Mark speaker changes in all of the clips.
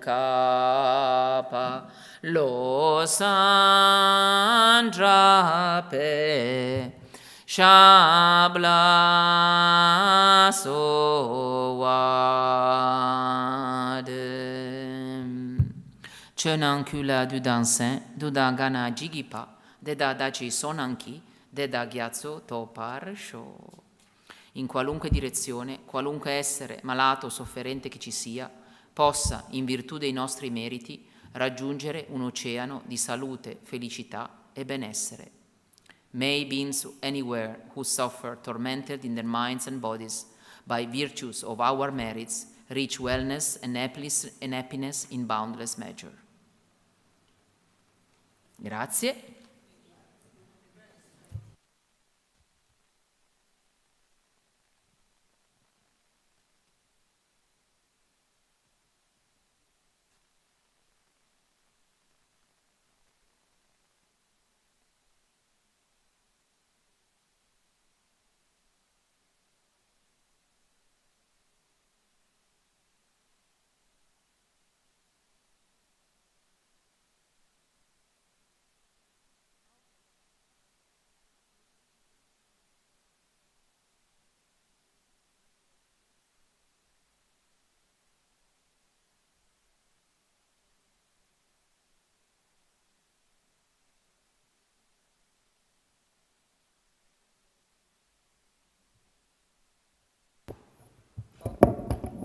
Speaker 1: kappa lo sandrape shabla sowadem chenankula du dansen du dangana jigipa deda daci sonanki deda ghiazzo topar sho. In qualunque direzione, qualunque essere malato o sofferente che ci sia, possa, in virtù dei nostri meriti, raggiungere un oceano di salute, felicità e benessere. May beings anywhere who suffer tormented in their minds and bodies by virtues of our merits reach wellness and happiness in boundless measure. Grazie.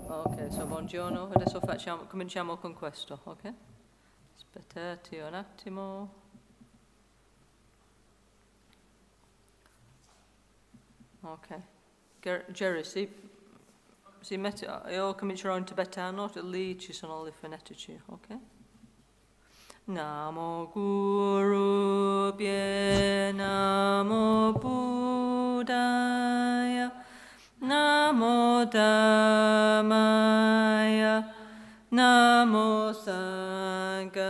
Speaker 2: Ok, so buongiorno, adesso cominciamo con questo, ok? Aspettate un attimo. Ok. Jerry, si mette, io comincerò in tibetano, lì ci sono le fonetici, ok? Namo Guru Pye Namo Buddhaya Namo Dhammaya Namo Sanghaya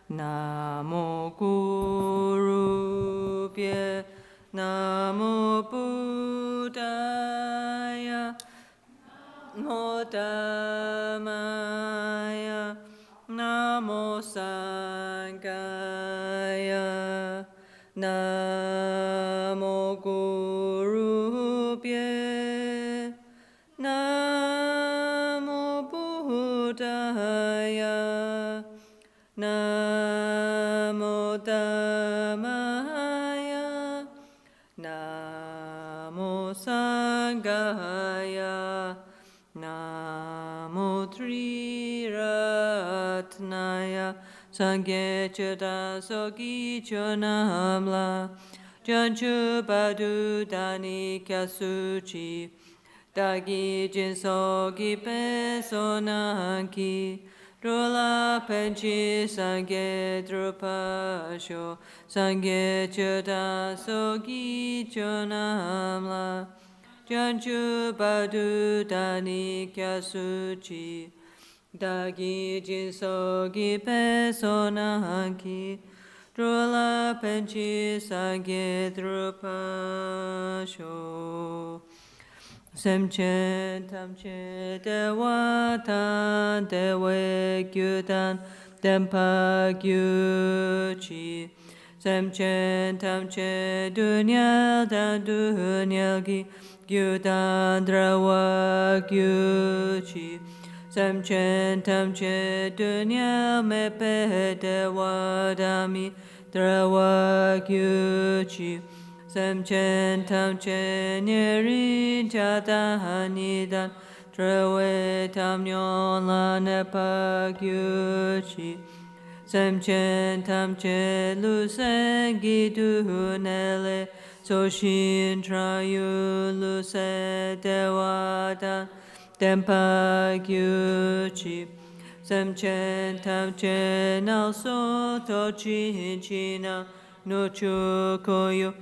Speaker 2: Namo Guru Pye Namo Buddhaya Namo Dhammaya Namo Sanghaya Namo Gurubhye Namo Buddhaya Namo Dhammaya Namo Sanghaya Namo Triratnaya Sangye Cheta Sogi Chonamla Janchu Badu Dani Kyasuchi Dagi Jinsogi Pesonanki Rola Penchi Sangye Drupasho Sangye Cheta Sogi Chonamla Janchu Badu Dani Kyasuchi Dagi Jinsogi Pesonanki Drola Penchi Sangye Drupasho Semchen Tamche Dewatan Dewe Gyudan Dempa Gyuchi Semchen Tamche Dunyal Dan Dunyal Gi Gyudan Drawa Gyuchi Semchen Tamche Dunyal Mepe Dewadami Drawa Gyuchi Semchen Tamche Nirin Jadahanidan Trawe Tamnyon La Nepa Gyuchi Semchen Tamche Lusengi Duhunele Soshin Trayu Luse Dewadan Dempa Gyuchi Semchen Tamche NgalSo Tochi China Nochu Koyo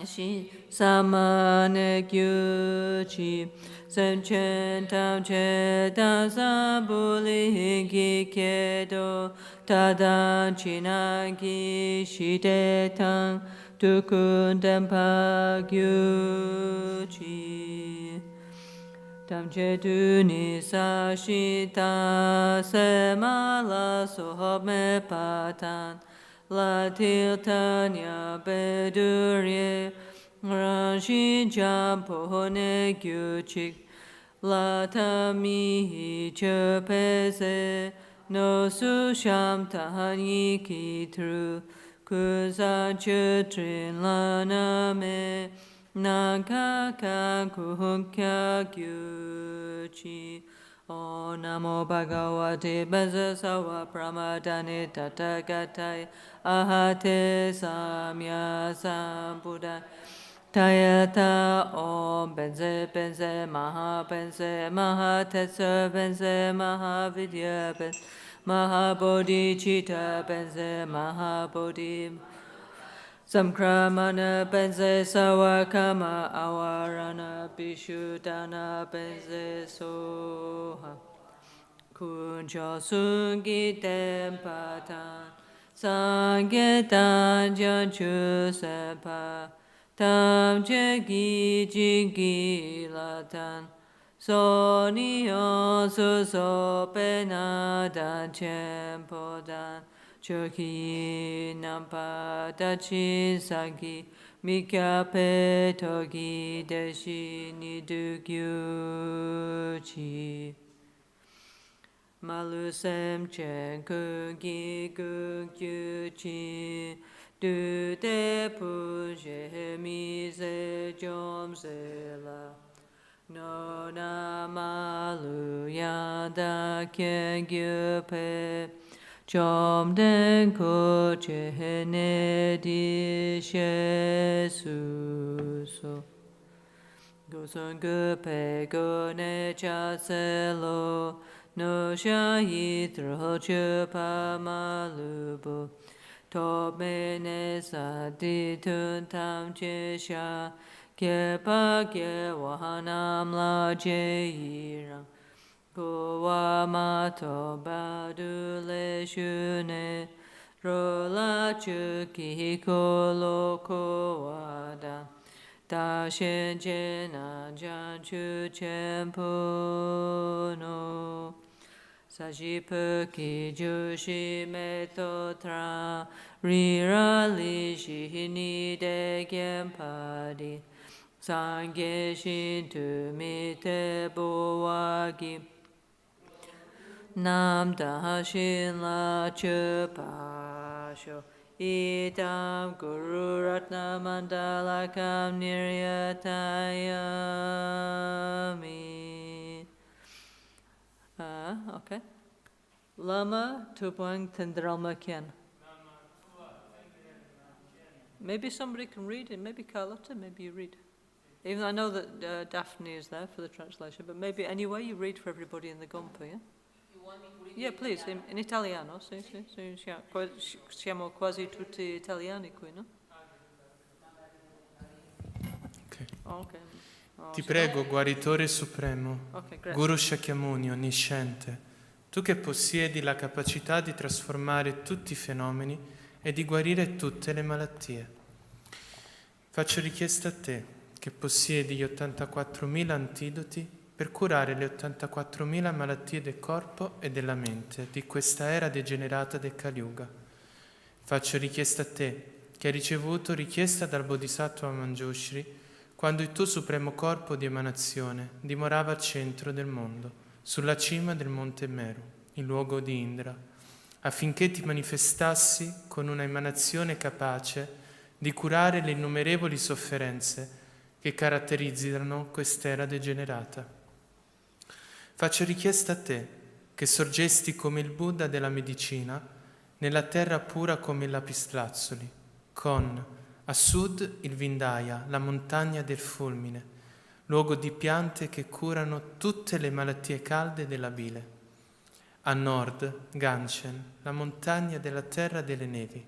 Speaker 2: Shi Samane Gyuchi Semchen Tamche Dansan Buli Kedo Tadan Chinagi Shide Tang Tukun Dempa Gyuchi Tamche tu ni sa shi ta se ma la so me patan la til tanya be durye rashi jam po ne gyu chik la ta mi che pese no su sham ta ni ki tru kusa che trin la na me na ka ka ku kya gyu chi o namo bhagavate basasawa pramadane tatagatai ahate samya sambuddha Tayata Om Benze Benze Maha Tetsa Benze Maha Vidya Benze Maha Bodhi Chitta Benze Maha Bodhi Samkramana Benze Sawakama Awarana Bishudana Benze Soha Kunjo Sungi Tempatan Sangetan Janchu Sempa Tam Jegi Jigi Latan Soni Osu So Penadan Chempodan Choki Nampa Dachi Sagi Mika Petogi Deshi Nidugyu Chi Malusem Chen Kugi Gugyu Chi Du te puje mi se jom se la no na malu ya da kye gyu pe jom den ko che ne di she su so go son gu pe go ne cha se lo no sha yi tro che pa malu bo To mene sa di tun tam che sha ke pa ke wahanam la je irang ko wa ma to ba du le shu ne ro la chu ki ko lo ko wa da shen je na jan chu chen pu no Saji Peki Jushi Meto Tra Rira Li Shihini De Gempadi Sangye Shintu Mite Bowagi Nam Dashin La Chupasho Itam Guru Ratna Mandalakam Niryatayami Okay. Lama Tupang Tendralma Kien. Maybe somebody can read it. Maybe Carlotta, maybe you read. Even though I know that Daphne is there for the translation, but maybe anyway you read for everybody in the Gompa, yeah?
Speaker 1: You want me to read?
Speaker 2: Yeah, please, in italiano. Sì. Siamo quasi tutti italiani qui, no?
Speaker 3: Okay.
Speaker 2: Okay.
Speaker 3: Ti prego, guaritore supremo, Guru Shakyamuni, onnisciente, tu che possiedi la capacità di trasformare tutti i fenomeni e di guarire tutte le malattie. Faccio richiesta a te, che possiedi gli 84.000 antidoti per curare le 84.000 malattie del corpo e della mente di questa era degenerata del Kali Yuga. Faccio richiesta a te, che hai ricevuto richiesta dal Bodhisattva Manjushri quando il tuo supremo corpo di emanazione dimorava al centro del mondo, sulla cima del monte Meru, il luogo di Indra, affinché ti manifestassi con una emanazione capace di curare le innumerevoli sofferenze che caratterizzano quest'era degenerata. Faccio richiesta a te, che sorgesti come il Buddha della medicina, nella terra pura come il lapislazzuli, con a sud il Vindhya, la montagna del fulmine, luogo di piante che curano tutte le malattie calde della bile. A nord Ganchen, la montagna della terra delle nevi,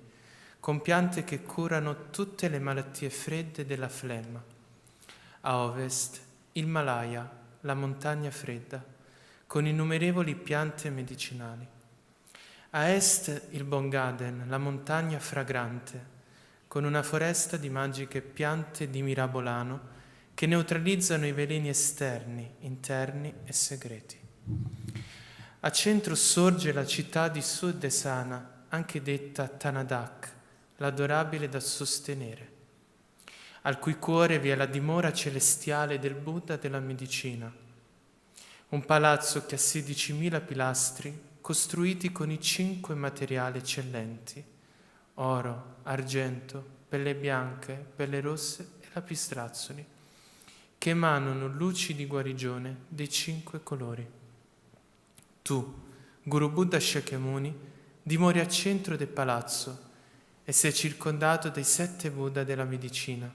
Speaker 3: con piante che curano tutte le malattie fredde della flemma. A ovest il Malaya, la montagna fredda, con innumerevoli piante medicinali. A est il Bongaden, la montagna fragrante, con una foresta di magiche piante di mirabolano che neutralizzano i veleni esterni, interni e segreti. A centro sorge la città di Suddesana, anche detta Tanadak, l'adorabile da sostenere, al cui cuore vi è la dimora celestiale del Buddha della medicina, un palazzo che ha 16.000 pilastri costruiti con i 5 materiali eccellenti: oro, argento, pelle bianche, pelle rosse e lapistrazzoli, che emanano luci di guarigione dei 5 colori. Tu, Guru Buddha Shakyamuni, dimori al centro del palazzo e sei circondato dai 7 Buddha della medicina,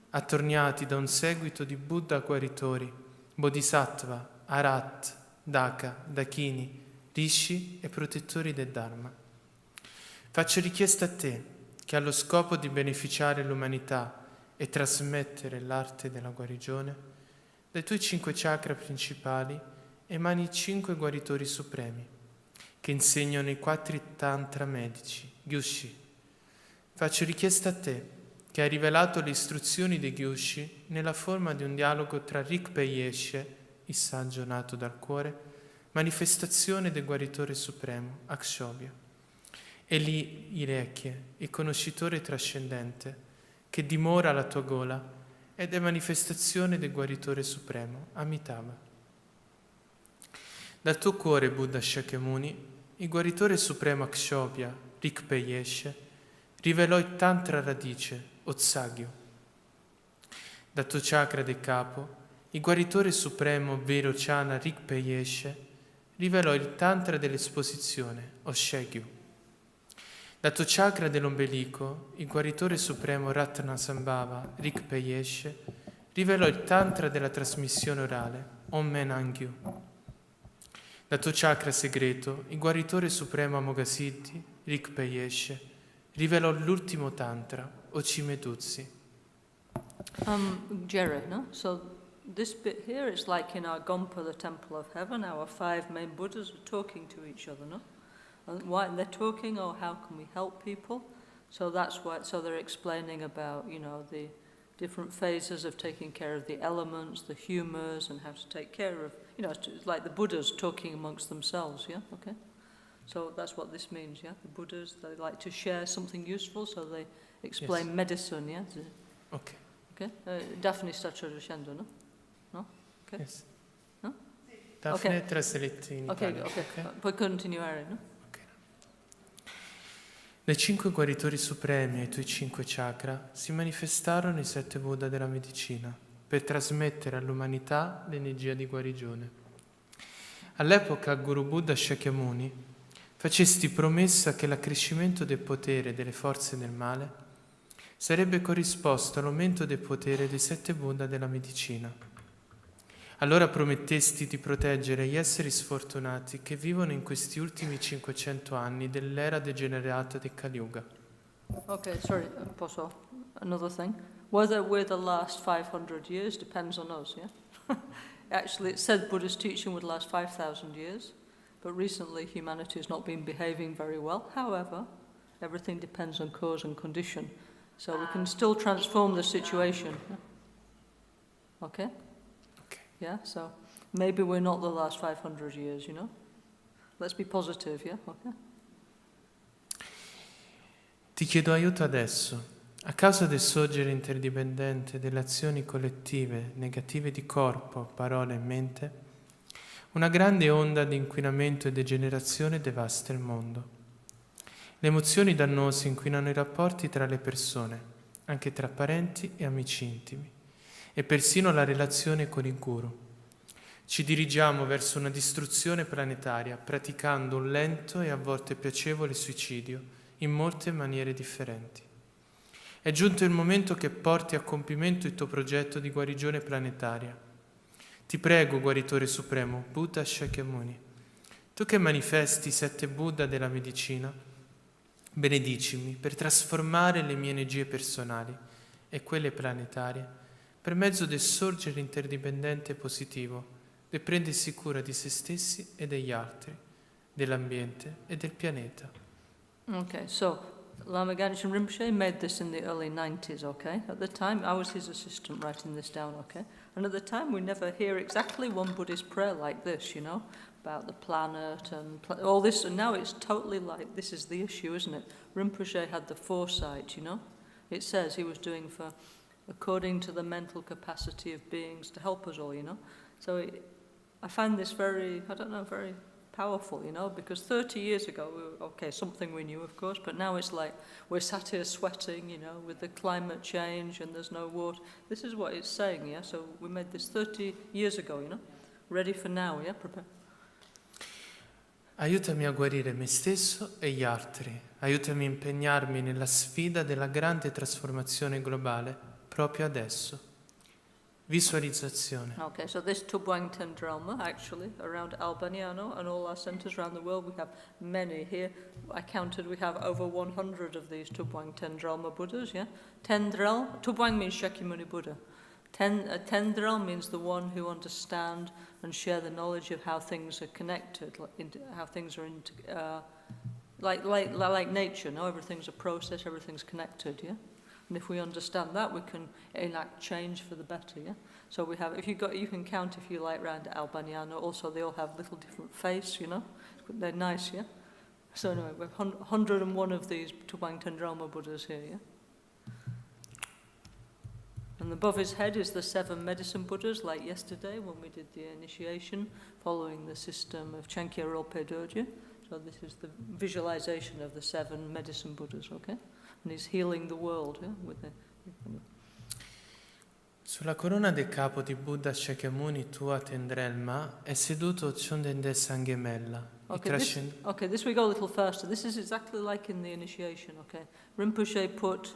Speaker 3: attorniati da un seguito di Buddha guaritori, Bodhisattva, Arat, Daka, Dakini, Rishi e protettori del Dharma. Faccio richiesta a te, che ha lo scopo di beneficiare l'umanità e trasmettere l'arte della guarigione, dai tuoi 5 chakra principali emani i 5 guaritori supremi, che insegnano i 4 tantra medici, Gyushi. Faccio richiesta a te, che hai rivelato le istruzioni dei Gyushi nella forma di un dialogo tra Rigpa Yeshe, il saggio nato dal cuore, manifestazione del guaritore supremo, Akshobhya, e lì Irekye, il conoscitore trascendente, che dimora alla tua gola ed è manifestazione del guaritore supremo, Amitabha. Dal tuo cuore, Buddha Shakyamuni, il guaritore supremo Akshobhya, Rigpa Yeshe, rivelò il tantra radice, Otsagyo. Dal tuo chakra del capo, il guaritore supremo Vairochana Rigpa Yeshe rivelò il tantra dell'esposizione, Oshegyu. Dal tuo chakra dell'ombelico, il guaritore supremo Ratnasambhava Rigpa Yeshe rivelò il tantra della trasmissione orale, Om Menangyu. Dal tuo chakra segreto, il guaritore supremo Amoghasiddhi Rigpa Yeshe rivelò l'ultimo tantra, Ochimeduzzi.
Speaker 2: Jerry, no? So this bit here, it's like in our Gompa, the Temple of Heaven, our 5 main Buddhas are talking to each other, no? And why they're talking, oh, how can we help people? So that's why, so they're explaining about, you know, the different phases of taking care of the elements, the humors, and how to take care of, you know, it's like the Buddhas talking amongst themselves, yeah? Okay? So that's what this means, yeah? The Buddhas, they like to share something useful, so they explain medicine, yeah?
Speaker 3: Okay.
Speaker 2: Okay? Daphne sta traducendo, no? No? Okay.
Speaker 3: Yes.
Speaker 2: No?
Speaker 3: Daphne traslette in Italia.
Speaker 2: Okay. Puoi continuare, no?
Speaker 3: Dai 5 guaritori supremi ai tuoi 5 chakra si manifestarono i 7 Buddha della medicina per trasmettere all'umanità l'energia di guarigione. All'epoca Guru Buddha Shakyamuni facesti promessa che l'accrescimento del potere delle forze del male sarebbe corrisposto all'aumento del potere dei 7 Buddha della medicina. Allora promettesti di proteggere gli esseri sfortunati che vivono in questi ultimi 500 anni dell'era degenerata di Kali Yuga.
Speaker 2: Okay, sorry, posso? Another thing. Whether we're the last 500 years depends on us, yeah? Actually, it said Buddha's teaching would last 5,000 years, but recently humanity has not been behaving very well. However, everything depends on cause and condition, so we can still transform the situation. Yeah? Okay? Yeah, so maybe we're not the last 500 years, you know? Let's be positive, yeah? Okay.
Speaker 3: Ti chiedo aiuto adesso. A causa del sorgere interdipendente delle azioni collettive negative di corpo, parole e mente, una grande onda di inquinamento e degenerazione devasta il mondo. Le emozioni dannose inquinano i rapporti tra le persone, anche tra parenti e amici intimi, e persino la relazione con il guru. Ci dirigiamo verso una distruzione planetaria praticando un lento e a volte piacevole suicidio in molte maniere differenti. È giunto il momento che porti a compimento il tuo progetto di guarigione planetaria. Ti prego, guaritore supremo, Buddha Shakyamuni, tu che manifesti i 7 Buddha della medicina, benedicimi per trasformare le mie energie personali e quelle planetarie per mezzo del sorgere interdipendente positivo, del prendersi cura di se stessi e degli altri, dell'ambiente e del pianeta.
Speaker 2: Okay, so Lama Ganeshan Rinpoche made this in the early 90s, okay? At the time, I was his assistant writing this down, okay? And at the time, we never hear exactly one Buddhist prayer like this, you know, about the planet and all this. And now it's totally like, this is the issue, isn't it? Rinpoche had the foresight, you know? It says he was doing for, according to the mental capacity of beings to help us all, you know? So I find this very, I don't know, very powerful, you know, because 30 years ago, okay, something we knew, of course, but now it's like we're sat here sweating, you know, with the climate change and there's no water. This is what it's saying, yeah? So we made this 30 years ago, you know, ready for now, yeah? Prepare.
Speaker 3: Aiutami a guarire me stesso e gli altri. Aiutami a impegnarmi nella sfida della grande trasformazione globale proprio adesso. Visualizzazione.
Speaker 2: Okay, so this Tubwang Tendralma, actually, around Albagnano and all our centres around the world, we have many here. I counted, we have over 100 of these Tubwang Tendralma Buddhas, yeah? Tendral, Tubwang means Shakyamuni Buddha. Tendral means the one who understand and share the knowledge of how things are connected, how things are like nature, no? Everything's a process, everything's connected, yeah? And if we understand that, we can enact change for the better, yeah? So we have, you can count if you like round Albagnano. Also, they all have little different face, you know? They're nice, yeah? So anyway, we have 101 of these Tubwang Tendralma Buddhas here, yeah? And above his head is the 7 medicine Buddhas, like yesterday when we did the initiation, following the system of Chankya Rilpe Dorje. So this is the visualization of the 7 medicine Buddhas, okay? And he's healing the world, yeah, with the...
Speaker 3: Sulla corona del capo di Buddha Shakyamuni tua Tendrelma è seduto Chondende Sangemella.
Speaker 2: Okay, this we go a little faster. This is exactly like in the initiation, okay? Rinpoche put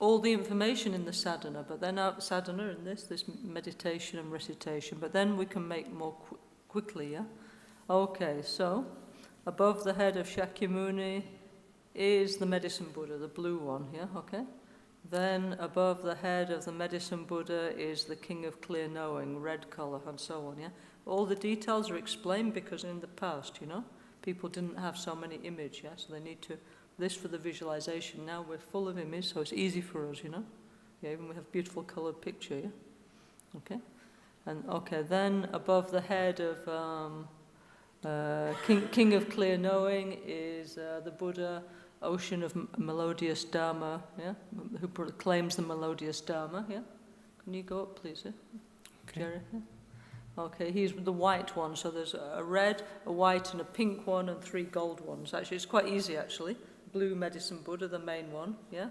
Speaker 2: all the information in the sadhana, but then sadhana in this meditation and recitation, but then we can make more quickly, yeah? Okay, so above the head of Shakyamuni is the medicine Buddha, the blue one, yeah, okay? Then above the head of the medicine Buddha is the king of clear knowing, red color, and so on, yeah? All the details are explained because in the past, you know, people didn't have so many images, yeah? So they need to, this for the visualization. Now we're full of images, so it's easy for us, you know? Yeah, even we have beautiful colored picture, yeah? Okay? And okay, then above the head of King of Clear Knowing is the Buddha, Ocean of Melodious Dharma, yeah, who proclaims the melodious Dharma, yeah. Can you go up, please, yeah? Okay. Jerry, yeah? Okay, he's the white one, so there's a red, a white, and a pink one, and 3 gold ones. Actually, it's quite easy, actually. Blue medicine Buddha, the main one, yeah.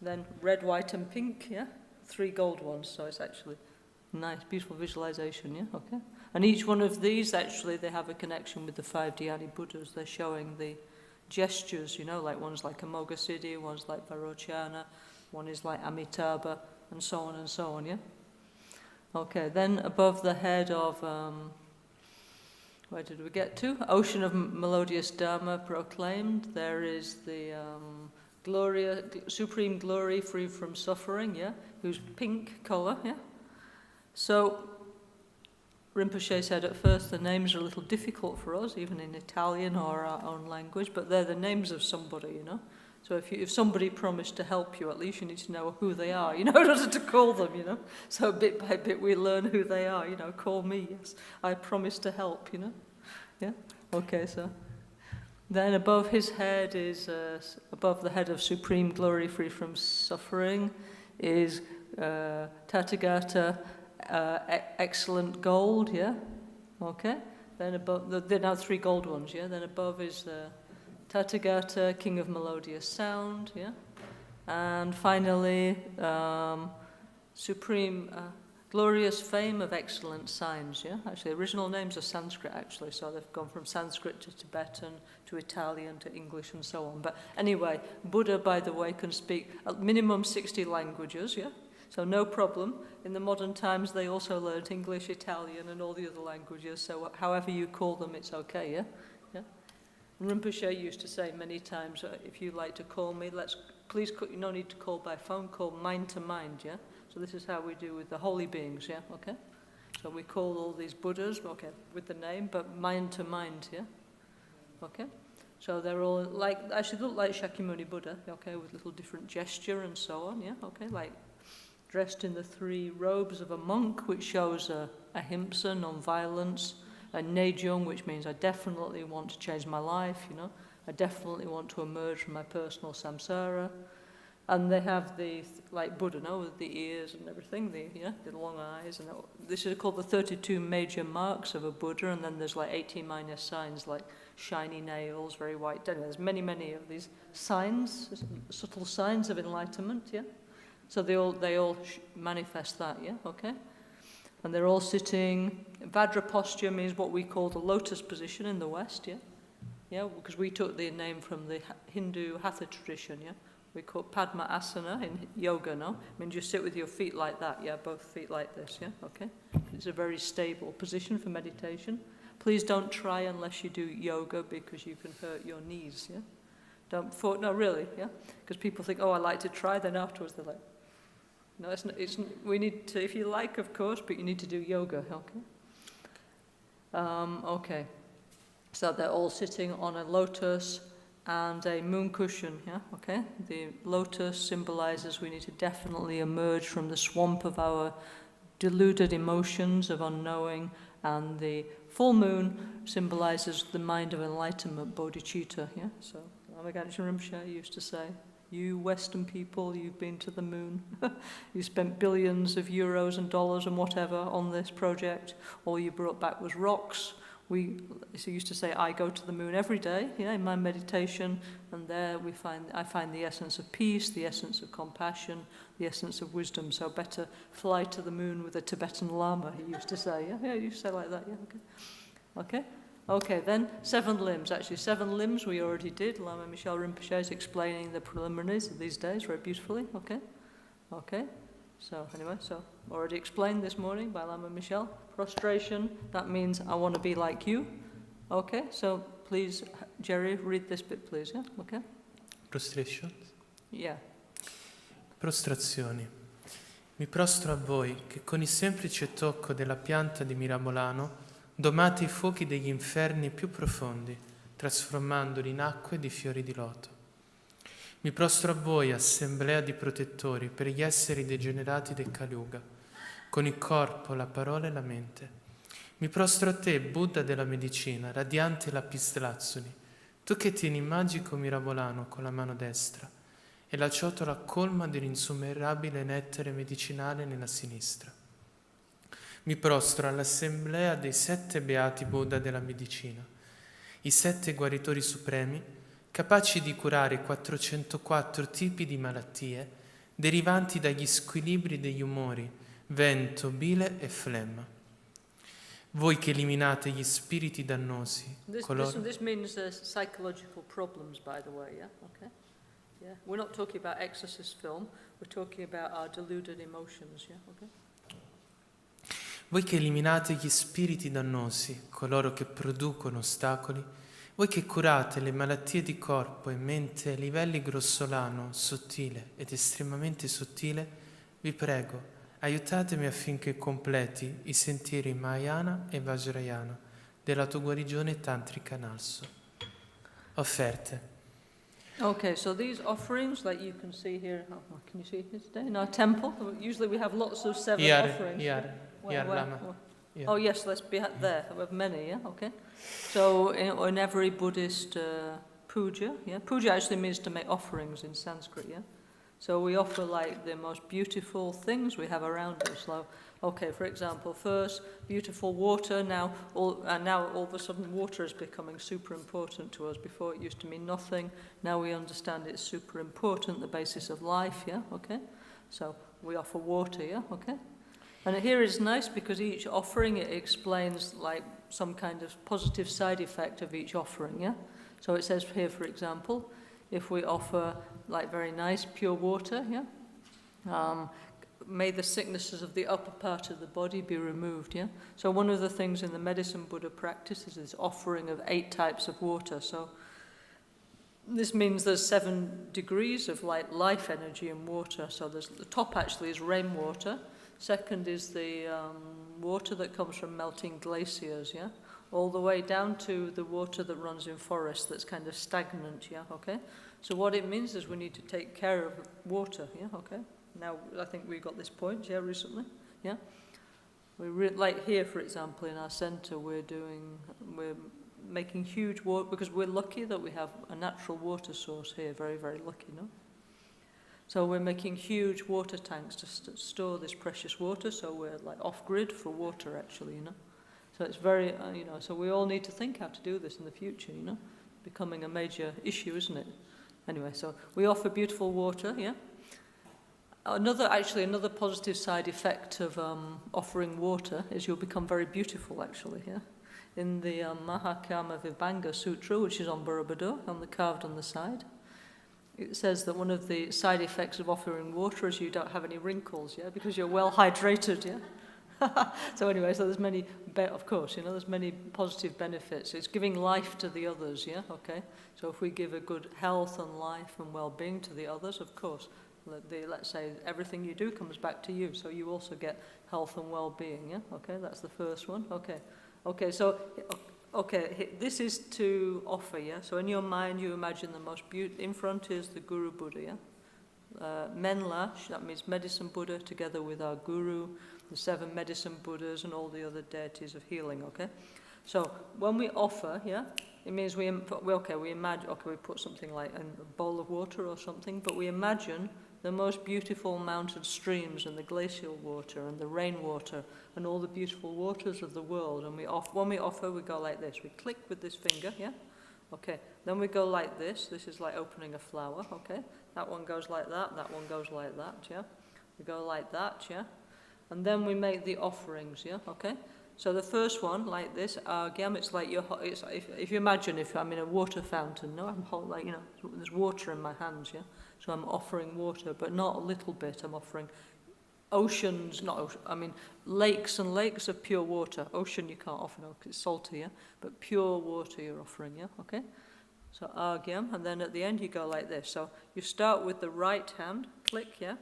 Speaker 2: Then red, white, and pink, yeah. 3 gold ones, so it's actually nice, beautiful visualization, yeah, okay. And each one of these, actually, they have a connection with the 5 Dhyani Buddhas. They're showing the gestures, you know, like one's like Amoghasiddhi, one's like Vairocana, one is like Amitabha, and so on, yeah? Okay, then above the head of, where did we get to? Ocean of Melodious Dharma proclaimed. There is the Supreme Glory free from suffering, yeah? Who's pink color, yeah? So, Rinpoche said at first the names are a little difficult for us, even in Italian or our own language, but they're the names of somebody, you know. So if somebody promised to help you, at least you need to know who they are, you know, in order to call them, you know. So bit by bit we learn who they are, you know. Call me, yes, I promise to help, you know. Yeah. Okay. So then above his head is above the head of Supreme Glory, free from suffering, is Tathagata. Excellent gold, yeah, okay. Then above, there are now 3 gold ones, yeah. Then above is Tathagata, King of Melodious Sound, yeah. And finally, Supreme Glorious Fame of Excellent Signs, yeah. Actually, the original names are Sanskrit, actually, so they've gone from Sanskrit to Tibetan to Italian to English and so on. But anyway, Buddha, by the way, can speak at minimum 60 languages, yeah. So no problem. In the modern times, they also learned English, Italian, and all the other languages. So however you call them, it's okay, yeah? Yeah. And Rinpoche used to say many times, if you like to call me, please, no need to call by phone, call mind to mind, yeah? So this is how we do with the holy beings, yeah? Okay? So we call all these Buddhas, okay, with the name, but mind to mind, yeah? Okay? So they're all like, actually look like Shakyamuni Buddha, okay, with little different gesture and so on, yeah, okay, like dressed in the 3 robes of a monk, which shows ahimsa, non-violence, and Nejung, which means I definitely want to change my life, you know, I definitely want to emerge from my personal samsara. And they have the, like Buddha, no, with the ears and everything, the long eyes. And this is called the 32 major marks of a Buddha, and then there's like 18 minor signs, like shiny nails, very white. There's many, many of these signs, subtle signs of enlightenment, yeah? So they all manifest that, yeah, okay? And they're all sitting. Vajra posture means what we call the lotus position in the West, yeah? Yeah, because we took the name from the Hindu Hatha tradition, yeah? We call Padma Asana in yoga, no? I mean, you sit with your feet like that, yeah? Both feet like this, yeah? Okay? It's a very stable position for meditation. Please don't try unless you do yoga because you can hurt your knees, yeah? No, really, yeah? Because people think, oh, I like to try, then afterwards they're like, no, we need to, if you like, of course, but you need to do yoga, okay? Okay. So they're all sitting on a lotus and a moon cushion, yeah, okay? The lotus symbolizes we need to definitely emerge from the swamp of our deluded emotions of unknowing, and the full moon symbolizes the mind of enlightenment, bodhicitta, yeah? So Albagnano Rinpoche used to say, you Western people, you've been to the moon. You spent billions of euros and dollars and whatever on this project. All you brought back was rocks. So used to say, I go to the moon every day, yeah, in my meditation, and there I find the essence of peace, the essence of compassion, the essence of wisdom. So better fly to the moon with a Tibetan Lama, he used to say. Yeah, he used to say like that, yeah, okay. Okay, then 7 limbs. Actually, 7 limbs we already did. Lama Michel Rinpoche is explaining the preliminaries of these days very beautifully, okay. Okay. So anyway, already explained this morning by Lama Michel. Prostration, that means I want to be like you. Okay, so please, Jerry, read this bit, please, yeah? Okay?
Speaker 3: Prostration?
Speaker 2: Yeah.
Speaker 3: Prostrazioni. Mi prostro a voi che con il semplice tocco della pianta di Mirabolano domate i fuochi degli inferni più profondi, trasformandoli in acque di fiori di loto. Mi prostro a voi, assemblea di protettori per gli esseri degenerati del Kaliuga, con il corpo, la parola e la mente. Mi prostro a te, Buddha della medicina, radiante lapislazzuli, tu che tieni il magico mirabolano con la mano destra e la ciotola colma dell'insummerabile nettare medicinale nella sinistra. Mi prostro all'assemblea dei 7 beati Buddha della medicina, i 7 guaritori supremi, capaci di curare i 404 tipi di malattie derivanti dagli squilibri degli umori, vento, bile e flemma. Voi che eliminate gli spiriti dannosi.
Speaker 2: This means psychological problems, by the way, yeah? Okay? Yeah. We're not talking about exorcist film, we're talking about our deluded emotions, yeah? Okay?
Speaker 3: Voi che eliminate gli spiriti dannosi, coloro che producono ostacoli, voi che curate le malattie di corpo e mente a livelli grossolano, sottile ed estremamente sottile, vi prego, aiutatemi affinché completi i sentieri Mahayana e Vajrayana dell'autoguarigione tantrica NgalSo. Offerte.
Speaker 2: Okay, so these offerings, like you can see here, can you see here today in our temple? Usually we have lots of 7 offerings.
Speaker 3: Lama.
Speaker 2: Yeah. Oh yes, let's be there. We have many, yeah, okay. So in every Buddhist puja, yeah, puja actually means to make offerings in Sanskrit, yeah. So we offer like the most beautiful things we have around us. So, okay, for example, first beautiful water. Now all of a sudden water is becoming super important to us. Before it used to mean nothing. Now we understand it's super important, the basis of life, yeah, okay. So we offer water, yeah, okay. And here it's nice because each offering, it explains like some kind of positive side effect of each offering, yeah? So it says here, for example, if we offer like very nice pure water, yeah? May the sicknesses of the upper part of the body be removed, yeah? So one of the things in the medicine Buddha practice is this offering of 8 types of water. So this means there's 7 degrees of like life energy in water. So the top actually is rainwater. Second is the water that comes from melting glaciers, yeah? all the way down to the water that runs in forests that's kind of stagnant, yeah, okay? So what it means is we need to take care of water, yeah, okay? Now, I think we got this point, yeah, recently, yeah? Like here, for example, in our centre, we're making huge water, because we're lucky that we have a natural water source here, very, very lucky, no? So we're making huge water tanks to store this precious water, so we're like off-grid for water, actually, you know? So it's very, you know, so we all need to think how to do this in the future, you know? Becoming a major issue, isn't it? Anyway, so we offer beautiful water, yeah? Another positive side effect of offering water is you'll become very beautiful, actually, yeah? In the Mahakama Vibhanga Sutra, which is on Borobudur, carved on the side, it says that one of the side effects of offering water is you don't have any wrinkles, yeah? Because you're well hydrated, yeah? So anyway, so there's many, of course, you know, there's many positive benefits. It's giving life to the others, yeah, okay? So if we give a good health and life and well-being to the others, of course, let's say everything you do comes back to you, so you also get health and well-being, yeah, okay? That's the first one, okay. Okay, so, okay, this is to offer, yeah? So in your mind, you imagine the most beautiful, in front is the Guru Buddha, yeah? Menla, that means medicine Buddha, together with our Guru, the 7 medicine Buddhas and all the other deities of healing, okay? So when we offer, yeah, it means we imagine, okay, we put something like a bowl of water or something, but we imagine the most beautiful mountain streams and the glacial water and the rainwater and all the beautiful waters of the world. And when we offer, we go like this. We click with this finger, yeah? Okay, then we go like this. This is like opening a flower, okay? That one goes like that one goes like that, yeah? We go like that, yeah? And then we make the offerings, yeah, okay? So the first one, like this, argyam, it's like if you imagine if I'm in a water fountain, no, I'm like, you know, there's water in my hands, yeah? So I'm offering water, but not a little bit, I'm offering oceans, lakes and lakes of pure water. Ocean you can't offer, no, because it's salty, yeah? But pure water you're offering, yeah, okay? So argyam, and then at the end you go like this. So you start with the right hand, click, yeah?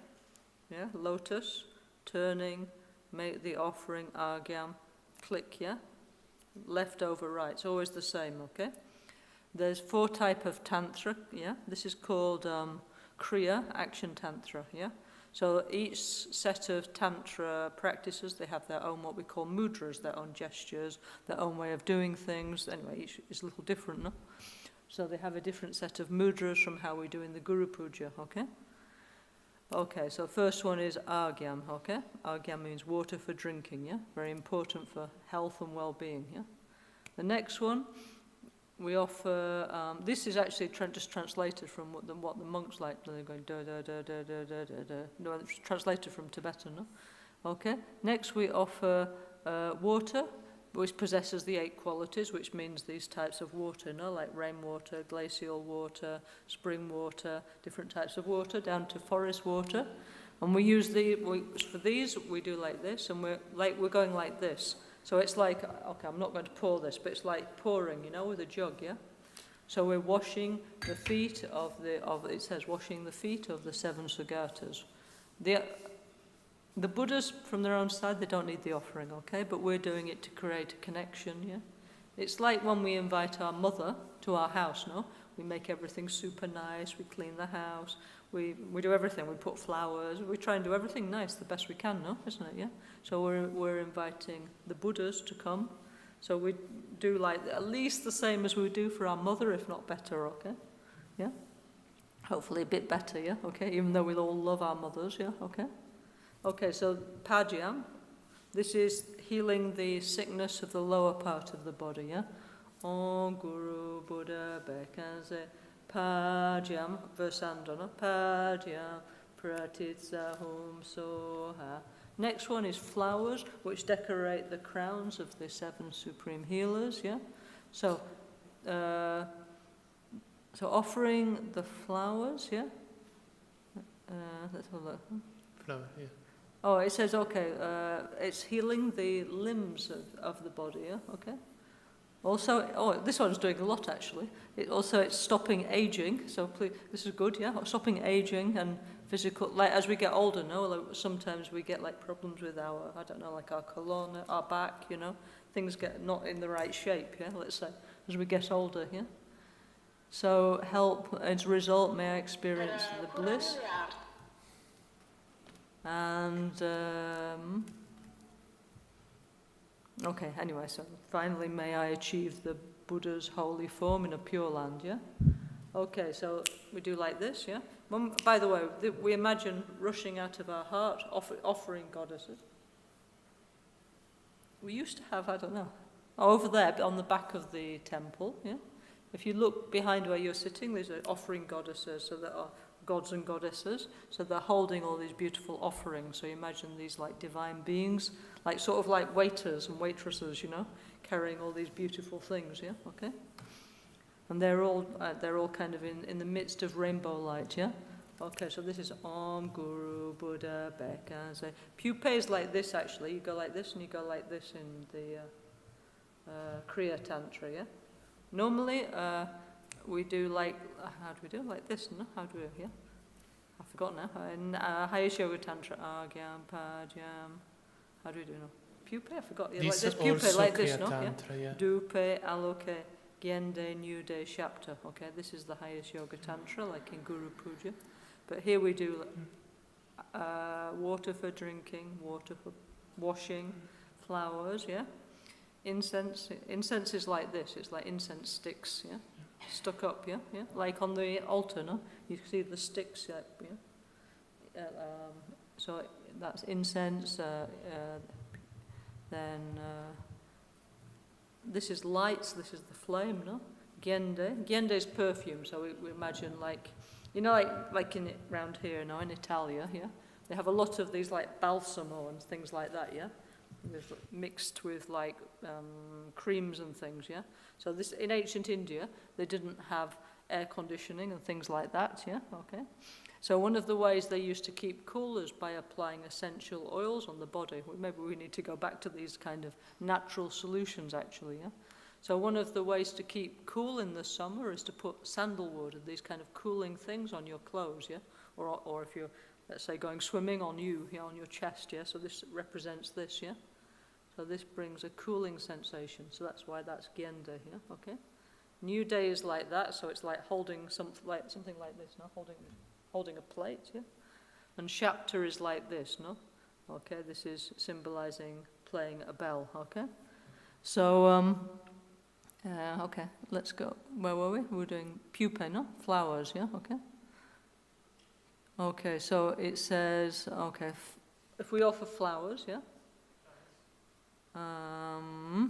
Speaker 2: Yeah, lotus, turning, make the offering, argyam, click, yeah? Left over right, it's always the same, okay? There's 4 types of tantra, yeah? This is called kriya, action tantra, yeah? So each set of tantra practices, they have their own what we call mudras, their own gestures, their own way of doing things. Anyway, each is a little different, no? So they have a different set of mudras from how we do in the Guru Puja, okay? Okay, so first one is argyam, okay? Argyam means water for drinking, yeah? Very important for health and well-being, yeah? The next one, we offer, this is actually just translated from what the monks like. They're going da da da da da da da da. No, it's translated from Tibetan, no? Okay, next we offer water, which possesses the 8 qualities, which means these types of water, no? Like rainwater, glacial water, spring water, different types of water, down to forest water. And we use for these, we do like this, and we're going like this. So it's like, okay, I'm not going to pour this, but it's like pouring, you know, with a jug, yeah? So we're washing the feet it says washing the feet of the 7 Sugatas. The Buddhas, from their own side, they don't need the offering, okay? But we're doing it to create a connection, yeah? It's like when we invite our mother to our house, no? We make everything super nice, we clean the house, we do everything, we put flowers, we try and do everything nice the best we can, no? Isn't it, yeah? So we're inviting the Buddhas to come. So we do like at least the same as we do for our mother, if not better, okay? Yeah? Hopefully a bit better, yeah? Okay, even though we all love our mothers, yeah? Okay? Okay, so Pajyam, this is healing the sickness of the lower part of the body, yeah? Om Guru Buddha Bekanse Pajyam, Versandana, Pajyam Pratitsa Hum Soha. Next one is flowers, which decorate the crowns of the 7 Supreme Healers, yeah? So offering the flowers, yeah? Let's have a look.
Speaker 3: Flower, yeah.
Speaker 2: Oh, it says, okay, it's healing the limbs of the body, yeah? Okay. Also, this one's doing a lot, actually. It's stopping aging, so please, this is good, yeah? Stopping aging and physical, like as we get older, no? Like sometimes we get like problems with our, I don't know, like our colon, our back, you know? things get not in the right shape, yeah, let's say, as we get older, yeah. So help, as a result, may I experience the bliss. And, okay, anyway, so finally, may I achieve the Buddha's holy form in a pure land, yeah? Okay, so we do like this, yeah? By the way, we imagine rushing out of our heart, offering goddesses. We used to have, I don't know, over there on the back of the temple, yeah? If you look behind where you're sitting, there's an offering goddesses, so there are gods and goddesses, so they're holding all these beautiful offerings. So you imagine these like divine beings, like sort of like waiters and waitresses, you know, carrying all these beautiful things, yeah, okay? And they're all kind of in the midst of rainbow light, yeah? Okay, so this is Om Guru Buddha Beka. So pupae is like this actually. You go like this and you go like this in the Kriya Tantra, yeah? Normally, we do like, how do we do? Like this, no? How do we, yeah? I forgot now. In Highest Yoga Tantra, Agyam, Pajam. How do we do now? Pupae, I forgot. Yeah, like this pupae, like this, no?
Speaker 3: Tantra, yeah?
Speaker 2: Dupe, Aloke, Gyende, New Day, Shapta. Okay, this is the Highest Yoga Tantra, like in Guru Puja. But here we do water for drinking, water for washing, flowers, yeah? Incense is like this. It's like incense sticks, yeah? Stuck up, yeah? Yeah? Like on the altar, no? You see the sticks, yeah? So that's incense. Then this is lights. This is the flame, no? Gyende is perfume. So we imagine like, you know, like in round here, no, in Italia, yeah? They have a lot of these like balsamo and things like that, yeah? There's mixed with like creams and things, yeah? So this, in ancient India, they didn't have air conditioning and things like that, yeah? Okay. So one of the ways they used to keep cool is by applying essential oils on the body. Maybe we need to go back to these kind of natural solutions, actually, yeah? So one of the ways to keep cool in the summer is to put sandalwood and these kind of cooling things on your clothes, yeah? Or if you're, let's say, going swimming on you, yeah, on your chest, yeah? So this represents this, yeah? So this brings a cooling sensation. So that's why that's Gyende, yeah? Okay? New Day is like that, so it's like holding something like this, no? Holding a plate, yeah? And Shapta is like this, no? Okay, this is symbolizing playing a bell, okay? So, okay, let's go. Where were we? We were doing pupae, no? Flowers, yeah? Okay. Okay, so it says, okay, if we offer flowers, yeah?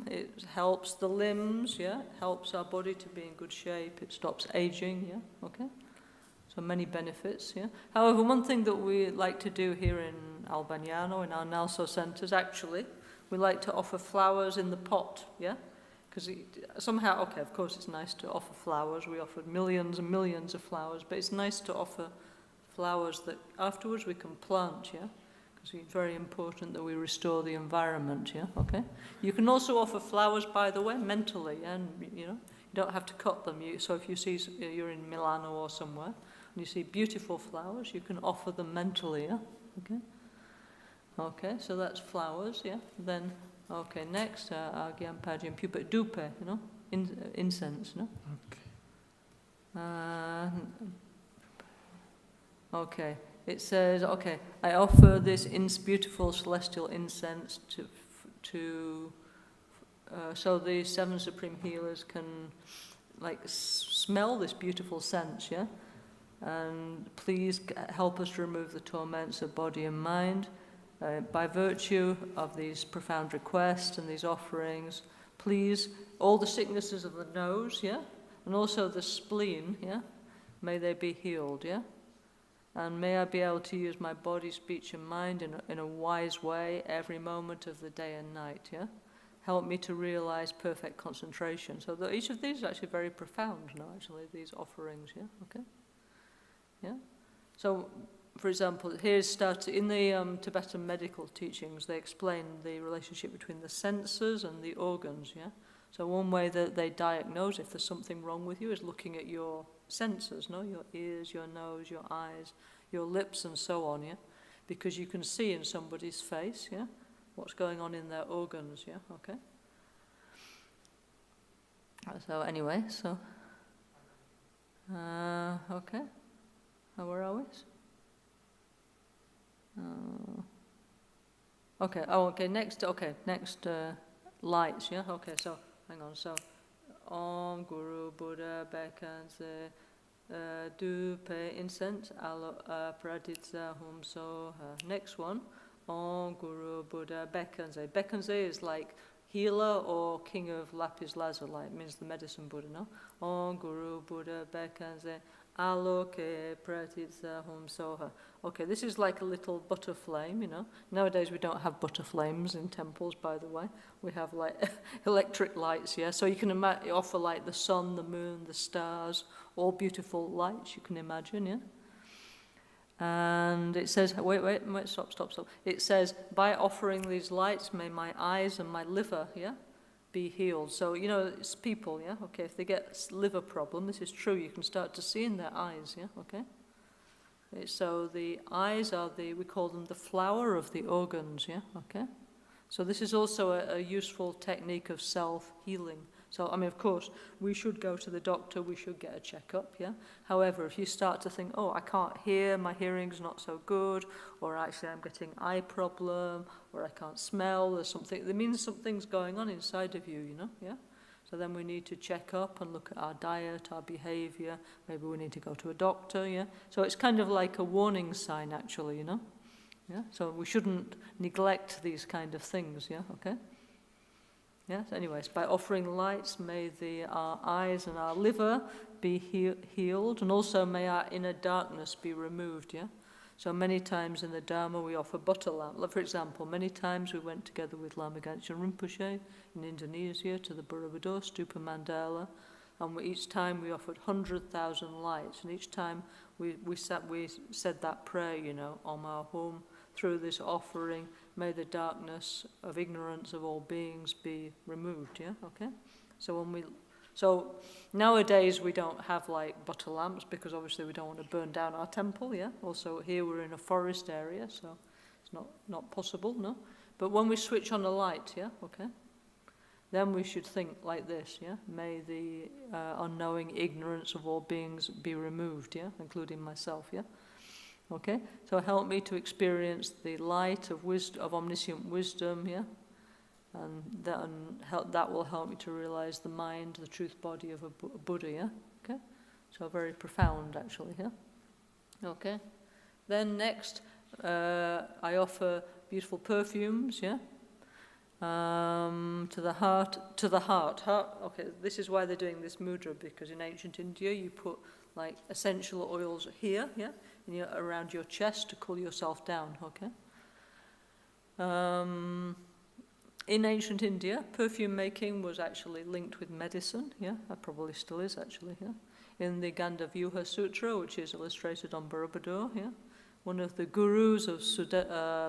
Speaker 2: It helps the limbs, yeah? Helps our body to be in good shape. It stops aging, yeah? Okay. So many benefits, yeah? However, one thing that we like to do here in Albagnano, in our NgalSo centers, actually, we like to offer flowers in the pot, yeah? Because somehow, okay, of course it's nice to offer flowers. We offered millions and millions of flowers, but it's nice to offer flowers that afterwards we can plant, yeah? It's very important that we restore the environment, yeah, okay? You can also offer flowers, by the way, mentally, and, you know, you don't have to cut them. So if you see, you're in Milano or somewhere, and you see beautiful flowers, you can offer them mentally, yeah, okay? Okay, so that's flowers, yeah? Then, okay, next, Agyam, Pajam, Pupa, Dupe, you know, incense, no? Okay. Okay. It says, okay, I offer this beautiful celestial incense so the 7 Supreme Healers can, like, smell this beautiful sense, yeah? And please help us to remove the torments of body and mind. By virtue of these profound requests and these offerings, please, all the sicknesses of the nose, yeah? And also the spleen, yeah? May they be healed, yeah? And may I be able to use my body, speech, and mind in a wise way every moment of the day and night, yeah? Help me to realize perfect concentration. So each of these is actually very profound, no, actually, these offerings, yeah? Okay? Yeah? So, for example, here's started in the Tibetan medical teachings, they explain the relationship between the senses and the organs, yeah? So one way that they diagnose if there's something wrong with you is looking at your senses, no? Your ears, your nose, your eyes, your lips, and so on, yeah? Because you can see in somebody's face, yeah? What's going on in their organs, yeah? Okay? So anyway, so okay, where are we? Okay. Next lights. Yeah. Okay. So hang on. So Om Guru Buddha beckons. Do pay incense. Alo praditsa hum so. Next one. Om Guru Buddha beckons. Beckons is like healer or king of lapis lazuli, like means the medicine Buddha, no? Om Guru Buddha beckons. Aloke pratitsa hum soha. Okay, this is like a little butter flame, you know. Nowadays we don't have butter flames in temples, by the way. We have like electric lights, yeah. So you can offer like the sun, the moon, the stars, all beautiful lights you can imagine, yeah. And it says, wait, stop. It says, by offering these lights, may my eyes and my liver, yeah, be healed. So, you know, it's people, yeah, okay, if they get liver problem, this is true, you can start to see in their eyes, yeah, okay. So the eyes are we call them the flower of the organs, yeah, okay. So this is also a useful technique of self-healing. So, I mean, of course, we should go to the doctor, we should get a checkup, yeah? However, if you start to think, oh, I can't hear, my hearing's not so good, or actually I'm getting eye problem, or I can't smell, there's something, that means something's going on inside of you, you know, yeah? So then we need to check up and look at our diet, our behavior, maybe we need to go to a doctor, yeah? So it's kind of like a warning sign, actually, you know? Yeah? So we shouldn't neglect these kind of things, yeah, okay? Yes, anyways, by offering lights, may our eyes and our liver be healed, and also may our inner darkness be removed, yeah? So many times in the Dharma we offer butter lamp. For example, many times we went together with Lama Rinpoche in Indonesia to the Borobudur Stupa Mandala, and each time we offered 100,000 lights, and each time we said that prayer, you know, Om Our Home, through this offering, may the darkness of ignorance of all beings be removed, yeah, okay? So nowadays we don't have like butter lamps because obviously we don't want to burn down our temple, yeah? Also here we're in a forest area, so it's not possible, no? But when we switch on the light, yeah, okay? Then we should think like this, yeah? May the unknowing ignorance of all beings be removed, yeah? Including myself, yeah? Okay, so help me to experience the light of wisdom, of omniscient wisdom, yeah, and that will help me to realize the mind, the truth body of a Buddha, yeah. Okay, so very profound, actually, yeah. Okay, then next, I offer beautiful perfumes, yeah, to the heart. Okay, this is why they're doing this mudra, because in ancient India you put like essential oils here, yeah. Around your chest to cool yourself down, okay? In ancient India, perfume making was actually linked with medicine, yeah? That probably still is, actually, yeah? In the Gandavyuha Sutra, which is illustrated on Borobudur, yeah? One of the gurus of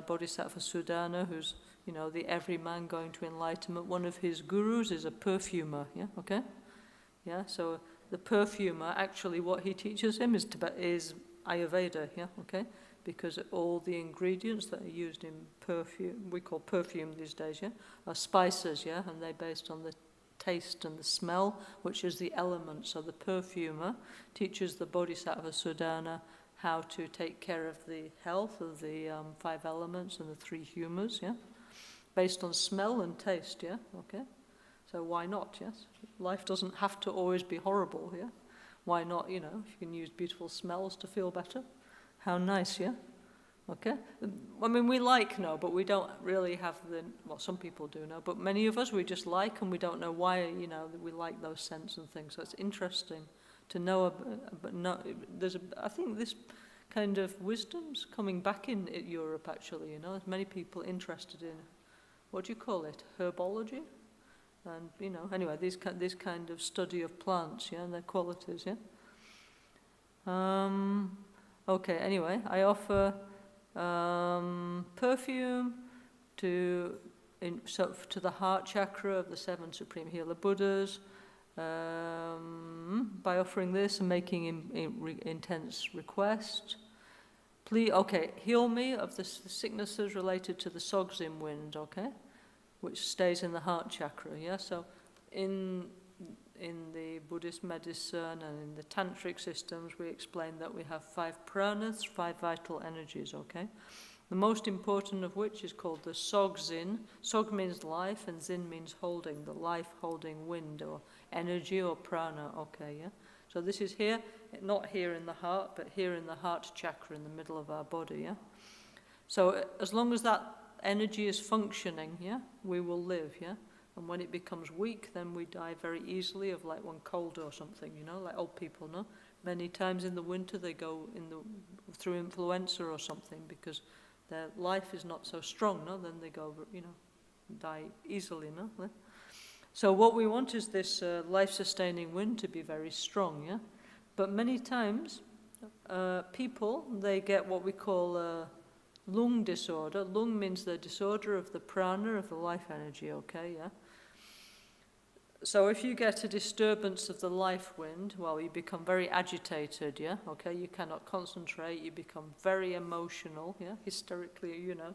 Speaker 2: Bodhisattva Sudana, who's, you know, the everyman going to enlightenment, one of his gurus is a perfumer, yeah? Okay? Yeah, so the perfumer, actually what he teaches him is Ayurveda, yeah, okay? Because all the ingredients that are used in perfume, we call perfume these days, yeah, are spices, yeah, and they're based on the taste and the smell, which is the element. So the perfumer teaches the Bodhisattva Sudana how to take care of the health of the 5 elements and the 3 humours, yeah, based on smell and taste, yeah, okay? So why not, yes? Life doesn't have to always be horrible, yeah? Why not, you know, if you can use beautiful smells to feel better? How nice, yeah? Okay? I mean, we like know, but we don't really have well, some people do know, but many of us we just like and we don't know why, you know, we like those scents and things. So it's interesting to know, but no, I think this kind of wisdom's coming back in Europe, actually, you know. There's many people interested in, what do you call it, herbology? And, you know, anyway, this kind of study of plants, yeah, and their qualities, yeah. Okay, anyway, I offer perfume to the heart chakra of the 7 Supreme Healer Buddhas. By offering this and making intense request. Please, okay, heal me of the sicknesses related to the Sogzim wind, okay? Which stays in the heart chakra, yeah? So in in the Buddhist medicine and in the tantric systems, we explain that we have 5 pranas, 5 vital energies, okay? The most important of which is called the Sog-Zin. Sog means life, and Zin means holding, the life-holding wind or energy or prana, okay, yeah? So this is here, not here in the heart, but here in the heart chakra in the middle of our body, yeah? So as long as that energy is functioning, yeah, we will live, yeah? And when it becomes weak, then we die very easily of like one cold or something, you know, like old people, no? Many times in the winter they go through influenza or something because their life is not so strong, no? Then they go, you know, die easily, no? So what we want is this life-sustaining wind to be very strong, yeah? But many times people, they get what we call lung disorder. Lung means the disorder of the prana, of the life energy, okay, yeah? So if you get a disturbance of the life wind, well, you become very agitated, yeah, okay? You cannot concentrate, you become very emotional, yeah, hysterically, you know.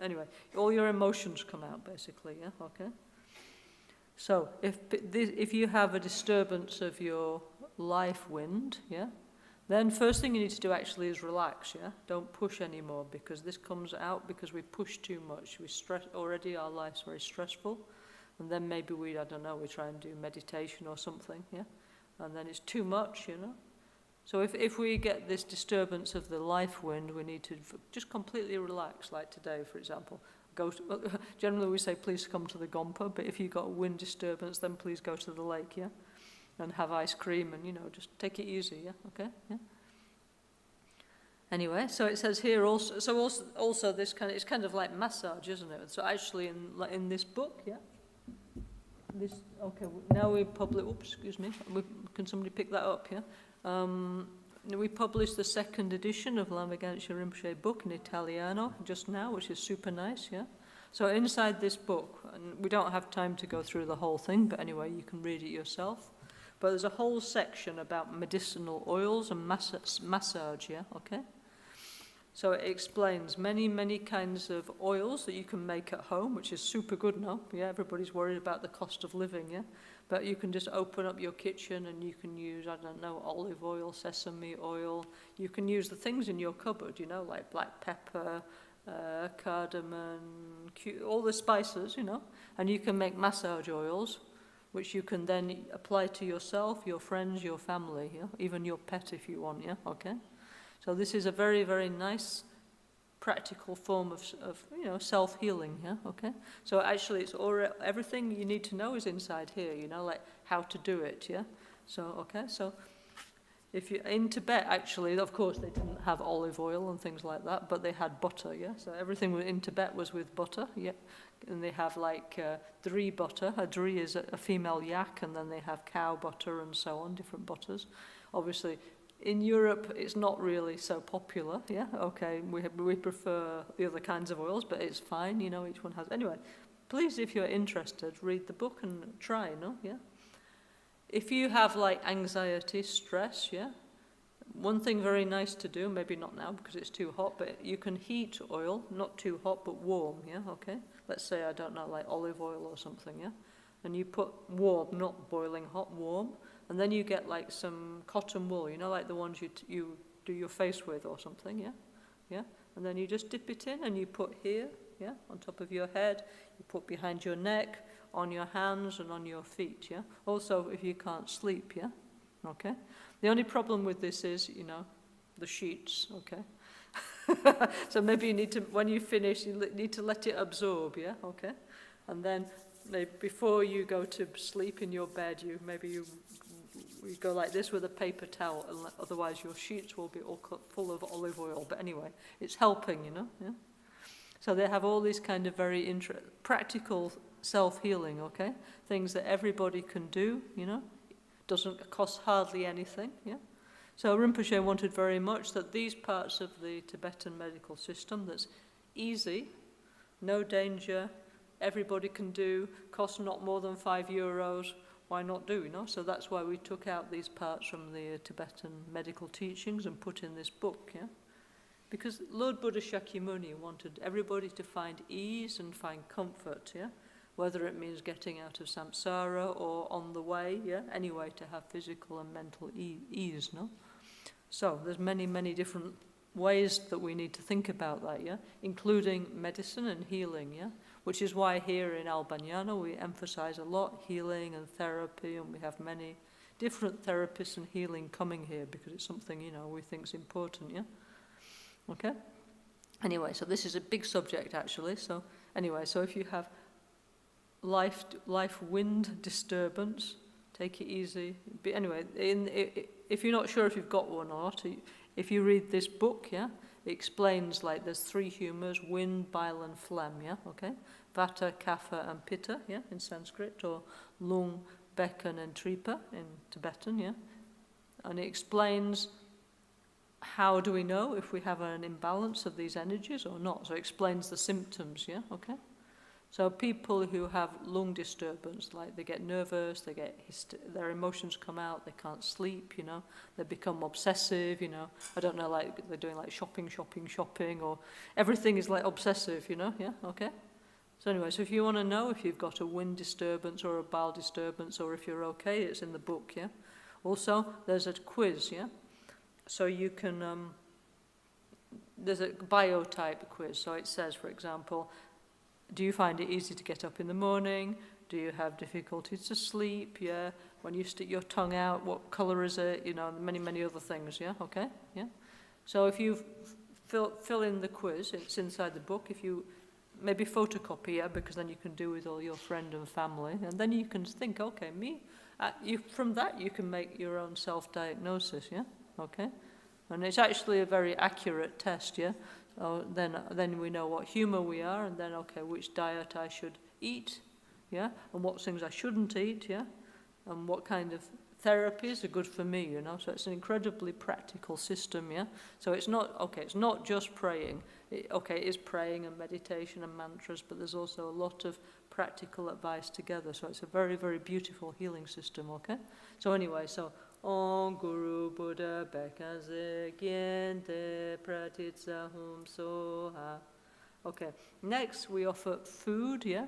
Speaker 2: Anyway, all your emotions come out, basically, yeah, okay? So if you have a disturbance of your life wind, yeah, then first thing you need to do actually is relax, yeah? Don't push anymore, because this comes out because we push too much. We stress already, our life's very stressful. And then maybe we try and do meditation or something, yeah? And then it's too much, you know? So if we get this disturbance of the life wind, we need to just completely relax, like today, for example. Generally we say, please come to the Gompa, but if you've got a wind disturbance, then please go to the lake, yeah? And have ice cream and, you know, just take it easy, yeah? Okay, yeah? Anyway, so it says here also, also this it's kind of like massage, isn't it? So actually in this book, yeah? Okay, now we publish, excuse me, can somebody pick that up, yeah? We published the 2nd edition of Albagnano Rinpoche book in Italiano just now, which is super nice, yeah? So inside this book, and we don't have time to go through the whole thing, but anyway, you can read it yourself. But there's a whole section about medicinal oils and massage, yeah, okay? So it explains many kinds of oils that you can make at home, which is super good now. Yeah, everybody's worried about the cost of living, yeah? But you can just open up your kitchen and you can use, I don't know, olive oil, sesame oil. You can use the things in your cupboard, you know, like black pepper, cardamom, all the spices, you know? And you can make massage oils, which you can then apply to yourself, your friends, your family, yeah? Even your pet if you want, yeah? Okay? So this is a very, very nice, practical form of you know, self-healing, yeah, okay? So actually it's everything you need to know is inside here, you know, like how to do it, yeah? So, okay, so if you're in Tibet, actually, of course, they didn't have olive oil and things like that, but they had butter, yeah? So everything in Tibet was with butter, yeah? And they have like dri butter. A dri is a female yak, and then they have cow butter and so on, different butters. Obviously, in Europe, it's not really so popular, yeah? Okay, we prefer the other kinds of oils, but it's fine, you know, each one has... Anyway, please, if you're interested, read the book and try, no? Yeah? If you have, like, anxiety, stress, yeah? One thing very nice to do, maybe not now because it's too hot, but you can heat oil, not too hot, but warm, yeah? Okay? Let's say, I don't know, like olive oil or something, yeah? And you put warm, not boiling hot, warm. And then you get like some cotton wool, you know, like the ones you do your face with or something, yeah? Yeah? And then you just dip it in and you put here, yeah, on top of your head. You put behind your neck, on your hands and on your feet, yeah? Also, if you can't sleep, yeah? Okay? The only problem with this is, you know, the sheets, okay? So maybe you need to, when you finish, you need to let it absorb, yeah? Okay? And then maybe before you go to sleep in your bed, you go like this with a paper towel, and otherwise your sheets will be all full of olive oil. But anyway, it's helping, you know. Yeah. So they have all these kind of very practical self-healing, okay, things that everybody can do, you know. Doesn't cost hardly anything. Yeah. So Rinpoche wanted very much that these parts of the Tibetan medical system that's easy, no danger, everybody can do, costs not more than €5. Why not do, you know? So that's why we took out these parts from the Tibetan medical teachings and put in this book, yeah? Because Lord Buddha Shakyamuni wanted everybody to find ease and find comfort, yeah? whether it means getting out of samsara or on the way, yeah, any way to have physical and mental ease, no? So there's many, many different ways that we need to think about that, yeah, including medicine and healing, yeah, which is why here in Albagnano we emphasize a lot healing and therapy, and we have many different therapists and healing coming here because it's something, you know, we think is important, yeah? Okay? Anyway, so this is a big subject actually. So anyway, so if you have life wind disturbance, take it easy. But anyway, if you're not sure if you've got one or not, if you read this book, yeah, it explains like there's 3 humours, wind, bile and phlegm, yeah, okay? Vata, Kapha and Pitta, yeah, in Sanskrit, or Lung, Bekan and Tripa in Tibetan, yeah? And it explains how do we know if we have an imbalance of these energies or not. So it explains the symptoms, yeah, okay? So people who have lung disturbance, like they get nervous, they get their emotions come out, they can't sleep, you know, they become obsessive, you know, I don't know, like they're doing like shopping, or everything is like obsessive, you know, yeah, okay? So anyway, so if you want to know if you've got a wind disturbance or a bowel disturbance or if you're okay, it's in the book, yeah? Also, there's a quiz, yeah? So you can, there's a biotype quiz. So it says, for example, do you find it easy to get up in the morning? Do you have difficulty to sleep? Yeah. When you stick your tongue out, what color is it? You know, many, many other things. Yeah. Okay. Yeah. So if you fill in the quiz, it's inside the book. If you maybe photocopy, yeah, because then you can do with all your friend and family, and then you can think, okay, from that you can make your own self-diagnosis. Yeah. Okay. And it's actually a very accurate test. Yeah. So then we know what humour we are, and then, okay, which diet I should eat, yeah, and what things I shouldn't eat, yeah, and what kind of therapies are good for me, you know. So it's an incredibly practical system, yeah. So it's not just praying. It is praying and meditation and mantras, but there's also a lot of practical advice together. So it's a very, very beautiful healing system, okay. So anyway, so Om Guru Buddha Bekaze Gyente Pratitsahum Soha. Okay, next we offer food, yeah,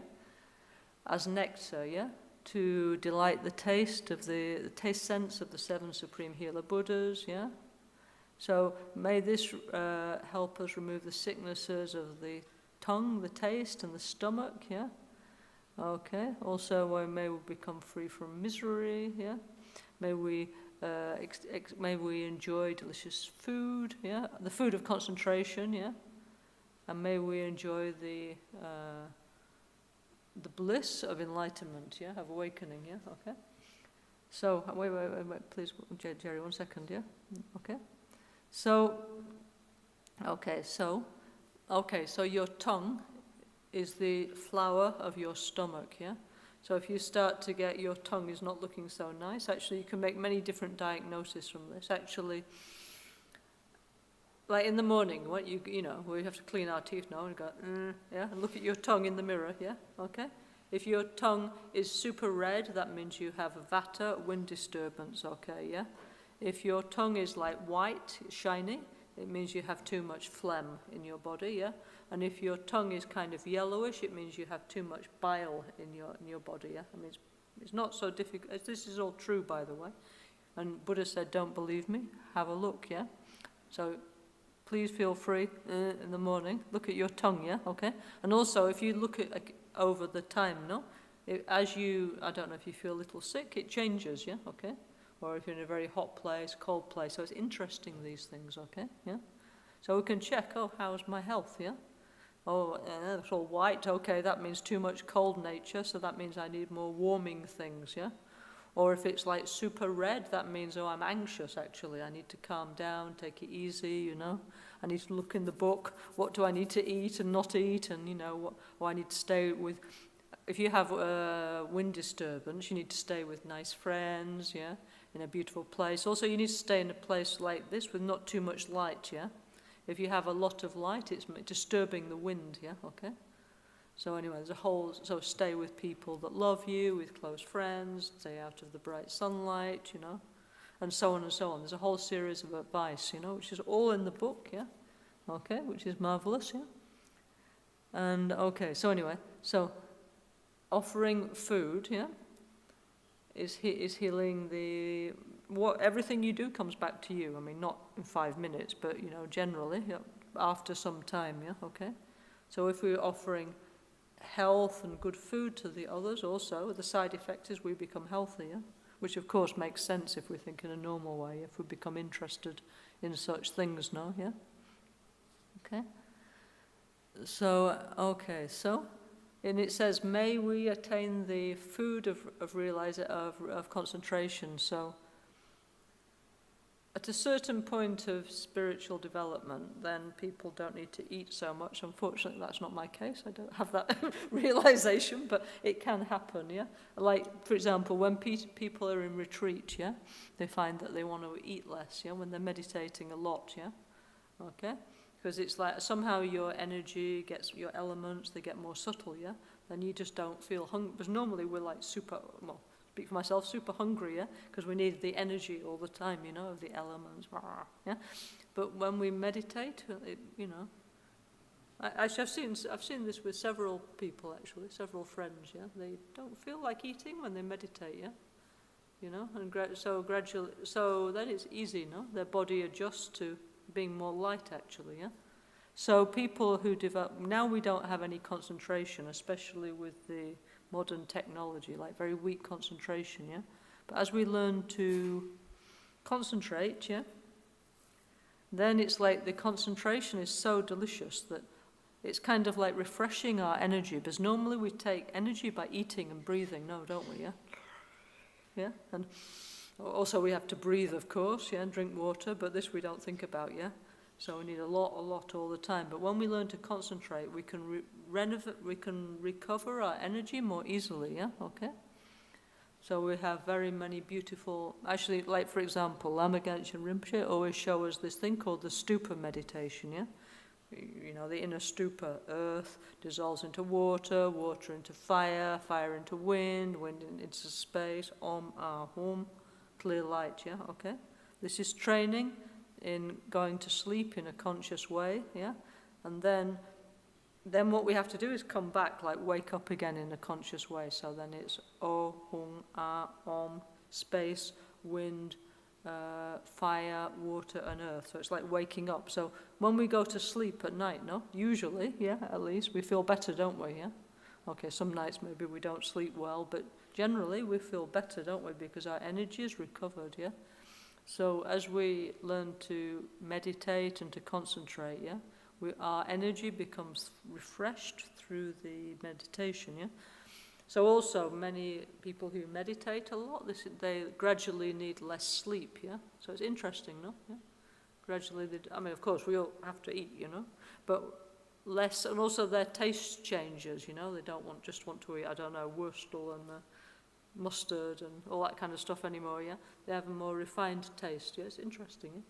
Speaker 2: as nectar, yeah, to delight the taste of the taste sense of the 7 Supreme Healer Buddhas, yeah. So may this help us remove the sicknesses of the tongue, the taste, and the stomach, yeah. Okay, also may we become free from misery, yeah. May we enjoy delicious food, yeah, the food of concentration, yeah, and may we enjoy the bliss of enlightenment, yeah, of awakening, yeah, okay. So wait, please, Jerry, 1 second, yeah, okay. So your tongue is the flower of your stomach, yeah. So if you start to get your tongue is not looking so nice, actually you can make many different diagnoses from this. Actually, like in the morning, when you know, we have to clean our teeth now and go, yeah, and look at your tongue in the mirror, yeah, okay. If your tongue is super red, that means you have a vata, wind disturbance, okay, yeah. If your tongue is like white, shiny, it means you have too much phlegm in your body, yeah. And if your tongue is kind of yellowish, it means you have too much bile in your body, yeah? I mean, it's not so difficult. This is all true, by the way. And Buddha said, don't believe me, have a look, yeah? So please feel free in the morning, look at your tongue, yeah, okay? And also, if you look at over the time, no? I don't know if you feel a little sick, it changes, yeah, okay? Or if you're in a very hot place, cold place. So it's interesting, these things, okay, yeah? So we can check, how's my health, yeah? It's all white, okay, that means too much cold nature, so that means I need more warming things, yeah? Or if it's like super red, that means, I'm anxious, actually. I need to calm down, take it easy, you know? I need to look in the book, what do I need to eat and not eat, and, you know, I need to stay with... If you have wind disturbance, you need to stay with nice friends, yeah? In a beautiful place. Also, you need to stay in a place like this with not too much light, yeah? If you have a lot of light, it's disturbing the wind, yeah, okay? So anyway, so stay with people that love you, with close friends, stay out of the bright sunlight, you know, and so on and so on. There's a whole series of advice, you know, which is all in the book, yeah, okay, which is marvelous, yeah. And okay, so anyway, so offering food, yeah, is healing the, everything you do comes back to you. I mean, not in 5 minutes, but, you know, generally, yeah, after some time, yeah, okay? So if we're offering health and good food to the others also, the side effect is we become healthier, which of course makes sense if we think in a normal way, if we become interested in such things, no, yeah? Okay? So, okay, so, and it says, may we attain the food of concentration. So, at a certain point of spiritual development, then people don't need to eat so much. Unfortunately, that's not my case. I don't have that realization, but it can happen, yeah? Like, for example, when people are in retreat, yeah, they find that they want to eat less, yeah, when they're meditating a lot, yeah? Okay? Because it's like somehow your energy gets, your elements, they get more subtle, yeah? Then you just don't feel hungry. Because normally we're like super, well, speak for myself, super hungry, yeah? Because we need the energy all the time, you know, of the elements, yeah? But when we meditate, you know, I've seen this with several people, actually, several friends, yeah? They don't feel like eating when they meditate, yeah? You know, and so gradually, so then it's easy, no? Their body adjusts to being more light, actually, yeah? So people who develop, now we don't have any concentration, especially with the modern technology, like very weak concentration, yeah? But as we learn to concentrate, yeah, then it's like the concentration is so delicious that it's kind of like refreshing our energy, because normally we take energy by eating and breathing, no, don't we, yeah? Yeah, and also we have to breathe, of course, yeah, and drink water, but this we don't think about, yeah? So we need a lot all the time. But when we learn to concentrate, we can recover our energy more easily, yeah? Okay? So we have very many beautiful, actually, like for example, Lama Rinpoche always show us this thing called the stupa meditation, yeah? You know, the inner stupa, earth dissolves into water, water into fire, fire into wind, wind into space, Om, Ah, Hum, clear light, yeah? Okay? This is training in going to sleep in a conscious way, yeah? And then what we have to do is come back, like wake up again in a conscious way. So then it's O, Hum, Ah, Om, space, wind, fire, water, and earth. So it's like waking up. So when we go to sleep at night, no? Usually, yeah, at least, we feel better, don't we, yeah? Okay, some nights maybe we don't sleep well, but generally we feel better, don't we? Because our energy is recovered, yeah? So as we learn to meditate and to concentrate, yeah, our energy becomes refreshed through the meditation, yeah. So also many people who meditate a lot, they gradually need less sleep, yeah. So it's interesting, no? Yeah. Gradually, I mean, of course, we all have to eat, you know, but less, and also their taste changes, you know. They don't just want to eat, I don't know, wurstl and mustard and all that kind of stuff anymore, yeah? They have a more refined taste, yeah? It's interesting, yeah?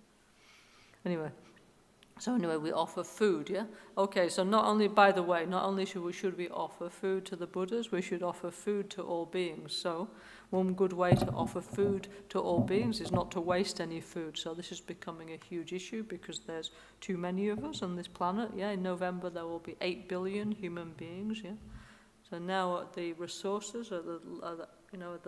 Speaker 2: Anyway, we offer food, yeah? Okay, so not only, by the way, not only should we offer food to the Buddhas, we should offer food to all beings. So one good way to offer food to all beings is not to waste any food. So this is becoming a huge issue because there's too many of us on this planet, yeah? In November there will be 8 billion human beings, yeah? So now the resources are the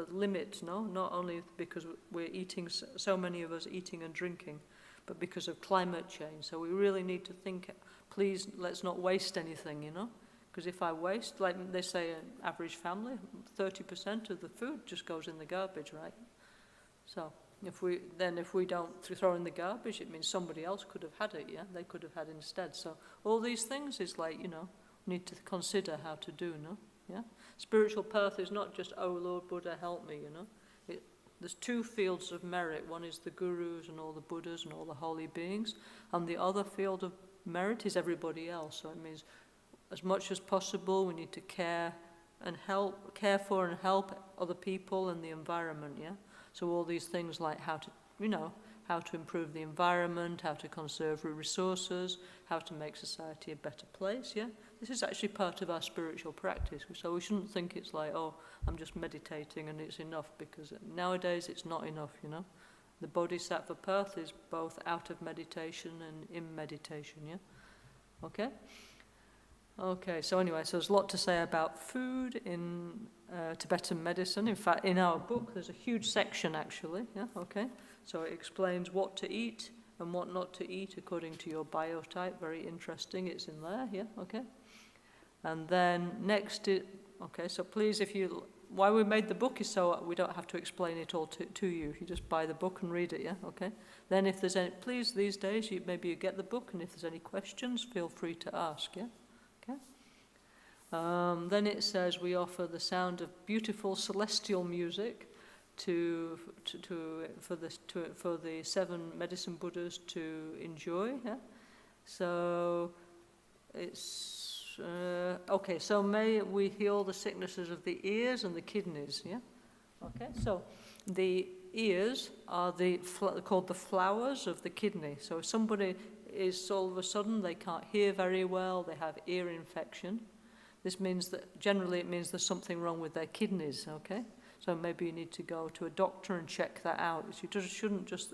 Speaker 2: limit, no? Not only because we're eating, so many of us eating and drinking, but because of climate change. So we really need to think, please, let's not waste anything, you know? Because if I waste, like they say an average family, 30% of the food just goes in the garbage, right? So if we don't throw in the garbage, it means somebody else could have had it, yeah? They could have had instead. So all these things is like, you know, need to consider how to do, no? Yeah? Spiritual path is not just, oh Lord Buddha, help me, you know? There's two fields of merit. One is the gurus and all the Buddhas and all the holy beings, and the other field of merit is everybody else. So it means as much as possible we need to care for and help other people and the environment, yeah? So all these things like how to improve the environment, how to conserve resources, how to make society a better place, yeah? This is actually part of our spiritual practice. So we shouldn't think it's like, oh, I'm just meditating and it's enough, because nowadays it's not enough, you know? The bodhisattva path is both out of meditation and in meditation, yeah? Okay? Okay, so anyway, so there's a lot to say about food in Tibetan medicine. In fact, in our book, there's a huge section actually, yeah, okay? So it explains what to eat and what not to eat according to your biotype. Very interesting, it's in there, yeah, okay? And then next, okay, so please, why we made the book is so we don't have to explain it all to you. You just buy the book and read it, yeah, okay? Then if there's any, please, these days, maybe you get the book, and if there's any questions, feel free to ask, yeah? Okay. Then it says we offer the sound of beautiful celestial music for the 7 medicine Buddhas to enjoy. Yeah? So it's okay. So may we heal the sicknesses of the ears and the kidneys. Yeah. Okay. So the ears are called the flowers of the kidney. So if somebody is all of a sudden they can't hear very well, they have ear infection. This means that generally it means there's something wrong with their kidneys, okay? So maybe you need to go to a doctor and check that out. You just shouldn't just,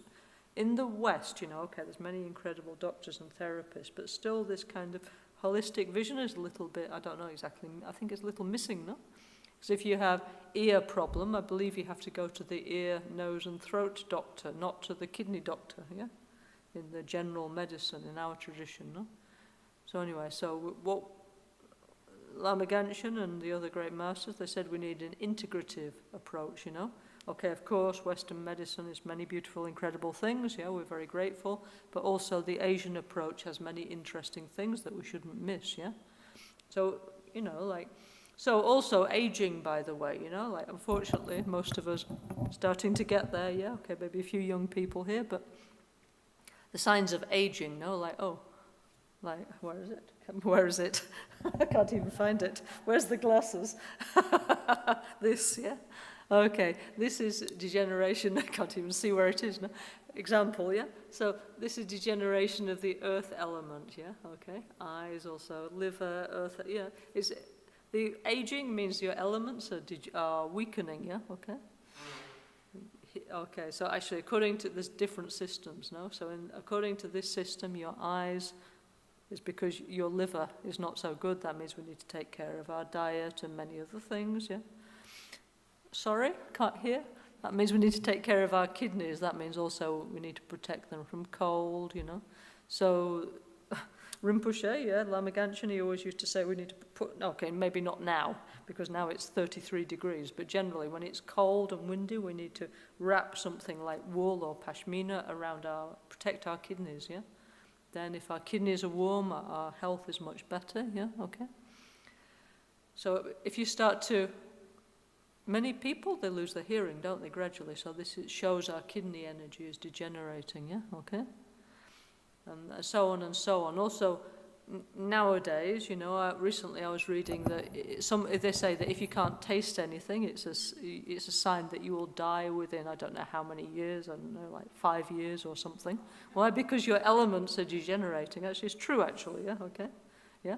Speaker 2: in the West, okay, there's many incredible doctors and therapists, but still this kind of holistic vision is a little bit, I don't know exactly, I think it's a little missing, no? Because if you have ear problem, I believe you have to go to the ear, nose and throat doctor, not to the kidney doctor, yeah? In the general medicine, in our tradition, no? So anyway, so what Lama Genshin and the other great masters, they said we need an integrative approach, Okay, of course, Western medicine is many beautiful, incredible things, yeah, we're very grateful, but also the Asian approach has many interesting things that we shouldn't miss, yeah? So, so also aging, by the way, unfortunately, most of us starting to get there, yeah, okay, maybe a few young people here, but the signs of aging, where is it? Where is it? I can't even find it. Where's the glasses? This, yeah? Okay, this is degeneration. I can't even see where it is now. Example, yeah? So this is degeneration of the earth element, yeah? Okay, eyes also, liver, earth, yeah? The aging means your elements are weakening, yeah? Okay? Okay, so actually according to, there's different systems, no? So according to this system, your eyes is because your liver is not so good. That means we need to take care of our diet and many other things, yeah? Sorry, can't hear? That means we need to take care of our kidneys. That means also we need to protect them from cold, So Rinpoche, yeah, Lama Genshin, he always used to say we need to okay, maybe not now, because now it's 33 degrees, but generally when it's cold and windy, we need to wrap something like wool or pashmina around protect our kidneys, yeah? Then if our kidneys are warm, our health is much better, yeah, okay? So if you start to, many people, they lose their hearing, don't they, gradually, so shows our kidney energy is degenerating, yeah, okay? And so on and so on. Also, nowadays, recently I was reading that they say that if you can't taste anything, it's a sign that you will die within, I don't know how many years, I don't know, like 5 years or something. Why? Because your elements are degenerating. Actually, it's true, actually, yeah, okay, yeah.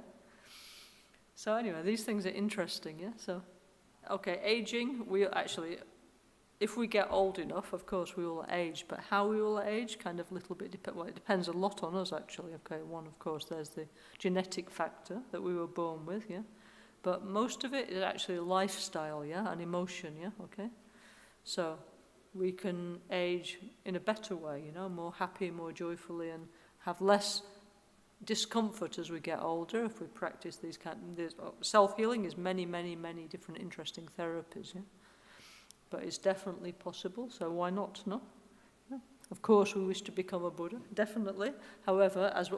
Speaker 2: So anyway, these things are interesting, yeah. So, okay, aging, if we get old enough, of course, we will age, but how we will age, kind of little bit, it depends a lot on us, actually. Okay, one, of course, there's the genetic factor that we were born with, yeah? But most of it is actually lifestyle, yeah, and emotion, yeah, okay? So we can age in a better way, more happy, more joyfully, and have less discomfort as we get older if we practice these self-healing is many, many, many different interesting therapies, yeah? But it's definitely possible, so why not, no? Yeah. Of course, we wish to become a Buddha, definitely. However, as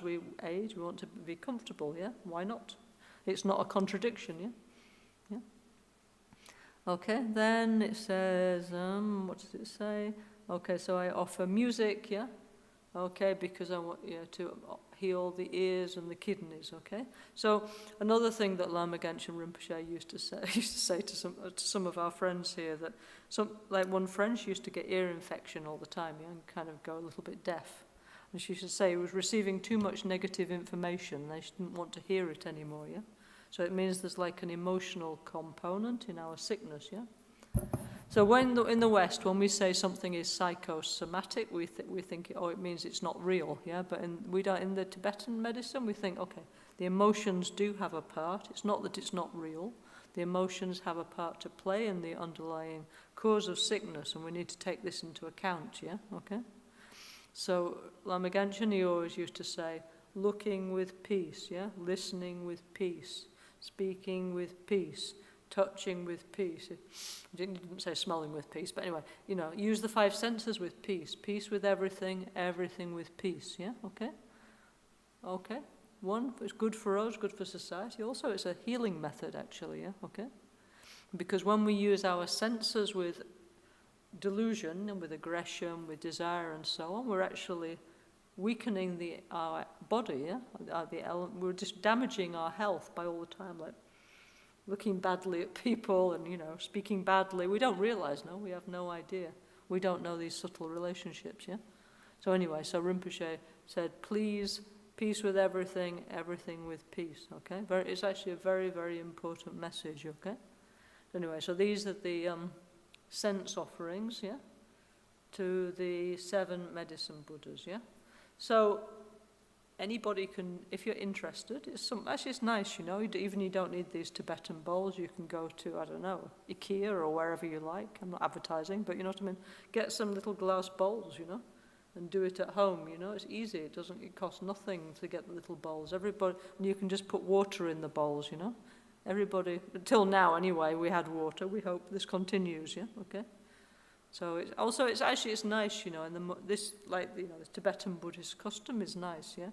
Speaker 2: we age, we want to be comfortable, yeah? Why not? It's not a contradiction, yeah? Yeah. Okay, then it says, what does it say? Okay, so I offer music, yeah? Okay, because I want to heal the ears and the kidneys, okay? So another thing that Lama Genshin Rinpoche used to say to some of our friends here, that one friend, she used to get ear infection all the time, yeah, and kind of go a little bit deaf. And she used to say it was receiving too much negative information, they didn't want to hear it anymore, yeah? So it means there's like an emotional component in our sickness, yeah? So in the West, when we say something is psychosomatic, we think it means it's not real, yeah. But in the Tibetan medicine, we think, okay, the emotions do have a part. It's not that it's not real. The emotions have a part to play in the underlying cause of sickness, and we need to take this into account, yeah? Okay? So Lama Ganchen, he always used to say, looking with peace, yeah? Listening with peace, speaking with peace, touching with peace. He didn't say smelling with peace, but anyway, you know, use the 5 senses with peace. Peace with everything, everything with peace, yeah? Okay? Okay? One, it's good for us, good for society. Also, it's a healing method, actually, yeah? Okay? Because when we use our senses with delusion and with aggression, with desire and so on, we're actually weakening our body, yeah? We're just damaging our health by all the time, like looking badly at people and, you know, speaking badly. We don't realize, no, we have no idea. We don't know these subtle relationships, yeah? So anyway, so Rinpoche said, please, peace with everything, everything with peace, okay? It's actually a very, very important message, okay? Anyway, so these are the sense offerings, yeah, to the 7 medicine Buddhas, yeah? So anybody can, if you're interested, actually it's nice, you know, even you don't need these Tibetan bowls, you can go to, I don't know, IKEA or wherever you like. I'm not advertising, but you know what I mean? Get some little glass bowls, you know, and do it at home, you know, it's easy, it costs nothing to get the little bowls. Everybody, and you can just put water in the bowls, you know. Everybody, until now anyway, we had water. We hope this continues, yeah, okay? So it's nice, you know, and this Tibetan Buddhist custom is nice, yeah?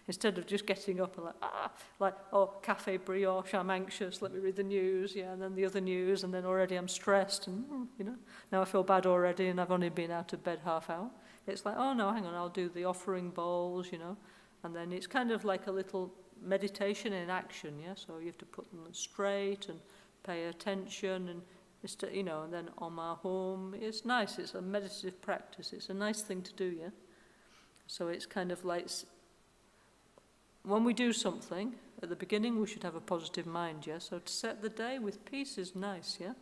Speaker 2: Instead of just getting up and cafe brioche, I'm anxious, let me read the news, yeah, and then the other news, and then already I'm stressed, and, you know, now I feel bad already, and I've only been out of bed half hour. It's like, oh no, hang on, I'll do the offering bowls, you know, and then it's kind of like a little meditation in action, yeah, so you have to put them straight and pay attention, and, you know, and then Oma Hum, it's nice, it's a meditative practice, it's a nice thing to do, yeah. So it's kind of like, when we do something, at the beginning we should have a positive mind, yeah, so to set the day with peace is nice, yeah.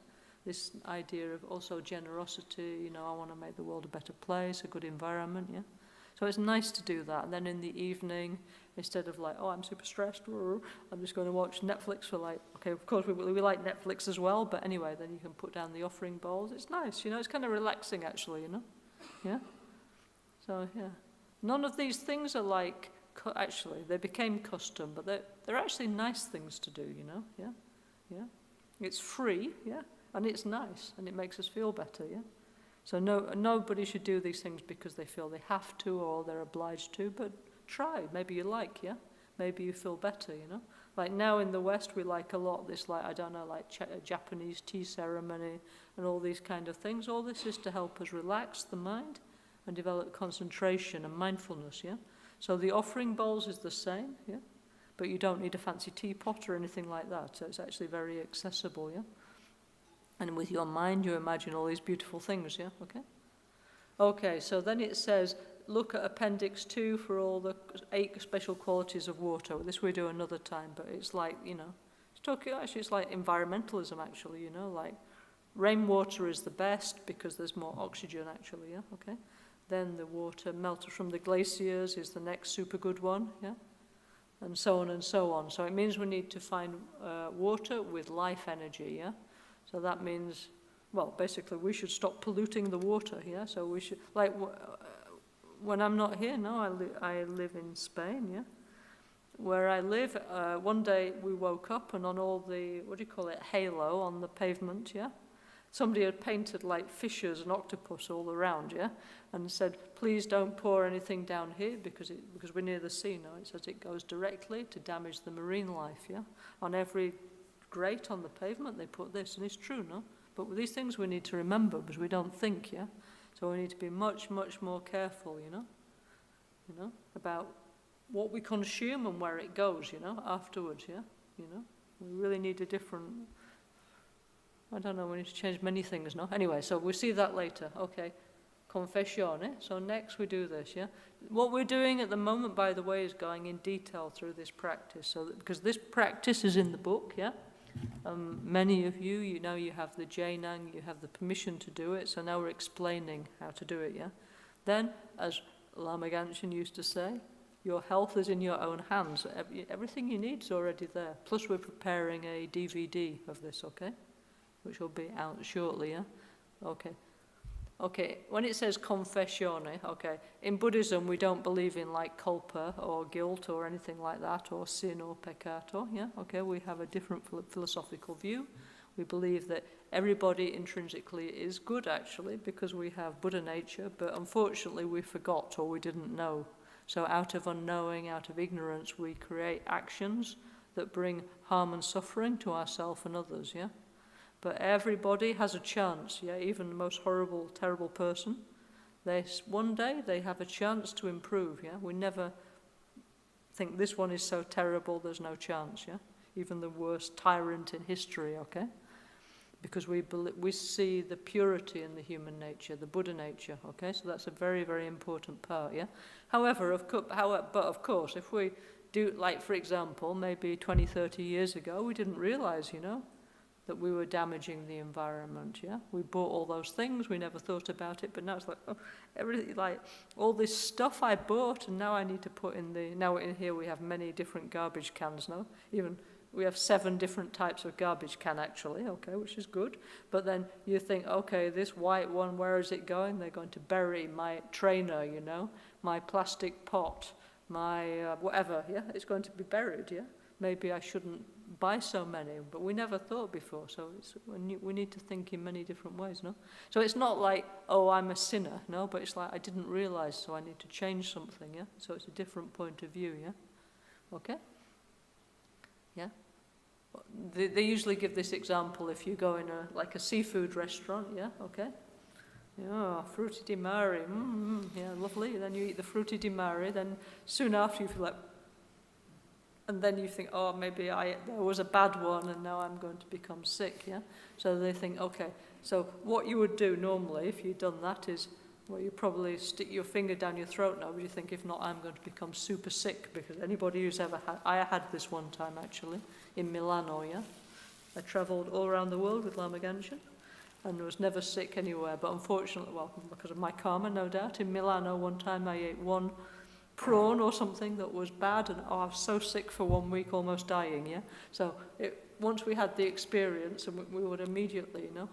Speaker 2: This idea of also generosity, you know, I want to make the world a better place, a good environment, yeah. So it's nice to do that. And then in the evening, instead of like, oh, I'm super stressed, I'm just going to watch Netflix for like, okay, of course we like Netflix as well, but anyway, then you can put down the offering bowls. It's nice, you know, it's kind of relaxing actually, you know, yeah. So, yeah. None of these things are like, actually, they became custom, but they're actually nice things to do, you know, yeah, yeah. It's free, yeah. And it's nice, and it makes us feel better, yeah? So nobody should do these things because they feel they have to or they're obliged to, but try. Maybe you like, yeah? Maybe you feel better, you know? Like now in the West, we like a lot this, like, I don't know, like Japanese tea ceremony and all these kind of things. All this is to help us relax the mind and develop concentration and mindfulness, yeah? So the offering bowls is the same, yeah? But you don't need a fancy teapot or anything like that. So it's actually very accessible, yeah? And with your mind, you imagine all these beautiful things, yeah? Okay? Okay, so then it says, look at Appendix 2 for all the 8 special qualities of water. This we do another time, but it's like, you know, it's like environmentalism, actually, you know, like rainwater is the best because there's more oxygen, actually, yeah? Okay? Then the water melted from the glaciers is the next super good one, yeah? And so on and so on. So it means we need to find water with life energy, yeah? So that means, well, basically we should stop polluting the water, yeah? So we should, like, when I'm not here, no, I live in Spain, yeah? Where I live, one day we woke up and on all the, what do you call it, halo on the pavement, yeah? Somebody had painted like fishes and octopus all around, yeah? And said, please don't pour anything down here because we're near the sea, no? It says it goes directly to damage the marine life, yeah? On every grate on the pavement they put this, and it's true, no? But with these things we need to remember because we don't think, yeah? So we need to be much, much more careful, you know, about what we consume and where it goes, you know, afterwards, yeah? You know, we really need a different, I don't know, we need to change many things, no? Anyway, so we'll see that later, okay. Confessione, so next we do this, yeah? What we're doing at the moment, by the way, is going in detail through this practice, so that, because this practice is in the book, yeah? Many of you, you know, you have the Jainang, you have the permission to do it, so now we're explaining how to do it, yeah? Then, as Lama Ganchen used to say, Your health is in your own hands. Everything you need is already there. Plus we're preparing a DVD of this, okay? Which will be out shortly, yeah? Okay. Okay, when it says confessione, okay, in Buddhism we don't believe in like culpa or guilt or anything like that, or sin or peccato, yeah? Okay, we have a different philosophical view. We believe that everybody intrinsically is good actually because we have Buddha nature, but unfortunately we forgot or we didn't know. So out of unknowing, out of ignorance, we create actions that bring harm and suffering to ourselves and others, yeah? But everybody has a chance, yeah, even the most horrible, terrible person. One day they have a chance to improve, yeah? We never think this one is so terrible, there's no chance, yeah? Even the worst tyrant in history, okay? Because we see the purity in the human nature, the Buddha nature, okay? So that's a very, very important part, yeah? However, but of course, if we do, like for example, maybe 20, 30 years ago, we didn't realize, you know, that we were damaging the environment, yeah? We bought all those things, we never thought about it, but now it's like, oh, everything, like, all this stuff I bought, and now I need to put in now in here we have many different garbage cans, no? Even, we have 7 different types of garbage can actually, okay, which is good. But then you think, okay, this white one, where is it going? They're going to bury my trainer, you know, my plastic pot, my whatever, yeah? It's going to be buried, yeah? Maybe I shouldn't buy so many, but we never thought before, so we need to think in many different ways, no? So it's not like, oh, I'm a sinner, no, but it's like, I didn't realize, so I need to change something, yeah? So it's a different point of view, yeah? Okay? Yeah? They usually give this example if you go in like a seafood restaurant, yeah, okay? Yeah, frutti di mare, yeah, lovely. Then you eat the frutti di mare, then soon after you feel like, and then you think, oh, maybe there was a bad one and now I'm going to become sick, yeah? So they think, okay, so what you would do normally if you'd done that is, well, you probably stick your finger down your throat now, but you think, if not, I'm going to become super sick, because anybody who's ever I had this one time actually, in Milano, yeah? I travelled all around the world with Lama and was never sick anywhere, but unfortunately, well, because of my karma, no doubt, in Milano one time I ate one prawn or something that was bad, and I was so sick for 1 week, almost dying, yeah? So once we had the experience, and we would immediately, you know,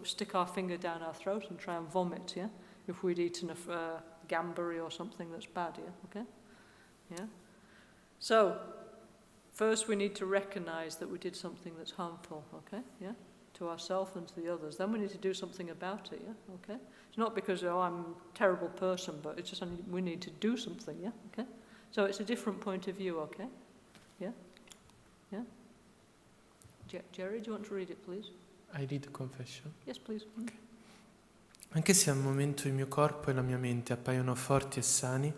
Speaker 2: stick our finger down our throat and try and vomit, yeah? If we'd eaten a gambari or something that's bad, yeah? Okay? Yeah? So, first we need to recognize that we did something that's harmful, okay? Yeah? To ourselves and to the others. Then we need to do something about it, yeah? Okay? It's not because, oh, I'm a terrible person, but it's just we need to do something, yeah? Okay? So it's a different point of view, okay? Yeah? Yeah? Jerry, do you want to read it, please?
Speaker 3: I read the confession?
Speaker 2: Yes, please.
Speaker 3: Okay. Anche se al momento il mio corpo e la mia mente appaiono forti e sani,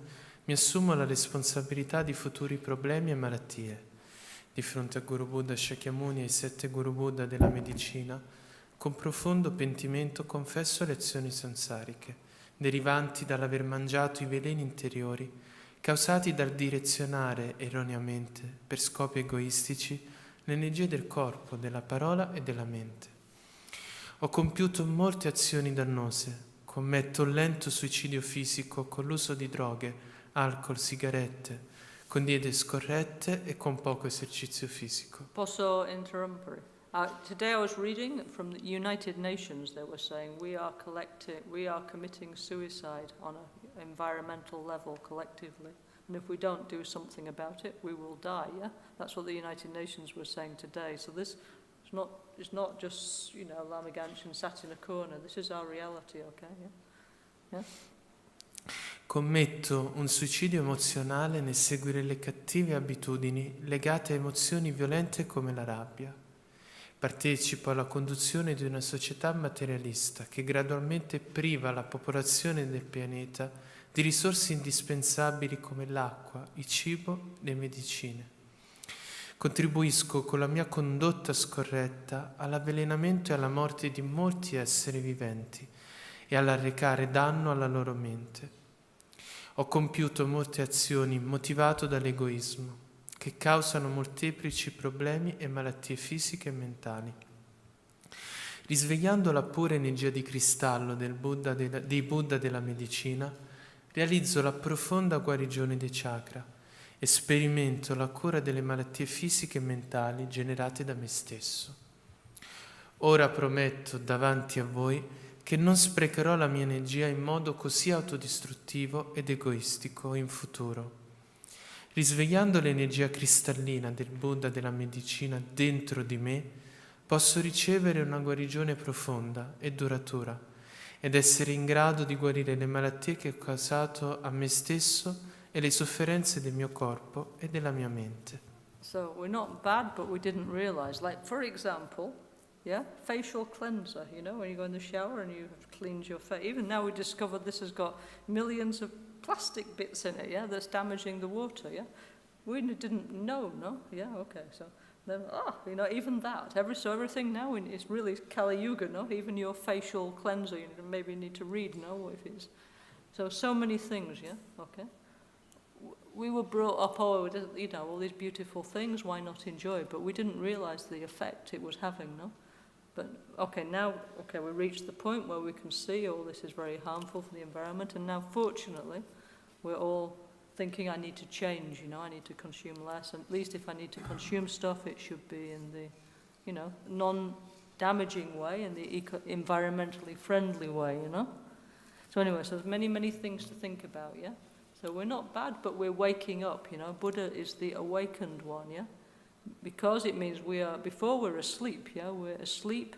Speaker 3: mi assumo la responsabilità di futuri problemi e malattie. Di fronte a Guru Buddha Shakyamuni e ai 7 Guru Buddha della medicina, con profondo pentimento confesso lezioni sansariche, derivanti dall'aver mangiato i veleni interiori, causati dal direzionare erroneamente, per scopi egoistici, le energie del corpo, della parola e della mente. Ho compiuto molte azioni dannose, commetto un lento suicidio fisico con l'uso di droghe, alcol, sigarette, con diete scorrette e con poco esercizio fisico.
Speaker 2: Posso interrompere? Today I was reading from the United Nations. They were saying we are committing suicide on an environmental level collectively, and if we don't do something about it, we will die. Yeah, that's what the United Nations were saying today. So this it's not just, you know, Lama Ganshin sat in a corner. This is our reality. Okay? Yeah. Yeah.
Speaker 3: Commetto un suicidio emozionale nel seguire le cattive abitudini legate a emozioni violente come la rabbia. Partecipo alla conduzione di una società materialista che gradualmente priva la popolazione del pianeta di risorse indispensabili come l'acqua, il cibo, le medicine. Contribuisco con la mia condotta scorretta all'avvelenamento e alla morte di molti esseri viventi e all'arrecare danno alla loro mente. Ho compiuto molte azioni motivato dall'egoismo, che causano molteplici problemi e malattie fisiche e mentali. Risvegliando la pura energia di cristallo dei Buddha della medicina, realizzo la profonda guarigione dei chakra e sperimento la cura delle malattie fisiche e mentali generate da me stesso. Ora prometto davanti a voi che non sprecherò la mia energia in modo così autodistruttivo ed egoistico in futuro. Risvegliando l'energia cristallina del Buddha della medicina dentro di me, posso ricevere una guarigione profonda e duratura ed essere in grado di guarire le malattie che ho causato a me stesso e le sofferenze del mio corpo e della mia mente.
Speaker 2: So we're not bad, but we didn't realize. Like, for example, yeah, facial cleanser, you know, when you go in the shower and you have cleaned your face. Even now we discovered this has got millions of plastic bits in it, yeah, that's damaging the water, yeah. We didn't know, no? Yeah, okay, so then, you know, even that. Everything now is really Kali Yuga, no? Even your facial cleanser, you maybe need to read, no? If it's so many things, yeah, okay. We were brought up, you know, all these beautiful things, why not enjoy? But we didn't realize the effect it was having, no? But, now we reached the point where we can see, this is very harmful for the environment, and now, fortunately, we're all thinking I need to change, you know, I need to consume less, and at least if I need to consume stuff, it should be in the, you know, non-damaging way, in the environmentally friendly way, you know? So anyway, so there's many, many things to think about, yeah? So we're not bad, but we're waking up, you know. Buddha is the awakened one, yeah? Because it means before we're asleep, yeah? We're asleep,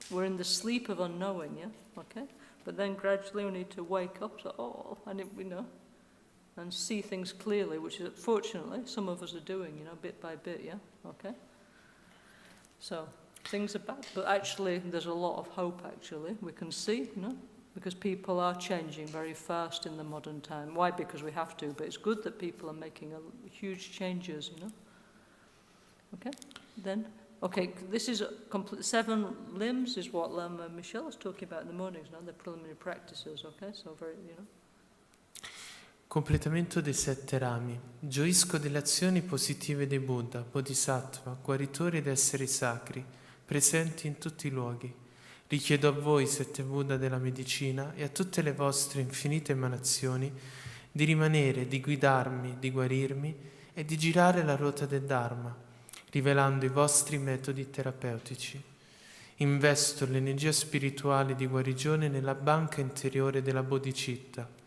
Speaker 2: we're in the sleep of unknowing, yeah? Okay? But then gradually we need to wake up, you know, and see things clearly, which is, fortunately, some of us are doing, you know, bit by bit, yeah? Okay? So, things are bad, but actually there's a lot of hope, actually. We can see, you know? Because people are changing very fast in the modern time. Why? Because we have to, but it's good that people are making huge changes, you know. Okay, then, this is 7 limbs is what Lama Michelle was talking about in the mornings, no? The preliminary practices, okay, so very, you know.
Speaker 3: Completamento dei 7 rami. Gioisco delle azioni positive dei Buddha, Bodhisattva, guaritori ed esseri sacri, presenti in tutti i luoghi. Richiedo a voi, 7 Buddha della medicina, e a tutte le vostre infinite emanazioni, di rimanere, di guidarmi, di guarirmi e di girare la ruota del Dharma, rivelando i vostri metodi terapeutici. Investo l'energia spirituale di guarigione nella banca interiore della bodhicitta.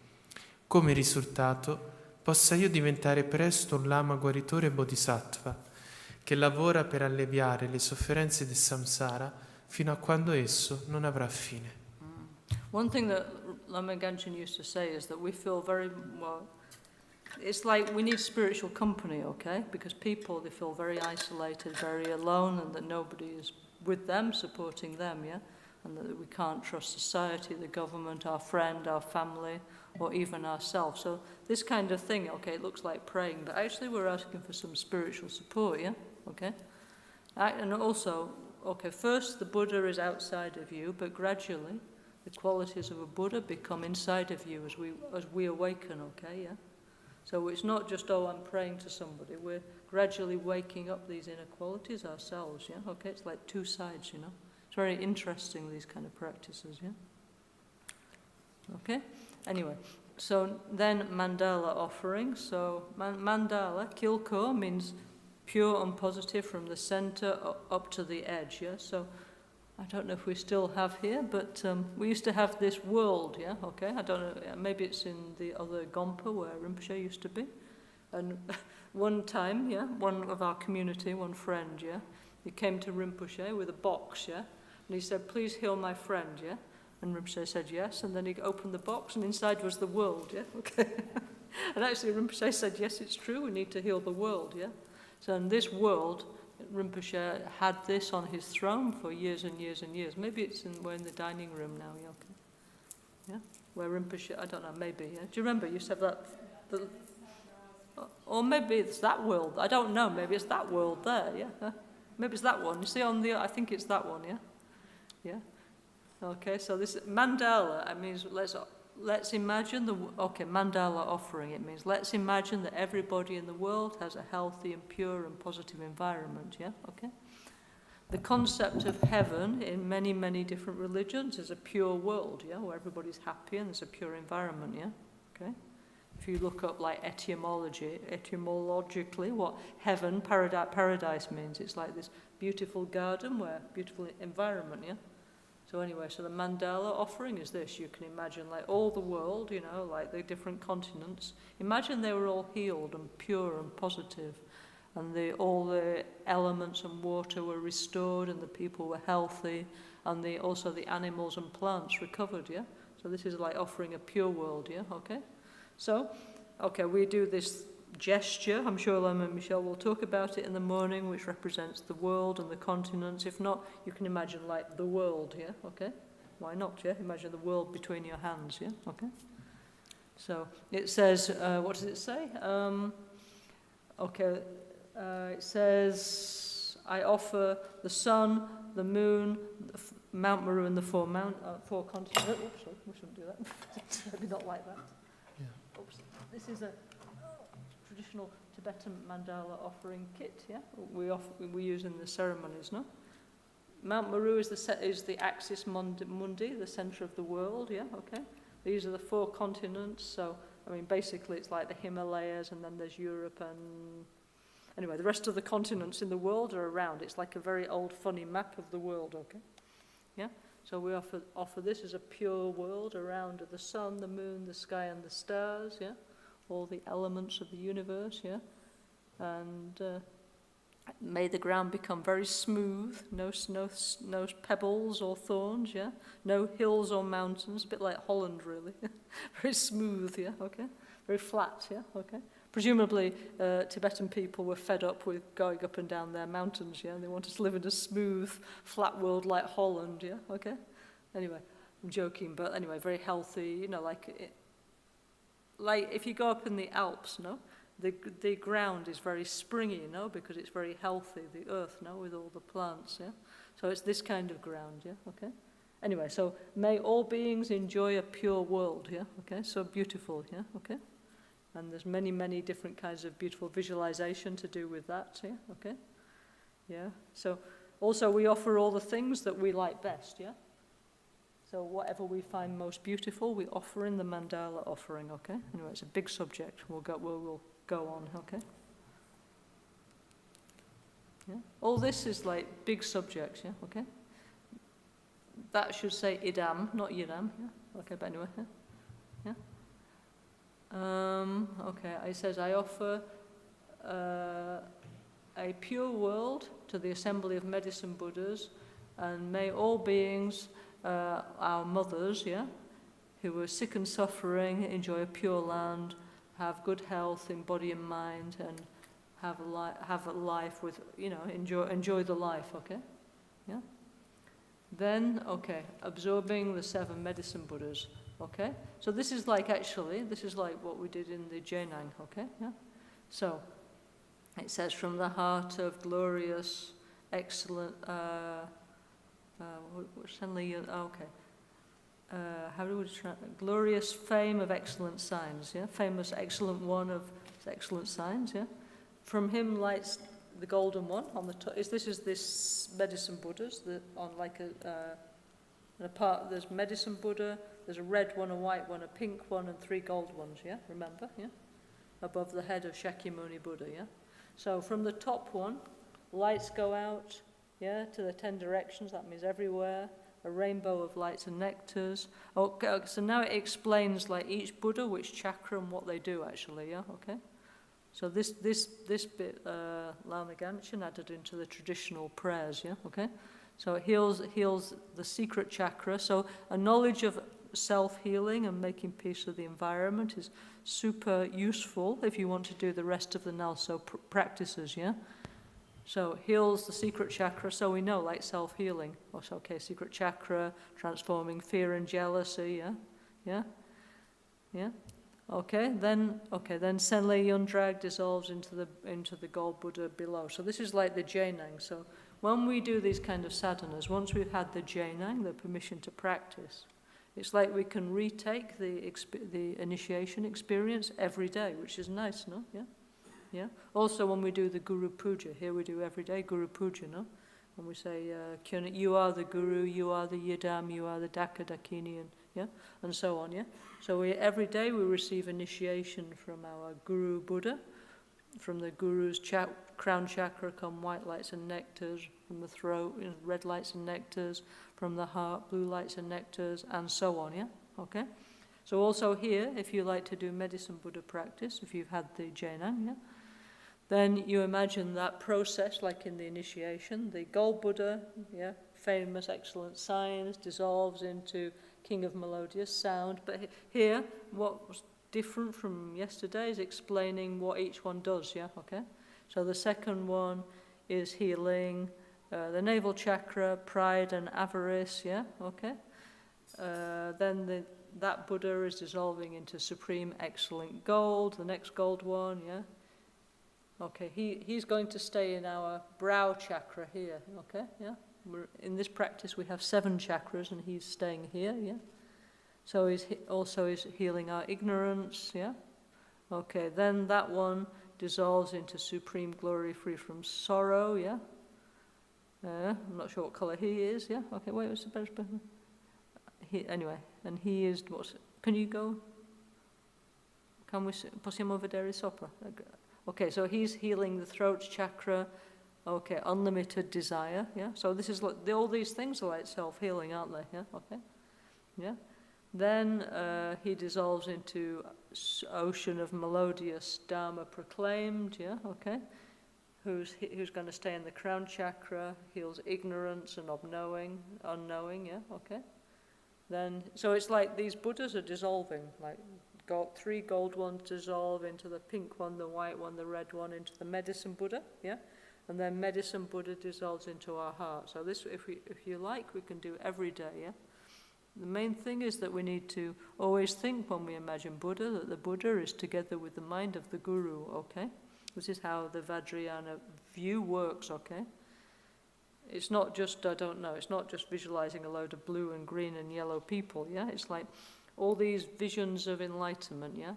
Speaker 3: Come risultato, possa io diventare presto un Lama guaritore bodhisattva, che lavora per alleviare le sofferenze del samsara fino a quando esso non avrà fine.
Speaker 2: One thing that Lama Ganchen used to say is that we feel very, well, it's like we need spiritual company, okay? Because people, they feel very isolated, very alone, and that nobody is with them, supporting them, yeah? And that we can't trust society, the government, our friend, our family, or even ourselves. So this kind of thing, okay, it looks like praying, but actually we're asking for some spiritual support, yeah? Okay? And also, first the Buddha is outside of you, but gradually the qualities of a Buddha become inside of you as we awaken, okay, yeah? So it's not just, I'm praying to somebody. We're gradually waking up these inner qualities ourselves, yeah? Okay, it's like 2 sides, you know? It's very interesting, these kind of practices, yeah? Okay? Anyway, so then mandala offering. So mandala, kilko, means pure and positive from the center up to the edge, yeah? So I don't know if we still have here, but we used to have this world, yeah? Okay, I don't know, maybe it's in the other Gompa where Rinpoche used to be. And one time, yeah, one of our community, one friend, yeah, he came to Rinpoche with a box, yeah? And he said, please heal my friend, yeah? And Rinpoche said yes, and then he opened the box and inside was the world, yeah? Okay. And actually Rinpoche said, yes, it's true, we need to heal the world, yeah? So in this world, Rinpoche had this on his throne for years and years and years. Maybe we're in the dining room now, yeah, okay? Yeah? Where Rinpoche, I don't know, maybe, yeah? Do you remember you used to have that? Or maybe it's that world, I don't know, maybe it's that world there, yeah? Maybe it's that one. You see on the, I think it's that one, yeah? Yeah? Okay, so this mandala, it means let's imagine mandala offering, it means let's imagine that everybody in the world has a healthy and pure and positive environment, yeah? Okay? The concept of heaven in many, , many different religions is a pure world, yeah? Where everybody's happy and there's a pure environment, yeah? okay? If you look up like etymologically what heaven, paradise means, it's like this beautiful garden where beautiful environment, yeah? So anyway, so the mandala offering is this. You can imagine like all the world, you know, like the different continents. Imagine they were all healed and pure and positive, and all the elements and water were restored, and the people were healthy, and also the animals and plants recovered, yeah? So this is like offering a pure world, yeah? Okay? So, okay, we do this gesture. I'm sure Lama and Michelle will talk about it in the morning, which represents the world and the continents. If not, you can imagine like the world, yeah? Okay? Why not, yeah? Imagine the world between your hands, yeah? Okay? So, it says, what does it say? It says, I offer the sun, the moon, Mount Meru and the four continents. Oops, sorry, we shouldn't do that. Maybe not like that. Yeah. Oops. This is a traditional Tibetan mandala offering kit, yeah? We use in the ceremonies, no? Mount Meru is the axis mundi, the center of the world, yeah? Okay? These are the four continents, so, I mean, basically it's like the Himalayas, and then there's Europe, and anyway, the rest of the continents in the world are around. It's like a very old, funny map of the world, okay? Yeah? So we offer this as a pure world around the sun, the moon, the sky, and the stars, yeah? All the elements of the universe, yeah? And may the ground become very smooth, no pebbles or thorns, yeah? No hills or mountains, a bit like Holland, really. Very smooth, yeah? Okay? Very flat, yeah? Okay? Presumably, Tibetan people were fed up with going up and down their mountains, yeah? And they wanted to live in a smooth, flat world like Holland, yeah? Okay? Anyway, I'm joking, but anyway, very healthy, you know, like if you go up in the Alps, no? The ground is very springy, you know, because it's very healthy, the earth, no? With all the plants, yeah? So it's this kind of ground, yeah? Okay? Anyway, so may all beings enjoy a pure world, yeah? Okay? So beautiful, yeah? Okay? And there's many, many different kinds of beautiful visualization to do with that, yeah? Okay? Yeah? So also we offer all the things that we like best, yeah? So whatever we find most beautiful, we offer in the mandala offering, okay? Anyway, it's a big subject. We'll go on, okay? Yeah? All this is like big subjects, yeah? Okay? That should say idam, not yidam, yeah? Okay, but anyway, yeah? Yeah? Okay, it says, I offer a pure world to the assembly of medicine Buddhas, and may all beings, our mothers, yeah, who are sick and suffering, enjoy a pure land, have good health in body and mind, and have a life with, you know, enjoy the life, okay? Yeah? Then, okay, absorbing the 7 medicine Buddhas. Okay, so this is like what we did in the Jainang, okay, yeah? So, it says, from the heart of glorious, excellent, how do we translate? Glorious fame of excellent signs, yeah? Famous, excellent one of excellent signs, yeah? From him lights the golden one on the top. This is this medicine Buddhas, on like there's medicine Buddha, there's a red one, a white one, a pink one, and 3 gold ones, yeah? Remember, yeah? Above the head of Shakyamuni Buddha, yeah? So from the top one, lights go out, yeah, to the 10 directions, that means everywhere, a rainbow of lights and nectars. Okay, so now it explains like each Buddha, which chakra and what they do actually, yeah? Okay? So this bit, Lama Ganshin added into the traditional prayers, yeah? Okay? So it heals the secret chakra. So a knowledge of self-healing and making peace with the environment is super useful if you want to do the rest of the NgalSo practices, yeah? So heals the secret chakra, so we know, like self-healing. Also, okay, secret chakra, transforming fear and jealousy, yeah? Yeah? Yeah? Okay, then Senle Yundrag dissolves into the gold Buddha below. So this is like the Jainang. So when we do these kind of sadhanas, once we've had the Jainang, the permission to practice, it's like we can retake the initiation experience every day, which is nice, no? Yeah? Yeah? Also when we do the Guru Puja, here we do every day Guru Puja, no? And we say, you are the Guru, you are the Yidam, you are the Daka Dakini, and yeah, and so on, yeah. So every day we receive initiation from our Guru Buddha. From the Guru's crown chakra come white lights and nectars, from the throat, red lights and nectars, from the heart, blue lights and nectars, and so on, yeah, okay. So also here, if you like to do medicine Buddha practice, if you've had the Jainam, yeah, then you imagine that process like in the initiation. The gold Buddha, yeah, famous, excellent signs, dissolves into King of Melodious Sound. But here, what was different from yesterday is explaining what each one does, yeah, okay? So the second one is healing the navel chakra, pride and avarice, yeah, okay? Then that Buddha is dissolving into supreme excellent gold, the next gold one, yeah? Okay, he's going to stay in our brow chakra here, okay, yeah? In this practice we have 7 chakras and he's staying here, yeah? So he's also healing our ignorance, yeah? Okay, then that one dissolves into supreme glory free from sorrow, yeah? I'm not sure what colour he is, yeah? Okay, wait, what's the better? Anyway, and he is, can you go? Possiamo vedere sopra? Okay, so he's healing the throat chakra, okay, unlimited desire, yeah? So this is, all these things are like self-healing, aren't they, yeah? Okay, yeah? Then he dissolves into ocean of melodious Dharma proclaimed, yeah, okay? Who's going to stay in the crown chakra, heals ignorance and unknowing, yeah, okay? Then, so it's like these Buddhas are dissolving, like 3 gold ones dissolve into the pink one, the white one, the red one, into the medicine Buddha, yeah? And then medicine Buddha dissolves into our heart. So this, if you like, we can do every day, yeah? The main thing is that we need to always think when we imagine Buddha, that the Buddha is together with the mind of the Guru, okay? This is how the Vajrayana view works, okay? It's not just, it's not just visualizing a load of blue and green and yellow people, yeah? It's like all these visions of enlightenment, yeah?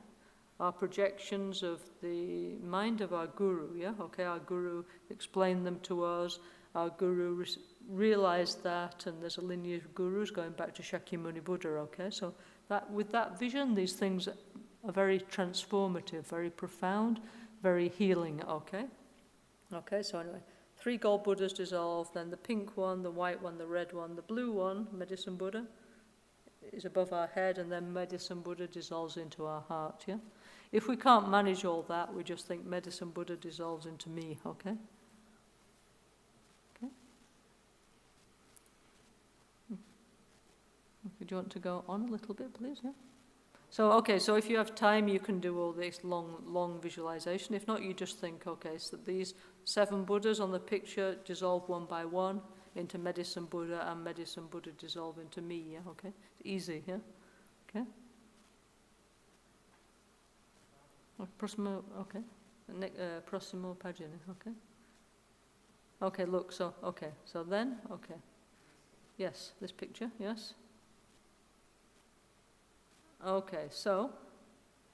Speaker 2: Are projections of the mind of our Guru, yeah? Okay, our Guru explained them to us, our Guru realized that, and there's a lineage of Gurus going back to Shakyamuni Buddha, okay? So that with that vision, these things are very transformative, very profound, very healing, okay? Okay, so anyway, 3 gold Buddhas dissolve, then the pink one, the white one, the red one, the blue one, medicine Buddha, is above our head, and then medicine Buddha dissolves into our heart, yeah? If we can't manage all that, we just think medicine Buddha dissolves into me, okay? Okay? Do you want to go on a little bit, please, yeah? So, okay, so if you have time, you can do all this long visualization. If not, you just think, okay, so these 7 Buddhas on the picture dissolve one by one into medicine Buddha, and medicine Buddha dissolve into me, yeah, okay? It's easy, yeah? Okay? Prossimo, okay. Prossimo pagina, okay. Okay, look, so then, okay. Yes, this picture, yes. Okay, so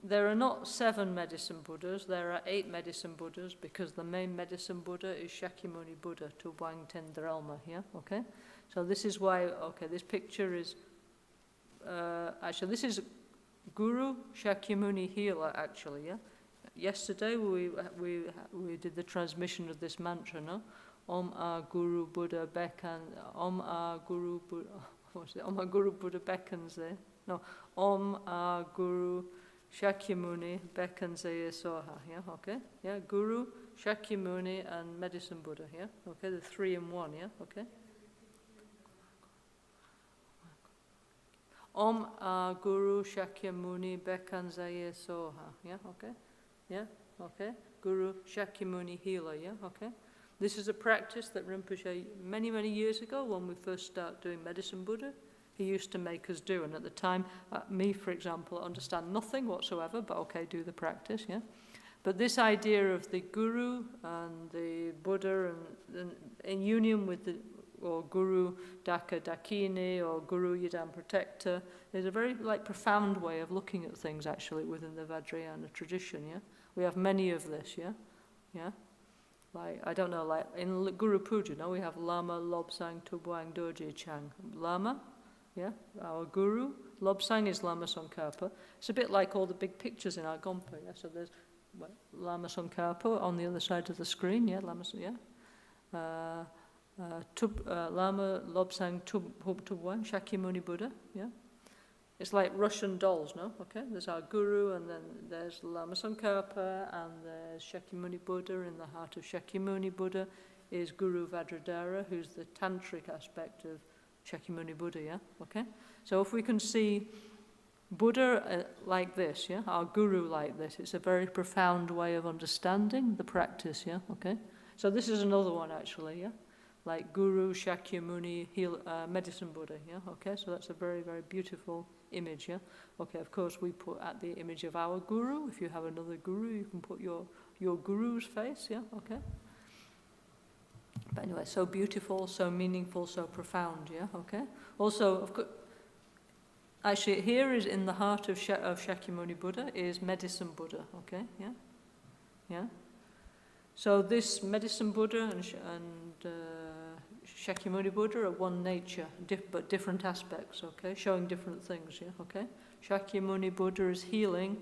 Speaker 2: there are not 7 medicine Buddhas, there are 8 medicine Buddhas, because the main medicine Buddha is Shakyamuni Buddha, Tubuang Tendralma, yeah, okay? So this is why, okay, this picture is, actually this is Guru Shakyamuni Healer, actually, yeah? Yesterday we did the transmission of this mantra, no? Om A Guru Buddha beckons, Om A Guru Buddha, what's it? Om A Guru Buddha beckons there. No, Om A Guru Shakyamuni beckons Soha, yeah, okay? Yeah, Guru, Shakyamuni and medicine Buddha, yeah? Okay, the 3 in 1, yeah, okay? Om A Guru Shakyamuni beckons Soha, yeah, okay? Yeah, okay? Guru Shakyamuni Healer, yeah, okay? This is a practice that Rinpoche, many years ago, when we first started doing medicine Buddha, he used to make us do. And at the time, me, for example, understand nothing whatsoever, but okay, do the practice, yeah? But this idea of the Guru and the Buddha and in union with the, or Guru Daka Dakini, or Guru Yidam Protector, is a very profound way of looking at things actually within the Vajrayana tradition, yeah? We have many of this, yeah? Yeah? I don't know, in Guru Puja, no, we have Lama, Lobsang, Tubuang, Dorje, Chang. Lama, yeah, our Guru, Lobsang is Lama Tsongkhapa. It's a bit like all the big pictures in our Gompa, yeah? So there's Lama Tsongkhapa on the other side of the screen, yeah? Lama Lobsang Tubwan, Shakyamuni Buddha, yeah? It's like Russian dolls, no? Okay, there's our guru, and then there's Lama Tsongkhapa, and there's Shakyamuni Buddha. In the heart of Shakyamuni Buddha is Guru Vajradhara, who's the tantric aspect of Shakyamuni Buddha, yeah? Okay? So if we can see Buddha like this, yeah? Our guru like this, it's a very profound way of understanding the practice, yeah? Okay? So this is another one, actually, yeah? Like Guru Shakyamuni Medicine Buddha, yeah? Okay, so that's a very, very beautiful image, yeah? Okay, of course, we put at the image of our guru. If you have another guru, you can put your guru's face, yeah? Okay? But anyway, so beautiful, so meaningful, so profound, yeah? Okay? Also, of course, actually, here is in the heart of Shakyamuni Buddha is Medicine Buddha, okay? Yeah? Yeah? So this Medicine Buddha and Shakyamuni Buddha are one nature, but different aspects, okay? Showing different things, yeah? Okay? Shakyamuni Buddha is healing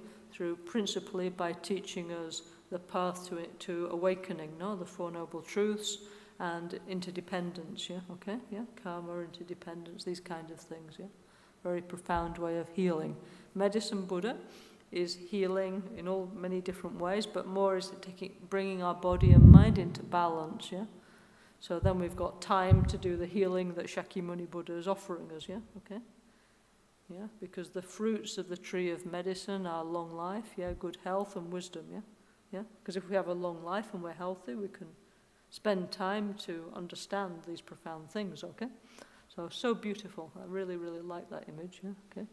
Speaker 2: principally by teaching us the path to awakening, no? The Four Noble Truths and interdependence, yeah? Okay? Yeah? Karma, interdependence, these kind of things, yeah? Very profound way of healing. Medicine Buddha is healing in many different ways, but more is bringing our body and mind into balance, yeah? So then we've got time to do the healing that Shakyamuni Buddha is offering us, yeah? Okay? Yeah? Because the fruits of the tree of medicine are long life, yeah? Good health and wisdom, yeah? Yeah? Because if we have a long life and we're healthy, we can spend time to understand these profound things, okay? So beautiful. I really, really like that image, yeah? Okay?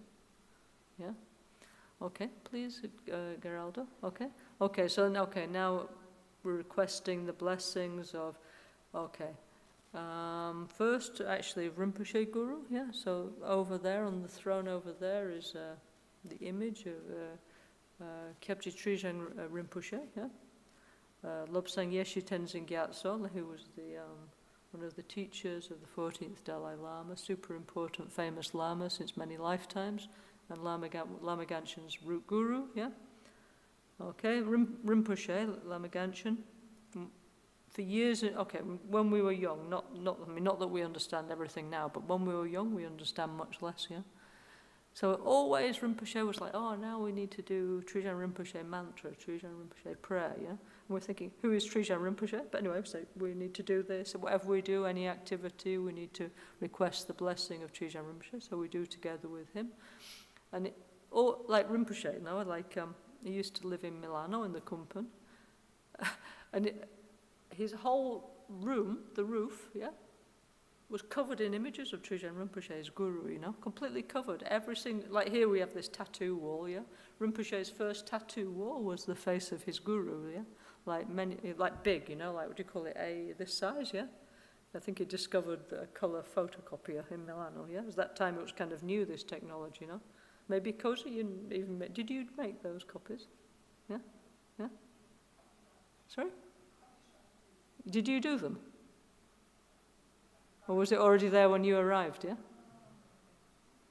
Speaker 2: Yeah? Okay, please, Geraldo. Okay? Okay, so now we're requesting the blessings of, first, actually, Rinpoche Guru, yeah? So over there, on the throne over there is the image of Kyabje Trijang Rinpoche, yeah? Lobsang Yeshe Tenzin Gyatso, who was one of the teachers of the 14th Dalai Lama, super important, famous Lama since many lifetimes, and Lama Ganshen's root guru, yeah? Okay, Rinpoche, Lama Ganshen, for years, okay, when we were young, not that we understand everything now, but when we were young, we understand much less, yeah? So always Rinpoche was like, now we need to do Trijang Rinpoche mantra, Trijang Rinpoche prayer, yeah? And we're thinking, who is Trijang Rinpoche? But anyway, so we need to do this. Whatever we do, any activity, we need to request the blessing of Trijang Rinpoche, so we do together with him. And like Rinpoche, you know, like he used to live in Milano in the Kumpan, and his whole room, the roof, yeah, was covered in images of Trijang Rinpoche's guru, you know, completely covered. Every single, like here we have this tattoo wall, yeah. Rinpoche's first tattoo wall was the face of his guru, yeah, like big, you know, like what do you call it, this size, yeah. I think he discovered a color photocopier in Milano, yeah. It was that time it was kind of new, this technology, you know. Maybe Cozy, did you make those copies? Yeah, yeah. Sorry. Did you do them? Or was it already there when you arrived, yeah?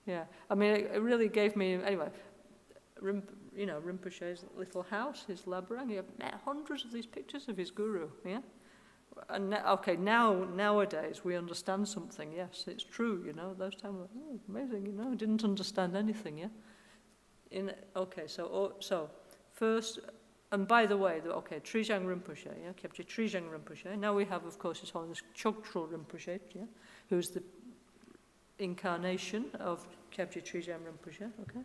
Speaker 2: Yeah, I mean, it really gave me, anyway, Rinpoche's little house, his labrang, you have hundreds of these pictures of his guru, yeah? And nowadays we understand something, yes, it's true, you know, those times, amazing, you know, didn't understand anything, yeah? So first, and by the way, Trijang Rinpoche, yeah, Kyabje Trijang Rinpoche. Now we have, of course, His Holiness Choktrul Rinpoche, yeah, who's the incarnation of Kyabje Trijang Rinpoche, okay?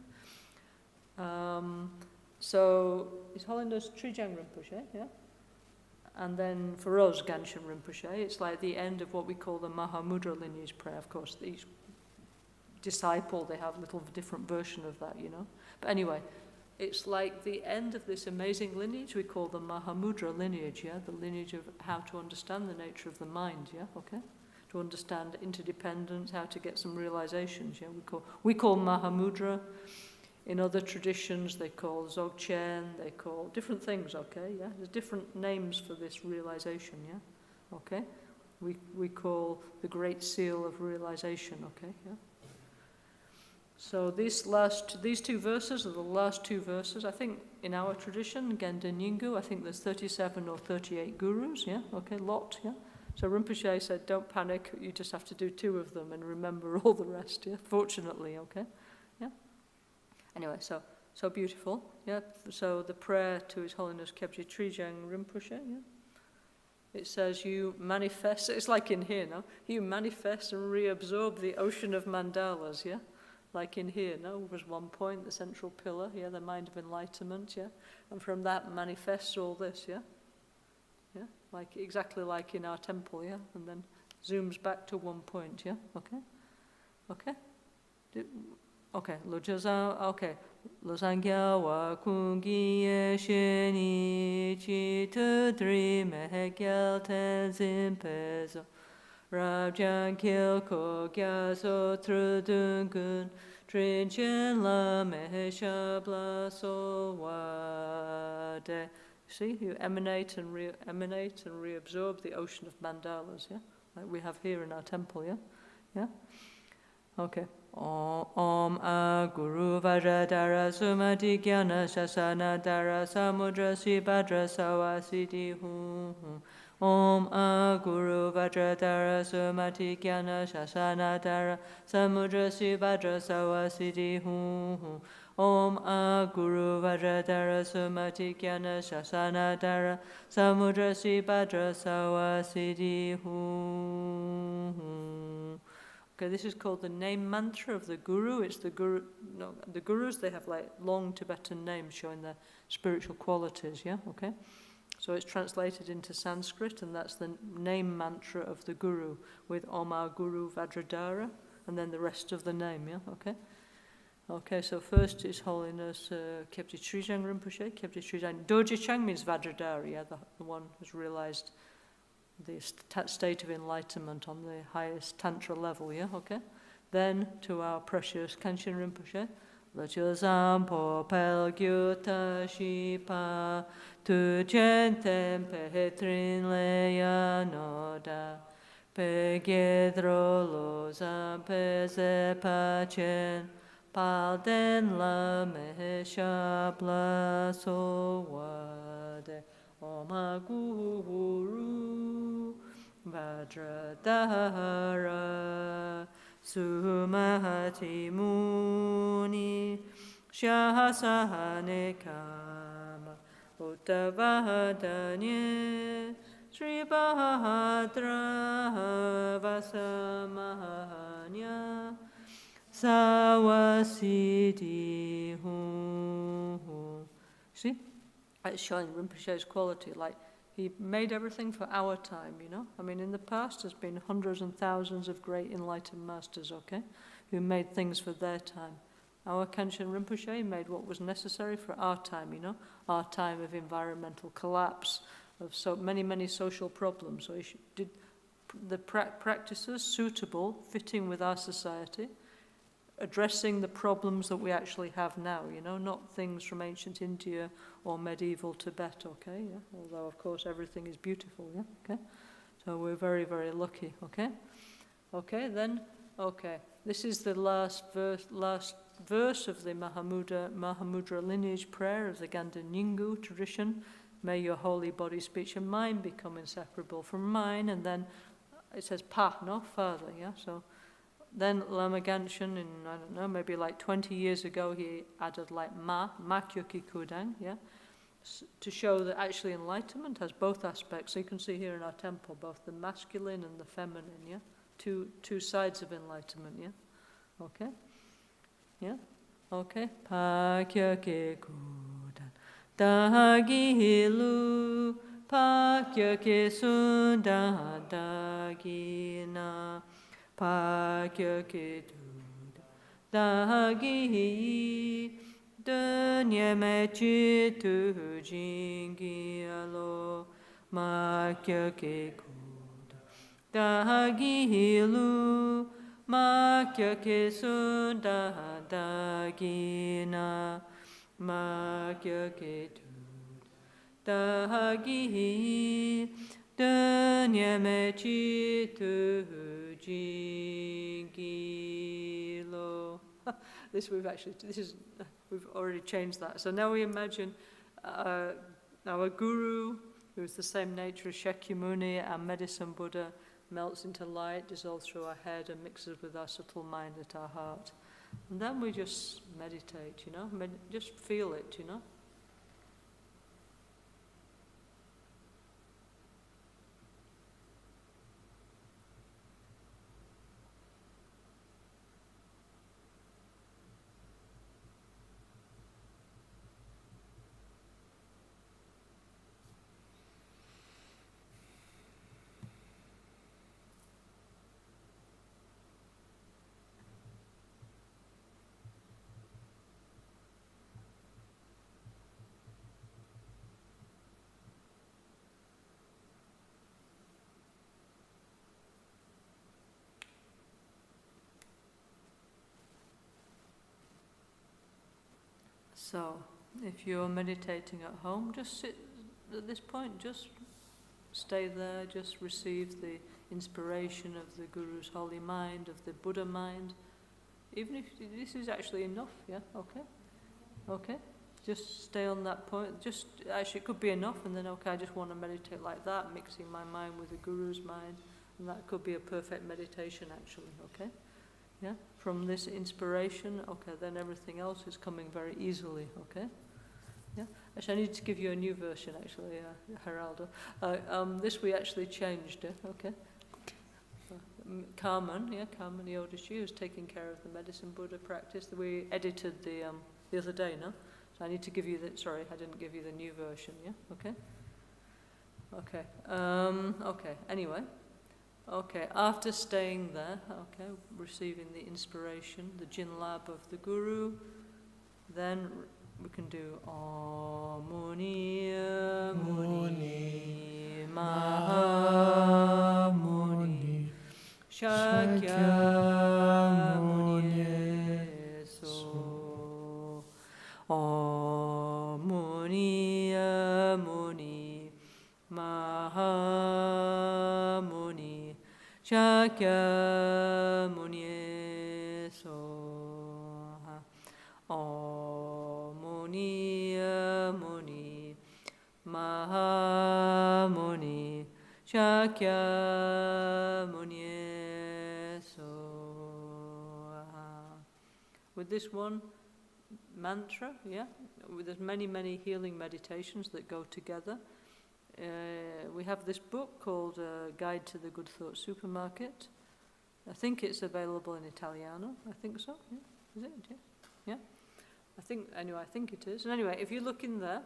Speaker 2: So His Holiness Trijang Rinpoche, yeah? And then for us, Ganshen Rinpoche, it's like the end of what we call the Mahamudra lineage prayer. Of course, each disciple, they have a little different version of that, you know? But anyway, it's like the end of this amazing lineage we call the Mahamudra lineage, yeah? The lineage of how to understand the nature of the mind, yeah? Okay? To understand interdependence, how to get some realizations, yeah? We call Mahamudra. In other traditions, they call Dzogchen, they call different things, okay? Yeah? There's different names for this realization, yeah? Okay? We call the Great Seal of Realization, okay? Yeah? So these two verses are the last two verses. I think in our tradition, Genda Nyingu, I think there's 37 or 38 gurus, yeah? Okay, lot, yeah? So Rinpoche said, don't panic, you just have to do 2 of them and remember all the rest, yeah? Fortunately, okay? Yeah? Anyway, so beautiful, yeah? So the prayer to His Holiness Kebje Trijang Rinpoche, yeah? It says you manifest, it's like in here, no? You manifest and reabsorb the ocean of mandalas, yeah? Like in here, no? Was one point, the central pillar, yeah? The mind of enlightenment, yeah? And from that manifests all this, yeah? Yeah? Like, exactly like in our temple, yeah? And then zooms back to one point, yeah? Okay? Okay? Okay, okay. Losangya wa kungi ye sheni chi tu dri mehegyal tenzin pezo Rabjan kil ko gya so trudungun trinchen la mehesha bla so wade. See, you emanate and reabsorb the ocean of mandalas, yeah? Like we have here in our temple, yeah? Yeah? Okay. Om a Guru Vajradhara Sumati Jnana Shasana Dara Samudra Sribhadra Sawasiti Hum Om a Guru Vajradhara Sumati Jnana Shasana Dara Samudra Sribhadra Sawasiti Hum Om a Guru Vajradhara Sumati Jnana Shasana Dara Samudra Sribhadra Sawasiti Hum. Okay, this is called the name mantra of the Guru. It's the Guru. No, the Gurus, they have like long Tibetan names showing their spiritual qualities. Yeah, okay. So it's translated into Sanskrit, and that's the name mantra of the Guru with Om Our Guru Vajradhara, and then the rest of the name. Yeah, okay. Okay, so first His Holiness Kebje Trijang Rinpoche. Kebje Trijang Dorje Chang means Vajradhara. Yeah, the one who's realized the state of enlightenment on the highest tantra level, yeah, okay? Then to our precious Kenshin Rinpoche, Lacho Zampo Pel Gyuta Shipa Tu Chentem Petrin Leya Noda Pegedro Lo Zampe Zepa Chen Pal Den La Mehesha Bla So Wade Om a Guru Vajradhara Sumati Muni Shahasahane Kama Uttavadanye Sri Bahadra Vasamahanya Sawasiti Hum. See? It's showing Rinpoche's quality, like he made everything for our time, you know? I mean, in the past there's been hundreds and thousands of great enlightened masters, okay, who made things for their time. Our Kenshin Rinpoche made what was necessary for our time, you know, our time of environmental collapse, of so many social problems. So he did the practices suitable, fitting with our society, addressing the problems that we actually have now, you know, not things from ancient India or medieval Tibet, okay, yeah? Although, of course, everything is beautiful, yeah, okay? So we're very, very lucky, okay? Okay, then, okay. This is the last verse of the Mahamudra lineage prayer of the Ganda Nyingu tradition. May your holy body, speech, and mind become inseparable from mine. And then it says pa, no, father, yeah, so then Lama Ganshin, in, I don't know, maybe like 20 years ago, he added like Makyoki Kudang, yeah, to show that actually enlightenment has both aspects. So you can see here in our temple, both the masculine and the feminine, yeah, two sides of enlightenment, yeah, okay, yeah, okay. Pakyoki Kudang, Dagilu, Pakyoki Sunda Dagina. Pakyoki Dagi Dunyame Chitu Jingi Alo Makyoki Dagi Lu Makyoki Sunda Dagina Makyoki Dagi Dunyame Chitu Jingilo. We've already changed that. So now we imagine our guru, who's the same nature as Shakyamuni, our medicine Buddha, melts into light, dissolves through our head and mixes with our subtle mind at our heart. And then we just meditate, you know, just feel it, you know. So, if you're meditating at home, just sit at this point, just stay there, just receive the inspiration of the Guru's holy mind, of the Buddha mind. Even if this is actually enough, yeah, okay? Okay? Just stay on that point. Just, actually it could be enough, and then, okay, I just want to meditate like that, mixing my mind with the Guru's mind, and that could be a perfect meditation actually, okay? Yeah, from this inspiration, okay, then everything else is coming very easily, okay? Yeah, actually I need to give you a new version actually, Geraldo. This we actually changed, okay? Carmen Yodashi, who's taking care of the medicine Buddha practice, we edited the other day, no? So I need to give you sorry, I didn't give you the new version, yeah, okay? Okay, okay, anyway. Okay, after staying there, okay, receiving the inspiration, the Jin Lab of the Guru, then we can do Om Muni Muni Maha Muni Shakyamuni So Om Muni Muni Maha Muni Shakyamuni Soha Om Muni Muni Maha Muni Shakyamuni Soha. With this one mantra, yeah, there's many healing meditations that go together. We have this book called Guide to the Good Thought Supermarket. I think it's available in Italiano. I think so. Yeah. Is it? Yeah. Yeah. I think it is. And anyway, if you look in there,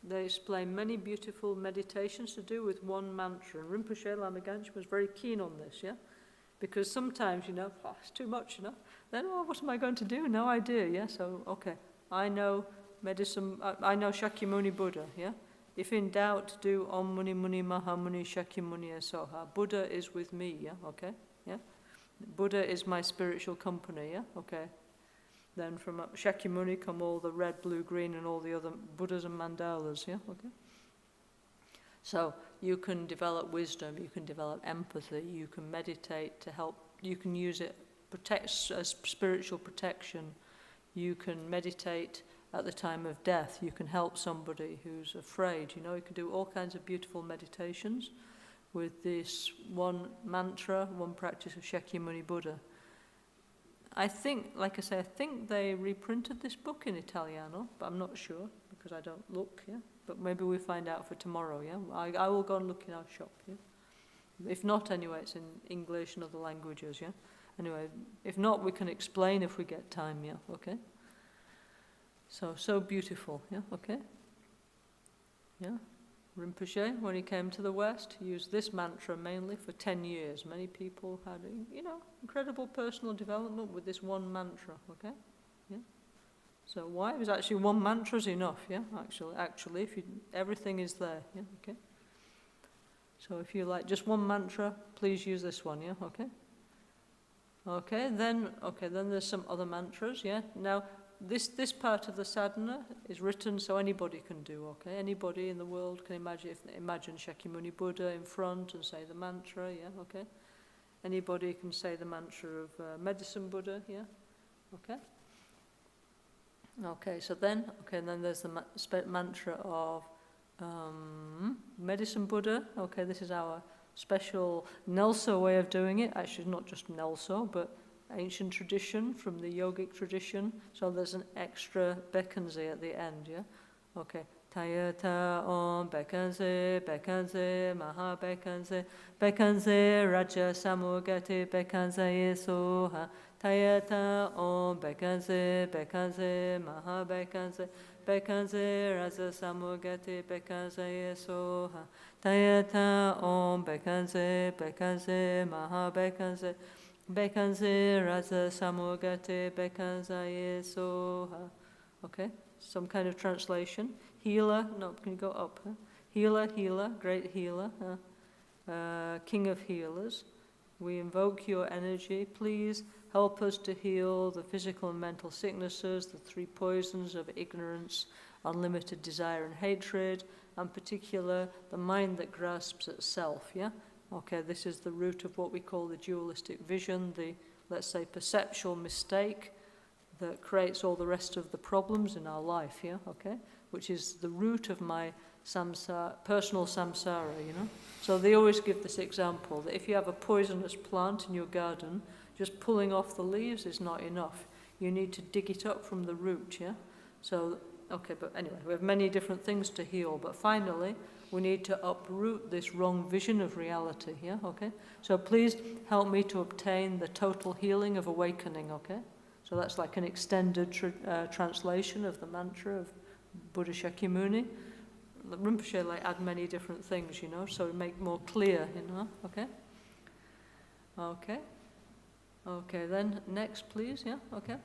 Speaker 2: they explain many beautiful meditations to do with one mantra. And Rinpoche Lama Ganchen was very keen on this, yeah? Because sometimes, you know, it's too much, you know. Then, what am I going to do? No idea, yeah? So, okay, I know Shakyamuni Buddha, yeah? If in doubt, do Om Muni Muni Maha Muni Shakyamuni Soha. Buddha is with me, yeah, okay, yeah. Buddha is my spiritual company, yeah, okay. Then from Shakyamuni come all the red, blue, green, and all the other Buddhas and mandalas, yeah, okay. So you can develop wisdom, you can develop empathy, you can meditate to help, you can use it as spiritual protection, you can meditate at the time of death, you can help somebody who's afraid, you know, you can do all kinds of beautiful meditations with this one mantra, one practice of Shakyamuni Buddha. I think, like I say, I think they reprinted this book in Italiano, but I'm not sure because I don't look, yeah? But maybe we find out for tomorrow, yeah? I will go and look in our shop, yeah? If not, anyway, it's in English and other languages, yeah? Anyway, if not, we can explain if we get time, yeah? Okay? So beautiful, yeah, okay? Yeah? Rinpoche, when he came to the West, he used this mantra mainly for 10 years. Many people had, you know, incredible personal development with this one mantra, okay? Yeah? So why? It was actually one mantra is enough, yeah? Actually, if everything is there, yeah, okay? So if you like just one mantra, please use this one, yeah, okay? Okay, then there's some other mantras, yeah? Now, this part of the sadhana is written so anybody can do, okay? Anybody in the world can imagine Shakyamuni Buddha in front and say the mantra, yeah, okay? Anybody can say the mantra of Medicine Buddha, yeah, okay? Okay, so then there's the mantra of Medicine Buddha. Okay, this is our special NgalSo way of doing it. Actually, not just NgalSo, but ancient tradition from the yogic tradition. So there's an extra bekanze at the end, yeah? Okay. Tayata Om Bekanze, Bekanze, Maha Bekanze, Bekanze, Raja Samugati, Bekanze Soha. Tayata Om Bekanze, Bekanze, Maha Bekanze, Bekanze, Raja Samugati, Bekanze Soha. Tayata Om Bekanze, Bekanze, Maha Bekanze, Bekanze, Raja Samugati, Bekanze Soha. Okay, some kind of translation. Healer, no, can you go up? Huh? Healer, healer, great healer, king of healers. We invoke your energy. Please help us to heal the physical and mental sicknesses, the three poisons of ignorance, unlimited desire and hatred, and particular, the mind that grasps at self, yeah? Okay, this is the root of what we call the dualistic vision, the, let's say, perceptual mistake that creates all the rest of the problems in our life, yeah? Okay? Which is the root of my samsara, personal samsara, you know. So they always give this example, that if you have a poisonous plant in your garden, just pulling off the leaves is not enough. You need to dig it up from the root, yeah? So, okay, but anyway, we have many different things to heal, but finally, we need to uproot this wrong vision of reality, yeah? Okay? So please help me to obtain the total healing of awakening, okay? So that's like an extended translation of the mantra of Buddha Shakyamuni. Rinpoche like add many different things, you know, so it make more clear, you know, okay? Okay. Okay, then next please, yeah, okay.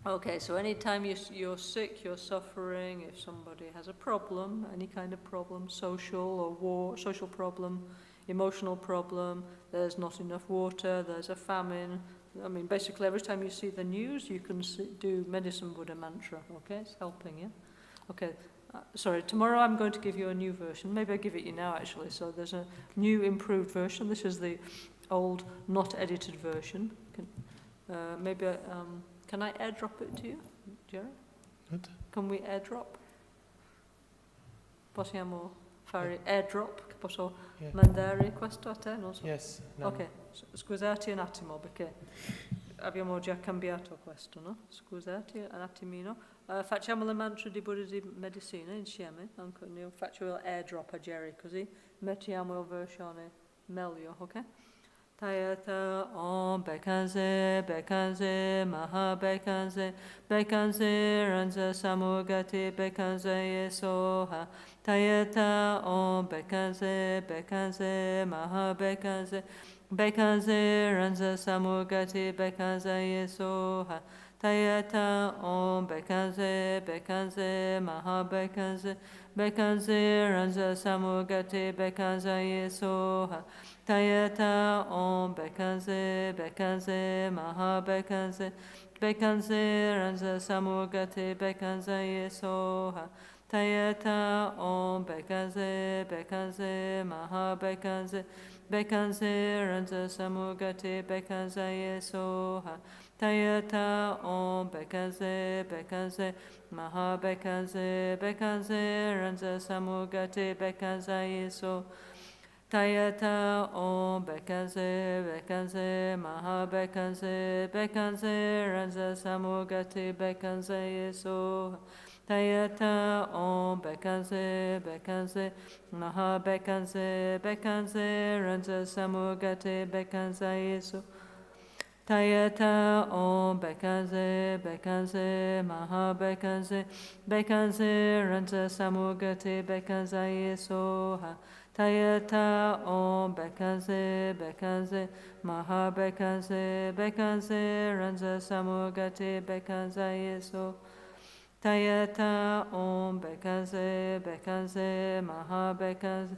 Speaker 2: Okay, so anytime you're sick, you're suffering, if somebody has a problem, any kind of problem, social or social problem, emotional problem, there's not enough water, there's a famine. I mean, basically every time you see the news, you can do Medicine Buddha mantra, okay? It's helping you. Okay, sorry, tomorrow I'm going to give you a new version. Maybe I'll give it you now, actually. So there's a new improved version. This is the old, not edited version. Can I airdrop it to you, Jerry?
Speaker 3: What?
Speaker 2: Can we airdrop? Possiamo fare airdrop? Posso mandare questo a te? Non so.
Speaker 3: Yes. No.
Speaker 2: Ok, scusate un attimo perché abbiamo già cambiato questo, no? Scusate un attimino. Facciamo la mantra di Buddha di medicina insieme. Io faccio l'airdrop a Jerry così mettiamo la versione meglio, ok? Tayata Om Bekanze, Bekanze, Maha Bekanze, Bekanze, Ranza Samugati, Bekanze Yesoha. Tayata Om Bekanze, Bekanze, Maha Bekanze, Bekanze, Ranza Samugati, Bekanze Yesoha. Tayata Om Bekanze, Bekanze, Maha Bekanze, Bekanze, Ranza Samugati, Bekanze Yesoha. Tayata Om Bekanze, Bekanze, Maha Bekanze, Bekanze, Ranza Samugati, Bekanze Yesoha. Tayata Om Bekanze, Bekanze, Maha Bekanze, Bekanze, Ranza Samugati, Bekanze Yesoha. Tayata Om Bekanze, Bekanze, Maha Bekanze, Bekanze, Ranza Samugati, Bekanze Yesoha. Tayata Om Bekanze, Bekanze, Maha Bekanze, Bekanze, Ranza Samugati, Bekanze Yesoha. Tayata Om Bekanze, Bekanze, Maha Bekanze, Bekanze, Ranza Samugati, Bekanze Yesoha. Tayata Om Bekanze, Bekanze, Maha Bekanze, Bekanze, Ranza Samugati, Bekanze Yesoha. Tayata Om Bekanze, Bekanze, Maha Bekanze, Bekanze, Ranza Samugati, Bekanze Yesoha. Tayata Om Bekanze, Bekanze, Maha Bekanze,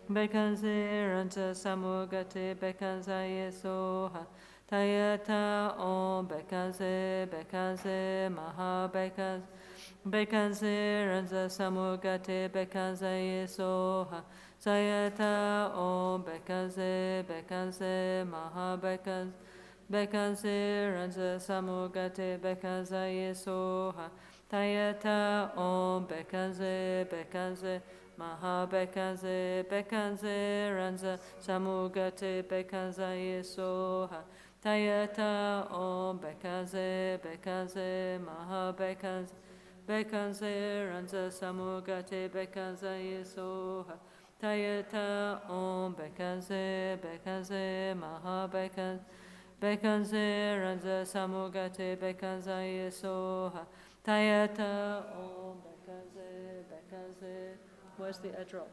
Speaker 2: Bekanze, Ranza Samugati, Bekanze Yesoha. Tayata Om Bekanze, Bekanze, Maha Bekanze, Bekanze, Ranza Samugati, Bekanze Yesoha. Tayata Om Bekanze, Bekanze, Maha Bekanze, Bekanse ranza samugate bekanza yesoha. Tayata om bekanze bekanze. Maha bekanze bekanze ranza samugate bekanza yesoha. Tayata om bekanze bekanze. Maha bekanze bekanze ranza samugate bekanza yesoha. Tayata om bekanze bekanze. Maha bekanze bekanze ranza samugate bekanza yesoha. Tayata om bekanze bekanze. Where's the air drop?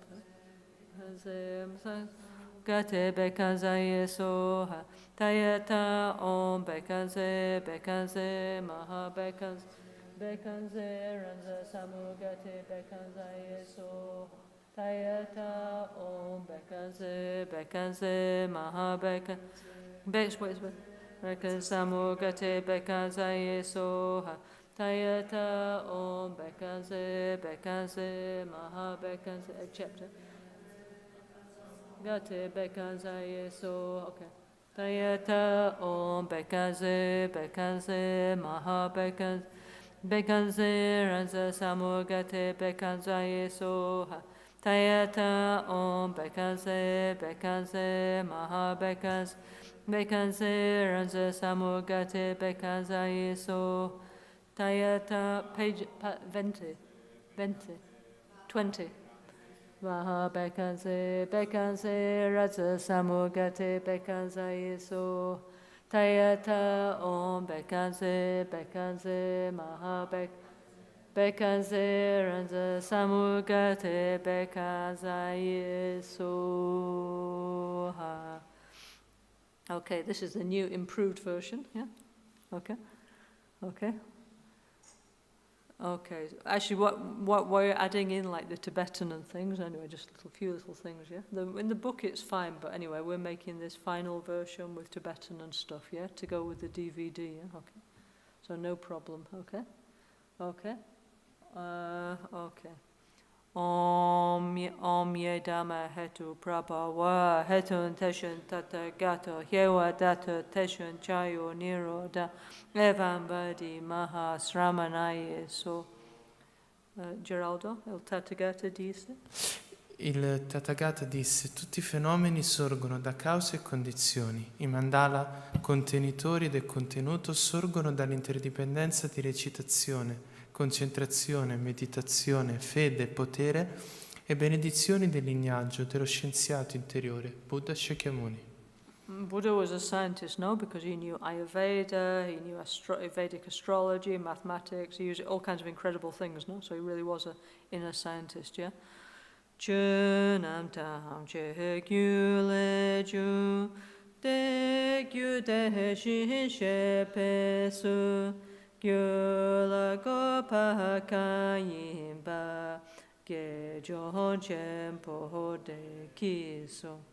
Speaker 2: Gate bekanza yesoha. Tayata om bekanze bekanze. Maha bekanze bekanze ranza samugate bekanza yesoha. Tayata om bekanze bekanze. Maha bekanze bekanze samugate bekanza yesoha. Tayata om bekanze bekanze. Maha bekanze. Chapter. Gate bekanza yeso. Okay. Tayata om bekanze bekanze. Maha bekanze bekanze ranza samugate bekanza yesoha. Tayata om bekanze bekanze. Maha bekanze bekanze ranza samugate bekanza yeso. Tayata, page 20. Maha bekanze bekanze raza samugate bekanza yeso. Tayata om bekanze bekanze. Maha bekanze raza samugate bekanza yeso. Okay, this is the new improved version, yeah? Okay. Okay, actually what we're adding in, like the Tibetan and things, anyway, just few little things, yeah? In the book it's fine, but anyway, we're making this final version with Tibetan and stuff, yeah? To go with the DVD, yeah? Okay. So no problem, okay? Okay. Om ye dhamma hetu prabhava hetun teshun tatagato hyewa dato teshun chayo niroda evam vadi maha sramanaye so. Geraldo, il Tathagata disse?
Speaker 3: Il Tathagata disse: tutti i fenomeni sorgono da cause e condizioni. I mandala contenitori del contenuto sorgono dall'interdipendenza di recitazione, concentrazione, meditazione, fede, potere e benedizioni del lignaggio dello scienziato interiore, Buddha Shakyamuni.
Speaker 2: Buddha was a scientist, no? Because he knew Ayurveda, he knew Vedic astrology, mathematics, he used all kinds of incredible things, no? So he really was an inner scientist, yeah? Chunam tam che gyule ju de gyu de shi she pesu gyula gopa kayimba ge johon chempo de kiso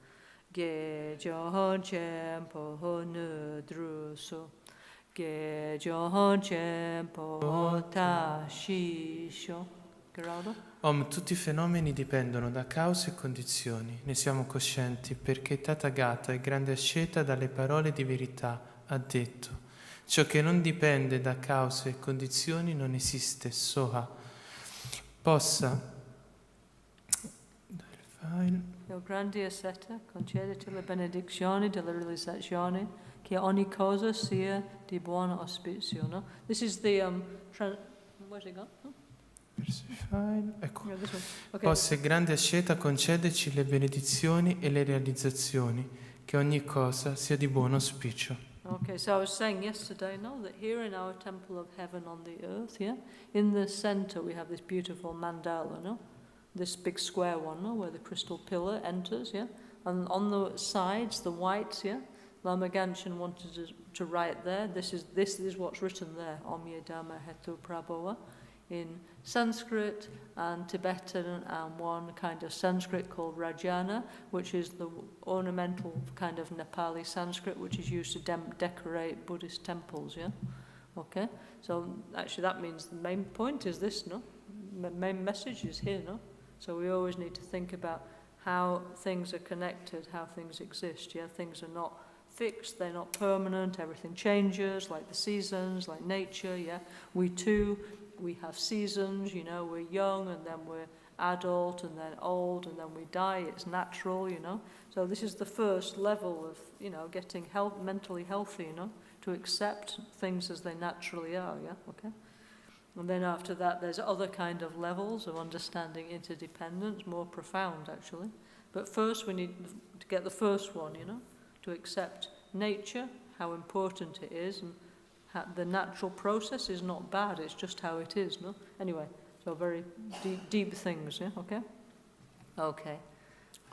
Speaker 2: ge johon chempo nudruso ge johon chempo tashisho.
Speaker 3: Om, tutti i fenomeni dipendono da cause e condizioni, ne siamo coscienti perché Tathagata, il grande asceta, dalle parole di verità, ha detto: ciò che non dipende da cause e condizioni non esiste, Soha. Possa
Speaker 2: il grande asceta concedete le benedizioni della realizzazione che ogni cosa sia di buon auspizio, no? This is the where's it gone?
Speaker 3: Ecco. Okay. Possa il grande asceta concederci le benedizioni e le realizzazioni, che ogni cosa sia di buon auspicio.
Speaker 2: Okay, so I was saying yesterday, no, that here in our temple of heaven on the earth, yeah, in the center we have this beautiful mandala, no, this big square one, no, where the crystal pillar enters, yeah, and on the sides, the whites, yeah, Lama Ganshin wanted to write there. This is what's written there, Om Ye Dhamma Hetu Prabhava, in Sanskrit and Tibetan and one kind of Sanskrit called Rajana, which is the ornamental kind of Nepali Sanskrit which is used to decorate Buddhist temples, yeah? Okay, so actually that means the main point is this, no? The main message is here, no? So we always need to think about how things are connected, how things exist, yeah? Things are not fixed, they're not permanent, everything changes, like the seasons, like nature, yeah. We too, we have seasons, you know, we're young and then we're adult and then old and then we die, it's natural, you know. So this is the first level of, you know, getting mentally healthy, you know, to accept things as they naturally are, yeah, okay. And then after that, there's other kind of levels of understanding interdependence, more profound actually. But first we need to get the first one, you know, to accept nature, how important it is, and the natural process is not bad, it's just how it is, no? Anyway, so very deep things, yeah, okay? Okay.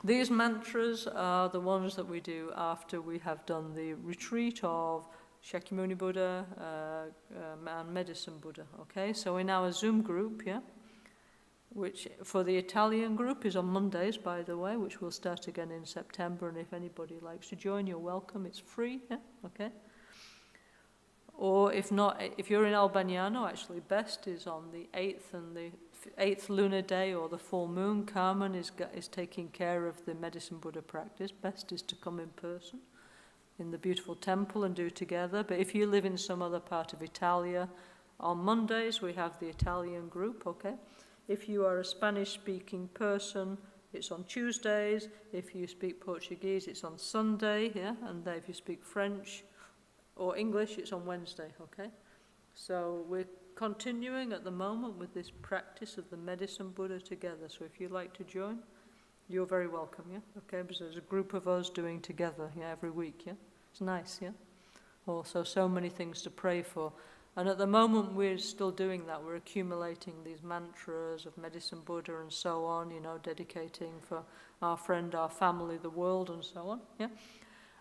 Speaker 2: These mantras are the ones that we do after we have done the retreat of Shakyamuni Buddha and Medicine Buddha, okay? So in our Zoom group, yeah, which for the Italian group is on Mondays, by the way, which will start again in September, and if anybody likes to join, you're welcome, it's free, yeah, okay? Or if not, if you're in Albagnano, actually best is on the 8th and the 8th lunar day or the full moon. Carmen is taking care of the Medicine Buddha practice. Best is to come in person in the beautiful temple and do together. But if you live in some other part of Italia, on Mondays we have the Italian group, okay? If you are a Spanish-speaking person, it's on Tuesdays. If you speak Portuguese, it's on Sunday, yeah? And then if you speak French or English, it's on Wednesday, okay? So we're continuing at the moment with this practice of the Medicine Buddha together. So if you'd like to join, you're very welcome, yeah? Okay, because there's a group of us doing together, yeah, every week, yeah? It's nice, yeah? Also, so many things to pray for. And at the moment, we're still doing that. We're accumulating these mantras of Medicine Buddha and so on, you know, dedicating for our friend, our family, the world, and so on, yeah?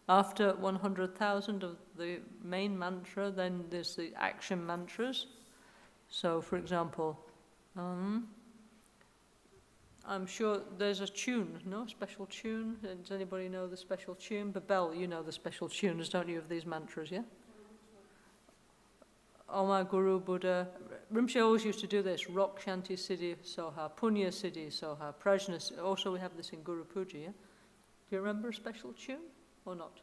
Speaker 2: After 100,000 of the main mantra, then there's the action mantras. So, for example, I'm sure there's a tune, no? A special tune. Does anybody know the special tune? Babel, you know the special tunes, don't you, of these mantras, yeah? Oma Guru Buddha. Rinpoche always used to do this. Rock Shanti Siddhi Soha, Punya Siddhi Soha, Prajna. Also we have this in Guru Puja, yeah? Do you remember a special tune or not?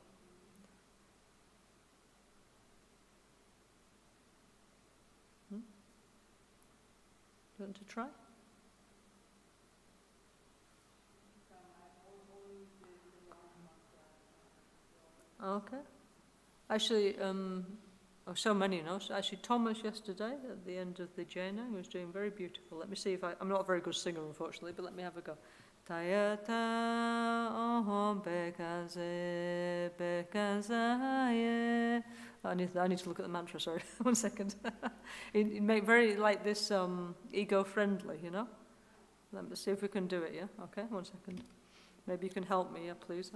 Speaker 2: Do you want to try? Okay. Actually, so many, you know. So actually, Thomas yesterday at the end of the Jaina was doing very beautiful. Let me see if I'm not a very good singer, unfortunately, but let me have a go. Tayata ohom bekaze bekazaye. I need to look at the mantra. Sorry, 1 second. it make very like this ego-friendly, you know. Let me see if we can do it. Yeah. Okay. 1 second. Maybe you can help me. Yeah, please.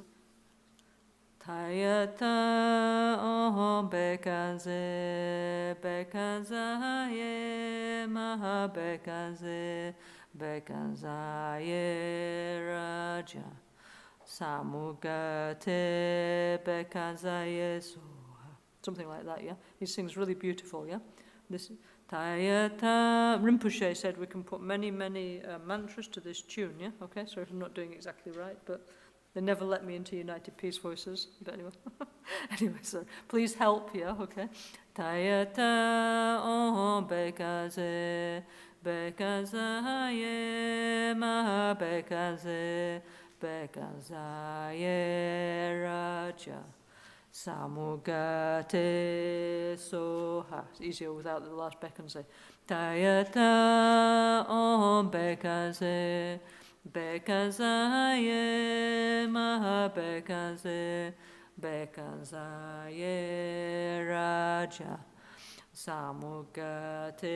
Speaker 2: Tayata ohom bekaze bekazaye maha bekaze bekazaye raja samugate bekazaye soha. Something like that, yeah? He sings really beautiful, yeah? This Tayata Rinpoche said we can put many mantras to this tune, yeah? Okay, sorry if I'm not doing exactly right, but they never let me into United Peace Voices, but anyway. Anyway, so please help, yeah, okay. Tayata ohom bekaze bekazaye maha bekaze bekazaye raja samugate soha. It's easier without the last bekanze. Tayata ohom bekaze bekazaye maha bekaze bekazaye raja samugate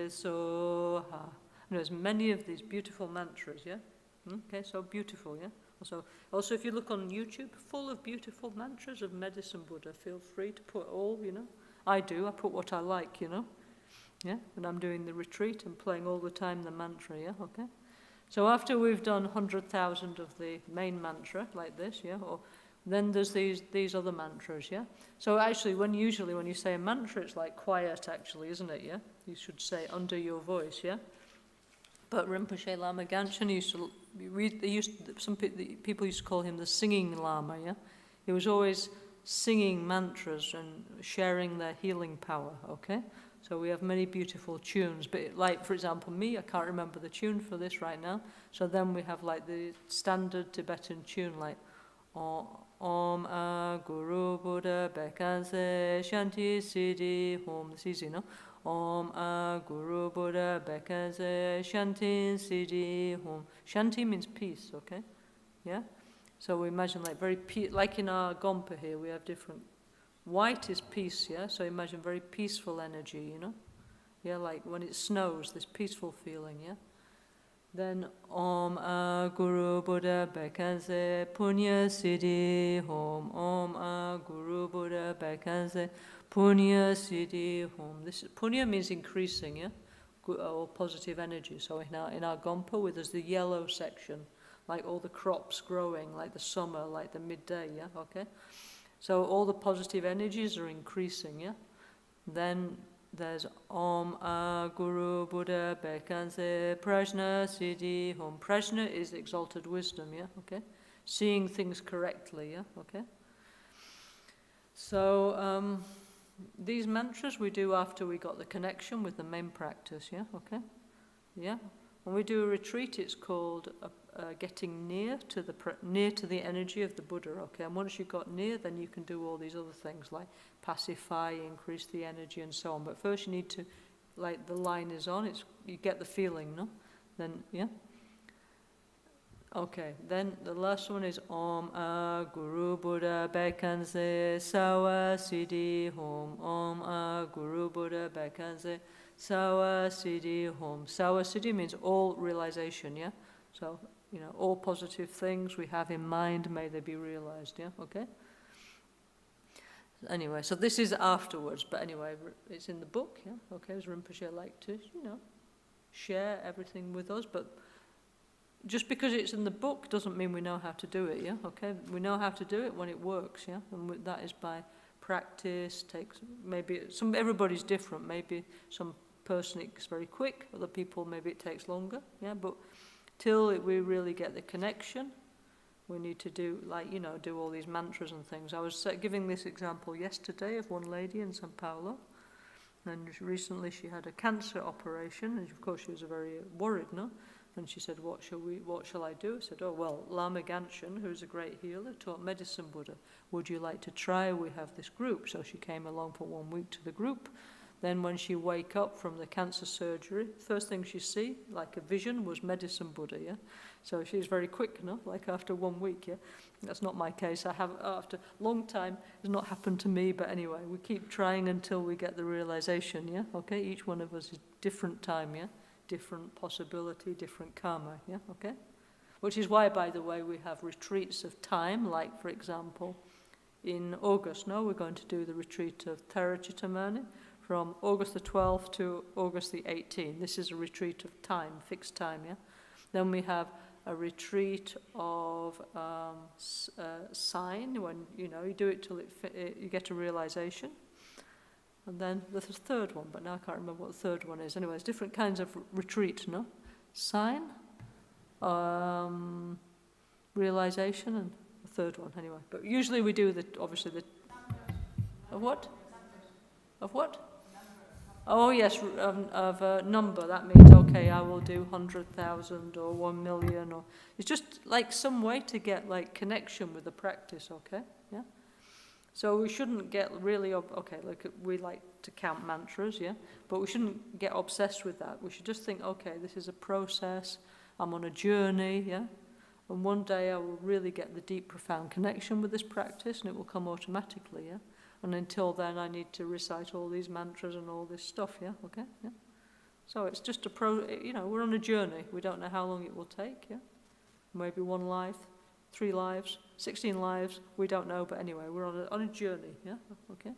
Speaker 2: soha. And there's many of these beautiful mantras, yeah? Okay, so beautiful, yeah? Also, if you look on YouTube, full of beautiful mantras of Medicine Buddha. Feel free to put all, you know. I do, I put what I like, you know. Yeah, when I'm doing the retreat and playing all the time the mantra, yeah, okay. So after we've done 100,000 of the main mantra, like this, yeah, or then there's these other mantras, yeah. So actually, when you say a mantra, it's like quiet, actually, isn't it, yeah? You should say under your voice, yeah. But Rinpoche Lama Ganshan used to read. People used to call him the singing Lama, yeah. he was always singing mantras and sharing their healing power, okay? So we have many beautiful tunes, but like, for example, me, I can't remember the tune for this right now, so then we have like the standard Tibetan tune, like Om A Guru Buddha Bekanse Shanti Siddhi Hum. It's easy, no? Om A Guru Buddha Bekanse Shanti Siddhi Hum. Shanti means peace, okay? Yeah? So we imagine like very like in our Gompa here, we have different. White is peace, yeah? So imagine very peaceful energy, you know? Yeah, like when it snows, this peaceful feeling, yeah? Then Om A Guru Buddha Bekanse Punya Siddhi Hum. Om A Guru Buddha Bekanse Punya Siddhi Hum. This Punya means increasing, yeah? Or positive energy. So in our Gompa, where there's the yellow section, like all the crops growing, like the summer, like the midday, yeah? Okay? So all the positive energies are increasing, yeah? Then there's Om A Guru Buddha Bekanse Prajna Siddhi Hum. Prajna is exalted wisdom, yeah? Okay? Seeing things correctly, yeah? Okay? So these mantras we do after we got the connection with the main practice, yeah? Okay? Yeah? When we do a retreat, it's called getting near to the energy of the Buddha, okay? And once you've got near, then you can do all these other things like pacify, increase the energy, and so on. But first you need to, like the line is on, you get the feeling, no? Then, yeah? Okay, then the last one is Om A Guru Buddha Bekanse Sawa Siddhi Hum. Om A Guru Buddha Bekanse Sawa Siddhi Hum. Sawa Siddhi means all realization, yeah? So, you know, all positive things we have in mind, may they be realized, yeah? Okay? Anyway, so this is afterwards, but anyway, it's in the book, yeah? Okay, as Rinpoche like to, you know, share everything with us, but just because it's in the book doesn't mean we know how to do it, yeah? Okay? We know how to do it when it works, yeah? And that is by practice, everybody's different. Maybe some person it's very quick, other people maybe it takes longer, yeah? But till we really get the connection, we need to do, like, you know, do all these mantras and things. I was giving this example yesterday of one lady in São Paulo, and recently she had a cancer operation, and of course she was very worried, no? And she said, what shall I do? I said, oh, well, Lama Ganshin, who's a great healer, taught Medicine Buddha. Would you like to try? We have this group. So she came along for 1 week to the group. Then when she wake up from the cancer surgery, first thing she see, like a vision, was Medicine Buddha, yeah? So she's very quick, no? Like after 1 week, yeah? That's not my case. I have, after a long time, it's not happened to me, but anyway, we keep trying until we get the realization, yeah? Okay, each one of us is different time, yeah? Different possibility, different karma, yeah, okay? Which is why, by the way, we have retreats of time, like, for example, in August, we're going to do the retreat of Therachitamani from August the 12th to August the 18th. This is a retreat of time, fixed time, yeah? Then we have a retreat of sign, when, you know, you do it till you get a realization. And then there's a third one, but now I can't remember what the third one is. Anyway, it's different kinds of retreat, no? Sign, realization, and the third one, anyway. But usually we do obviously the... Of what? Of what? Oh, yes, of a number. That means, okay, I will do 100,000 or 1 million, or... It's just like some way to get, like, connection with the practice, okay? Yeah? So we shouldn't get really, okay, like we like to count mantras, yeah? But we shouldn't get obsessed with that. We should just think, okay, this is a process, I'm on a journey, yeah? And one day I will really get the deep, profound connection with this practice, and it will come automatically, yeah? And until then I need to recite all these mantras and all this stuff, yeah? Okay, yeah? So it's just we're on a journey. We don't know how long it will take, yeah? Maybe 1 life, 3 lives, 16 lives, we don't know, but anyway, we're on a journey, yeah? Okay?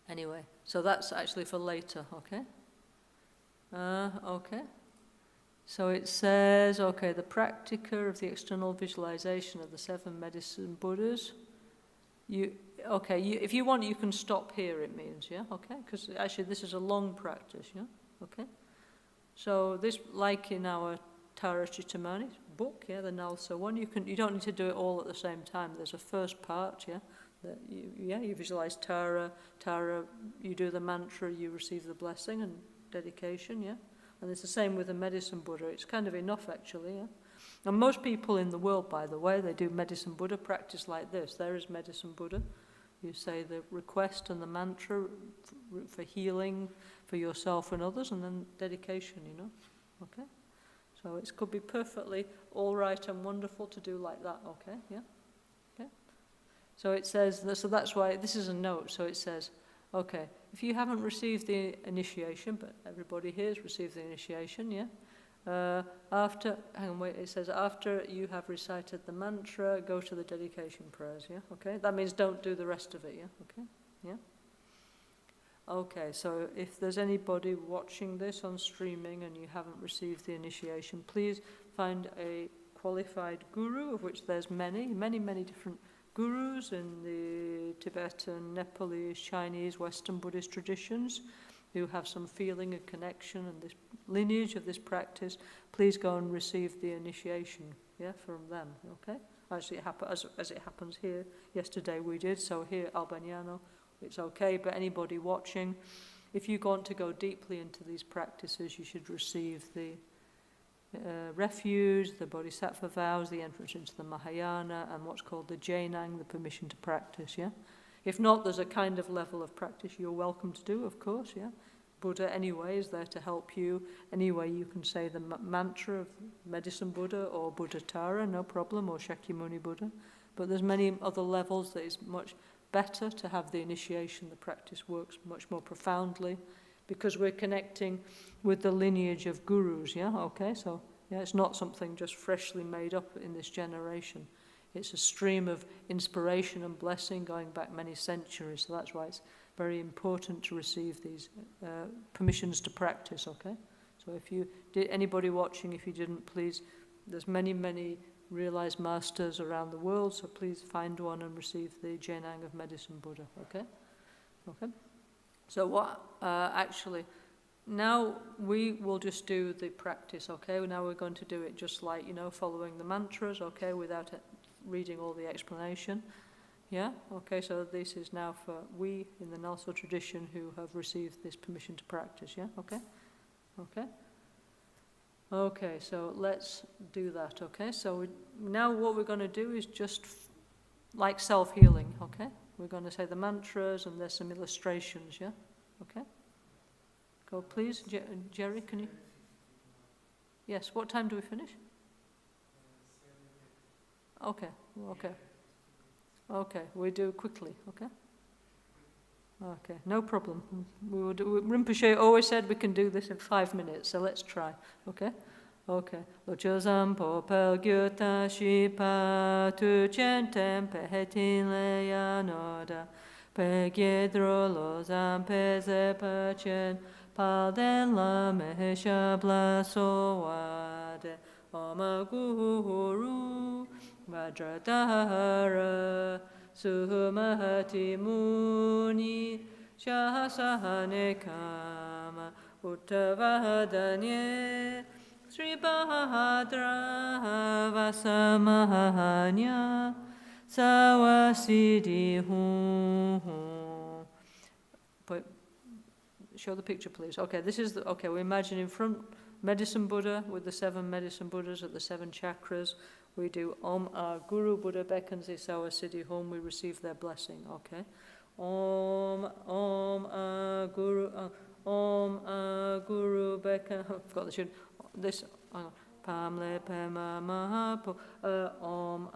Speaker 2: Anyway, so that's actually for later, okay? Okay. So it says, okay, the practitioner of the external visualization of the 7 medicine Buddhas. If you want, you can stop here, it means, yeah? Okay? Because actually this is a long practice, yeah? Okay? So this, like in our Tara Chitamani, book, yeah, the NgalSo one. You don't need to do it all at the same time. There's a first part, yeah, that you visualize Tara, you do the mantra, you receive the blessing and dedication, yeah. And it's the same with the Medicine Buddha. It's kind of enough, actually, yeah. And most people in the world, by the way, they do Medicine Buddha practice like this. There is Medicine Buddha. You say the request and the mantra for healing for yourself and others, and then dedication, you know. Okay? So it could be perfectly all right and wonderful to do like that, okay? Yeah? Okay? So it says, so that's why, this is a note, so it says, okay, if you haven't received the initiation, but everybody here has received the initiation, yeah? It says after you have recited the mantra, go to the dedication prayers, yeah? Okay? That means don't do the rest of it, yeah? Okay? Yeah? Okay, so if there's anybody watching this on streaming and you haven't received the initiation, please find a qualified guru, of which there's many different gurus in the Tibetan, Nepalese, Chinese, Western Buddhist traditions who have some feeling and connection and this lineage of this practice. Please go and receive the initiation, yeah, from them, okay? Actually, as it happens here, yesterday we did, so here, Albagnano, it's okay, but anybody watching, if you want to go deeply into these practices, you should receive the refuge, the Bodhisattva vows, the entrance into the Mahayana, and what's called the Jainang, the permission to practice, yeah? If not, there's a kind of level of practice you're welcome to do, of course, yeah? Buddha, anyway, is there to help you. Anyway, you can say the mantra of Medicine Buddha or Buddha Tara, no problem, or Shakyamuni Buddha. But there's many other levels that is much better to have the initiation. The practice works much more profoundly because we're connecting with the lineage of gurus, yeah? Okay, so yeah, it's not something just freshly made up in this generation. It's a stream of inspiration and blessing going back many centuries. So that's why it's very important to receive these permissions to practice, okay? So if you did, anybody watching, if you didn't, please, there's many realized masters around the world, so please find one and receive the Jainang of Medicine Buddha, okay? Okay? So what, actually, now we will just do the practice, okay? Now we're going to do it just like, you know, following the mantras, okay, without reading all the explanation. Yeah? Okay, so this is now for we in the NgalSo tradition who have received this permission to practice, yeah? Okay? Okay? Okay, so let's do that, okay? So now what we're going to do is just like self-healing, okay? We're going to say the mantras and there's some illustrations, yeah? Okay? Go please, Jerry, can you? Yes, what time do we finish? Okay, okay. Okay, we do quickly, okay? Okay, no problem. We will do, Rinpoche always said we can do this in 5 minutes, so let's try, okay? Okay. Lo chozam po pel gyuta shipa tu chen tem pe hetin le yanoda pe gyedro lo zam pe ze pa chen pal den la me shabla so wade oma guru Vajradhara Suhumahati Muni Shahasahane Kama Uttavadanye Sri Bahadra Vasamahanya Sawasidi Hum. Show the picture, please. Okay, this is the, okay, we imagine in front Medicine Buddha with the 7 Medicine Buddhas at the 7 chakras. We do Om our Guru Buddha beckons us our Siddhi home, we receive their blessing, okay? Om Guru beckons, I forgot the tune, this, Pamle Pema Mahapo, Om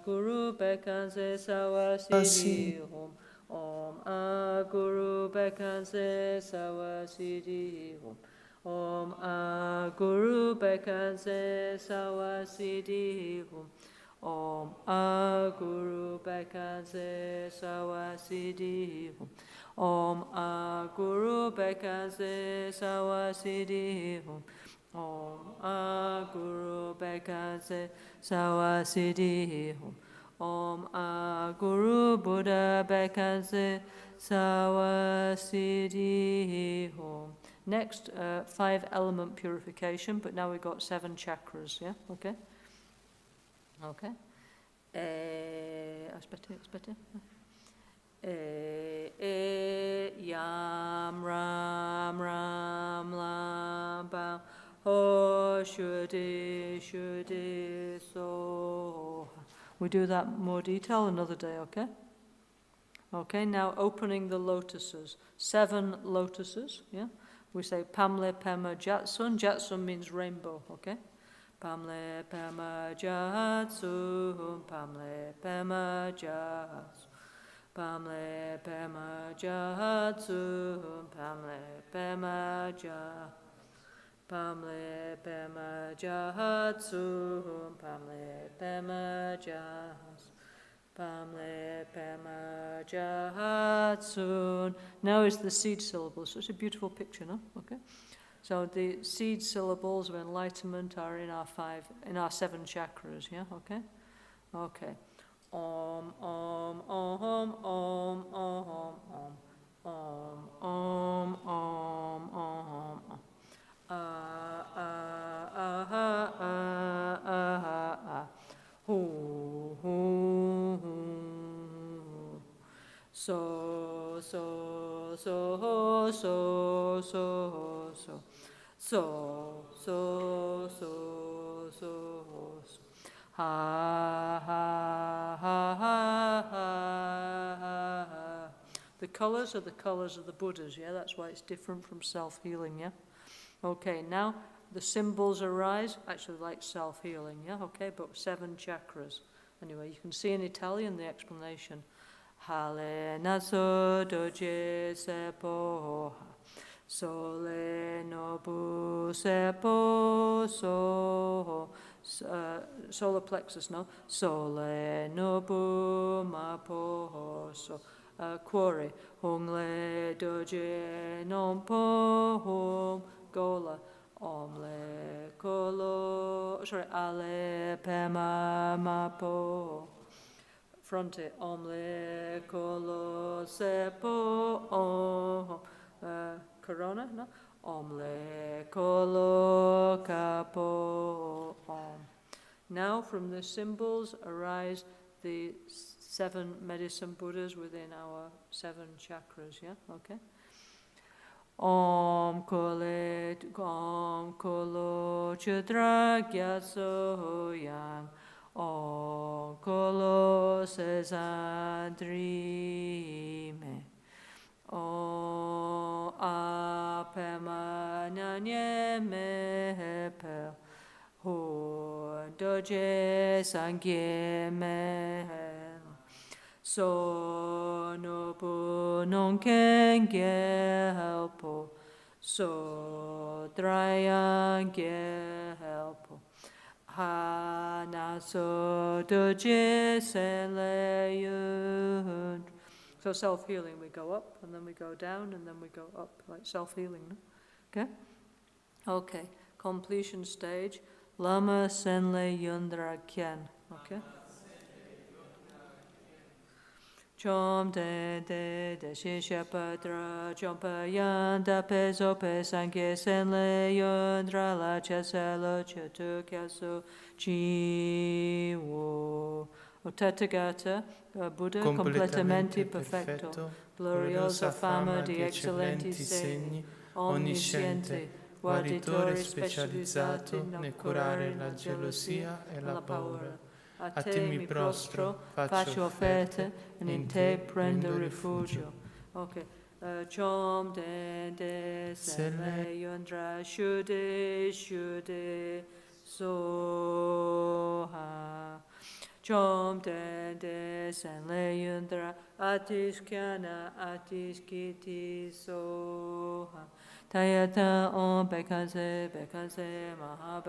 Speaker 2: Guru beckons us our Siddhi home, Om Guru beckons us our Siddhi home. Om Guru Bekanse Sawasiddhi Hum. Om Guru Bekanse Sawasiddhi Hum. Om Guru Bekanse Sawasiddhi Hum. Om Guru Bekanse Sawasiddhi Hum. Om Guru Buddha Bekanse Sawasiddhi Hum. Next, 5 element purification, but now we've got 7 chakras, yeah? Okay? Okay. Aspetta. Yam ram ram lam bam ho shudi so. We do that in more detail another day, okay? Okay, now opening the lotuses. 7 lotuses, yeah? We say Pamle Pema Jatsun. Jatsun means rainbow, okay? Pamle Pema Jatsun, Pamle Pema Jatsun. Pamle Pema Jatsun, Pamle Pema Jatsun. Pamle Pema Jatsun, Pamle Pema Jatsun. Pamle Pema Jatsun. Now is the seed syllables. Such a beautiful picture, no? Okay. So the seed syllables of enlightenment are in our 7 chakras, yeah? Okay? Okay. Om, om, om, om, om, om, om, om, om, om, om. Hu, hu, hu. So, so, so, so, so, so. So, so, so, so, so. Ha, ha, ha, ha, ha, ha. The colors are the colors of the Buddhas, yeah? That's why it's different from self-healing, yeah? Okay, now the symbols arise, actually like self-healing, yeah? Okay, but 7 chakras. Anyway, you can see in Italian the explanation. Hale naso doje sepo, sole nobu sepo, so, solar plexus, no? Sole nobu mapo, so, cuore, hongle doje non po, hom, gola, omle colo, ale pema mapo. Fronte, omle colo sepo, corona, no? Omle colo capo, om. Now from the symbols arise the 7 medicine Buddhas within our 7 chakras, yeah? Okay? Om kole chudra gyatso yang. Om kolo sesandrime. Om apema nanye mepel. Hu doje sangye mehel. So nobu non kenge helpo. So dryan ge helpo. Hanaso doje seleyun. So self-healing, we go up, and then we go down, and then we go up, like self-healing, no? Okay? Okay, completion stage. Lama senle yundra kyen. Okay? Chom de shisha padra, chompa yanda peso pesange senle yundra la cheselo chetu kyasu chiwo. O Tathagata, Buddha completamente perfetto, gloriosa fama di eccellenti segni, onnisciente, guaritore specializzato nel curare la gelosia e la paura. A te mi prostro, faccio offerte, e in te prendo rifugio. Ok. Chom de sele yondra shude soha. Chom de senle yundra atishkyana atishkiti soha. Tayata om bekaze maha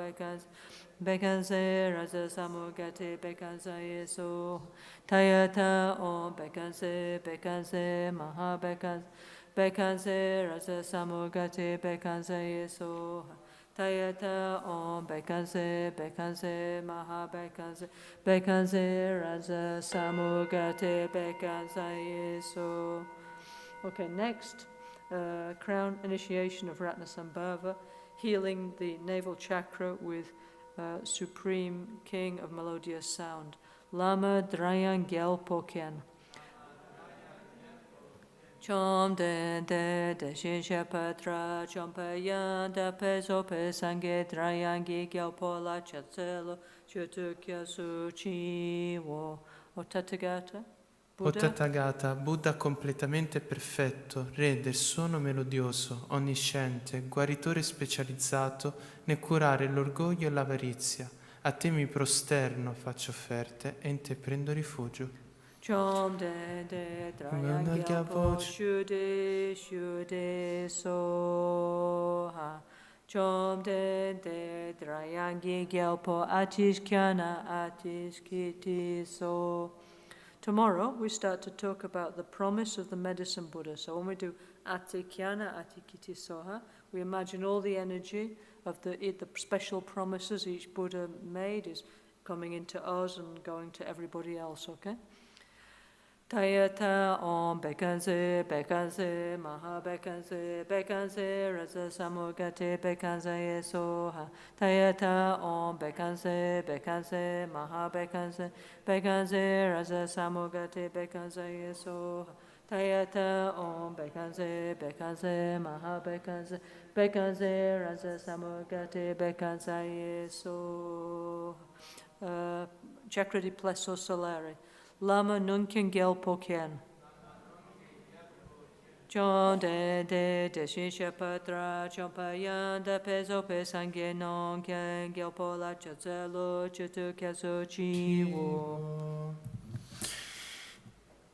Speaker 2: bekaze rasa samugate bekaze so. Tayata om bekaze maha bekaze rasa samugate bekaze so. Tayata om bekaze maha bekaze rasa samugate bekaze so. Okay, next. crown initiation of Ratnasambhava, healing the navel chakra with Supreme King of Melodious Sound. Lama Dryan Gyalpo Kyen. Chom de shisha patra chompayan da peso pesange drayangi gyalpo la chatselo chutukya suchi wo o Tathagata.
Speaker 3: O Tathagata, Buddha completamente perfetto, Re del suono melodioso, onnisciente, guaritore specializzato nel curare l'orgoglio e l'avarizia, a te mi prosterno, faccio offerte e in te prendo rifugio.
Speaker 2: Chom de Dryan Gyalpo Shude Soha. Chom de Drayangi Gyalpo Atishkyana Atishkiti So. Tomorrow we start to talk about the promise of the medicine Buddha. So when we do Atikyana, Atikiti Soha, we imagine all the energy of the special promises each Buddha made is coming into us and going to everybody else, okay? Tayata Om Bekanse, Bekanse, Maha Bekanse, Bekanse, Raza Samugate, Bekanse Soha. Tayata Om Bekanse, Bekanse, Maha Bekanse, Bekanse, Raza Samugate, Bekanse Soha. Tayata Om Bekanse, Bekanse, Maha Bekanse, Bekanse, Raza Samugate, Bekanse Soha. Chakra di Plesso Solare. Lama Nunkin Gyalpo Kyen. Chon de shisha patra chompayan da peso pesange non kyen gyalpo la chatzelo chutu kyaso chiwo.